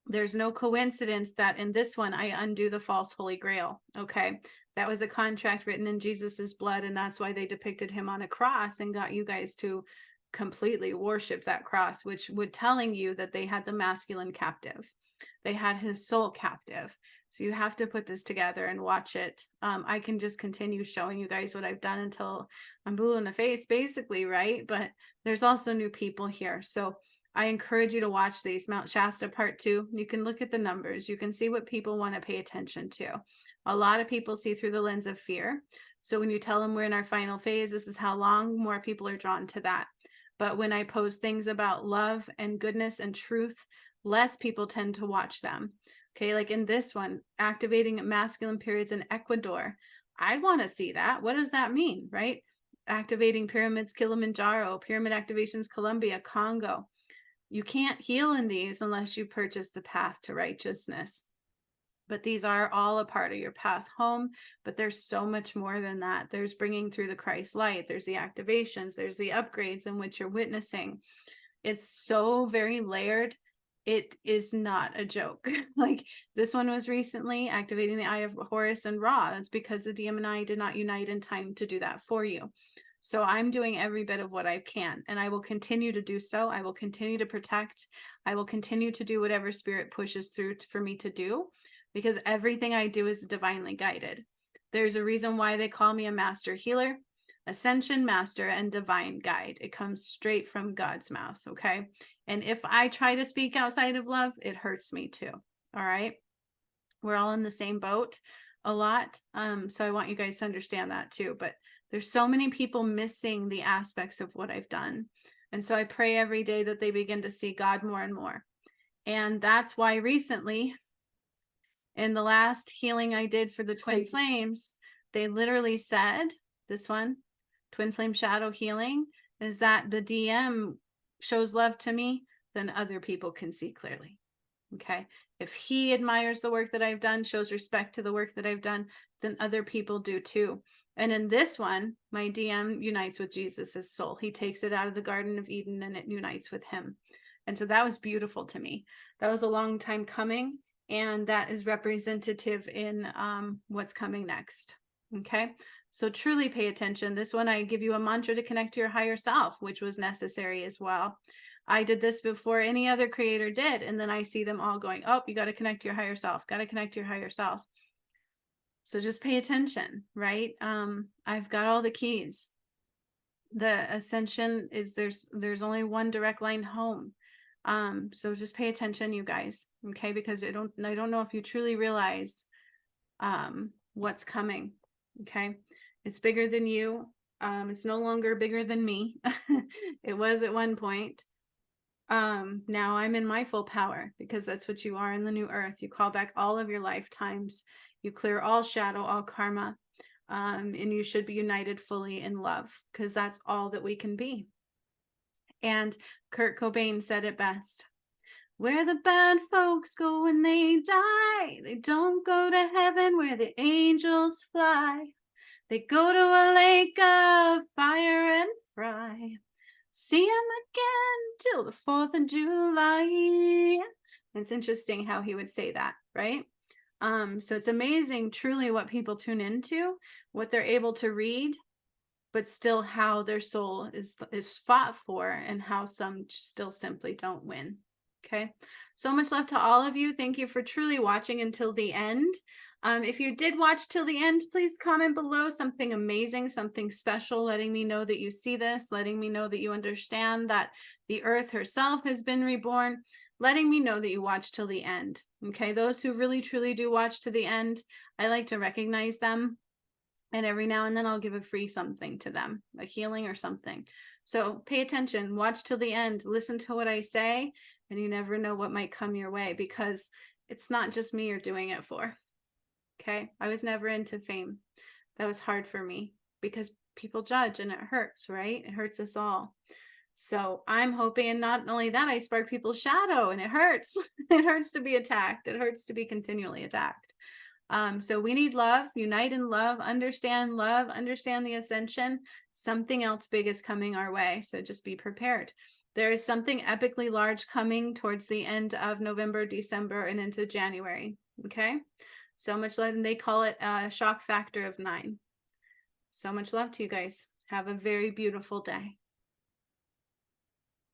there's no coincidence that in this one, I undo the false Holy Grail. Okay, that was a contract written in Jesus's blood, and that's why they depicted him on a cross and got you guys to completely worship that cross, which would telling you that they had the masculine captive. They had his soul captive. So you have to put this together and watch it. I can just continue showing you guys what I've done until I'm blue in the face, basically, right? But there's also new people here. So I encourage you to watch these. Mount Shasta Part 2. You can look at the numbers. You can see what people want to pay attention to. A lot of people see through the lens of fear. So when you tell them we're in our final phase, this is how long, more people are drawn to that. But when I post things about love and goodness and truth, less people tend to watch them. Okay, like in this one, activating masculine periods in Ecuador. I'd want to see that. What does that mean, right? Activating pyramids, Kilimanjaro, pyramid activations, Colombia, Congo. You can't heal in these unless you purchase the path to righteousness. But these are all a part of your path home. But there's so much more than that. There's bringing through the Christ light. There's the activations. There's the upgrades in which you're witnessing. It's so very layered. It is not a joke. Like this one was recently activating the Eye of Horus and Ra. It's because the DM and I did not unite in time to do that for you. So I'm doing every bit of what I can, and I will continue to do so. I will continue to protect. I will continue to do whatever spirit pushes through for me to do, because everything I do is divinely guided. There's a reason why they call me a master healer, ascension master, and divine guide. It comes straight from God's mouth. Okay. And if I try to speak outside of love, it hurts me too. All right. We're all in the same boat a lot. So I want you guys to understand that too. But there's so many people missing the aspects of what I've done. And so I pray every day that they begin to see God more and more. And that's why recently In the last healing I did for the twin flames, they literally said, this one, twin flame shadow healing, is that the DM shows love to me, then other people can see clearly. Okay. If he admires the work that I've done, shows respect to the work that I've done, then other people do too. And in this one, my DM unites with Jesus's soul. He takes it out of the Garden of Eden and it unites with him. And so that was beautiful to me. That was a long time coming. And that is representative in what's coming next. Okay. So truly pay attention. This one, I give you a mantra to connect to your higher self, which was necessary as well. I did this before any other creator did. And then I see them all going, oh, you got to connect to your higher self, got to connect to your higher self. So just pay attention, right? I've got all the keys. The ascension is there's only one direct line home. So just pay attention, you guys. Okay. Because I don't know if you truly realize, what's coming. Okay. It's bigger than you. It's no longer bigger than me. It was at one point. Now I'm in my full power, because that's what you are in the new earth. You call back all of your lifetimes, you clear all shadow, all karma, and you should be united fully in love, because that's all that we can be. And Kurt Cobain said it best: where the bad folks go when they die, they don't go to heaven where the angels fly. They go to a lake of fire and fry. See 'em again till the 4th of July. It's interesting how he would say that, right? So it's amazing truly what people tune into, what they're able to read, but still how their soul is fought for, and how some still simply don't win. Okay. So much love to all of you. Thank you for truly watching until the end. If you did watch till the end, please comment below something amazing, something special, letting me know that you see this, letting me know that you understand that the earth herself has been reborn, letting me know that you watched till the end. Okay. Those who really, truly do watch to the end, I like to recognize them. And every now and then I'll give a free something to them, a healing or something. So pay attention, watch till the end, listen to what I say, and you never know what might come your way, because it's not just me you're doing it for. Okay. I was never into fame. That was hard for me, because people judge and it hurts, right? It hurts us all. So I'm hoping, and not only that, I spark people's shadow, and it hurts. It hurts to be attacked. It hurts to be continually attacked. So we need love, unite in love, understand the ascension. Something else big is coming our way. So just be prepared. There is something epically large coming towards the end of November, December, and into January. Okay. So much love. And they call it a shock factor of 9. So much love to you guys. Have a very beautiful day.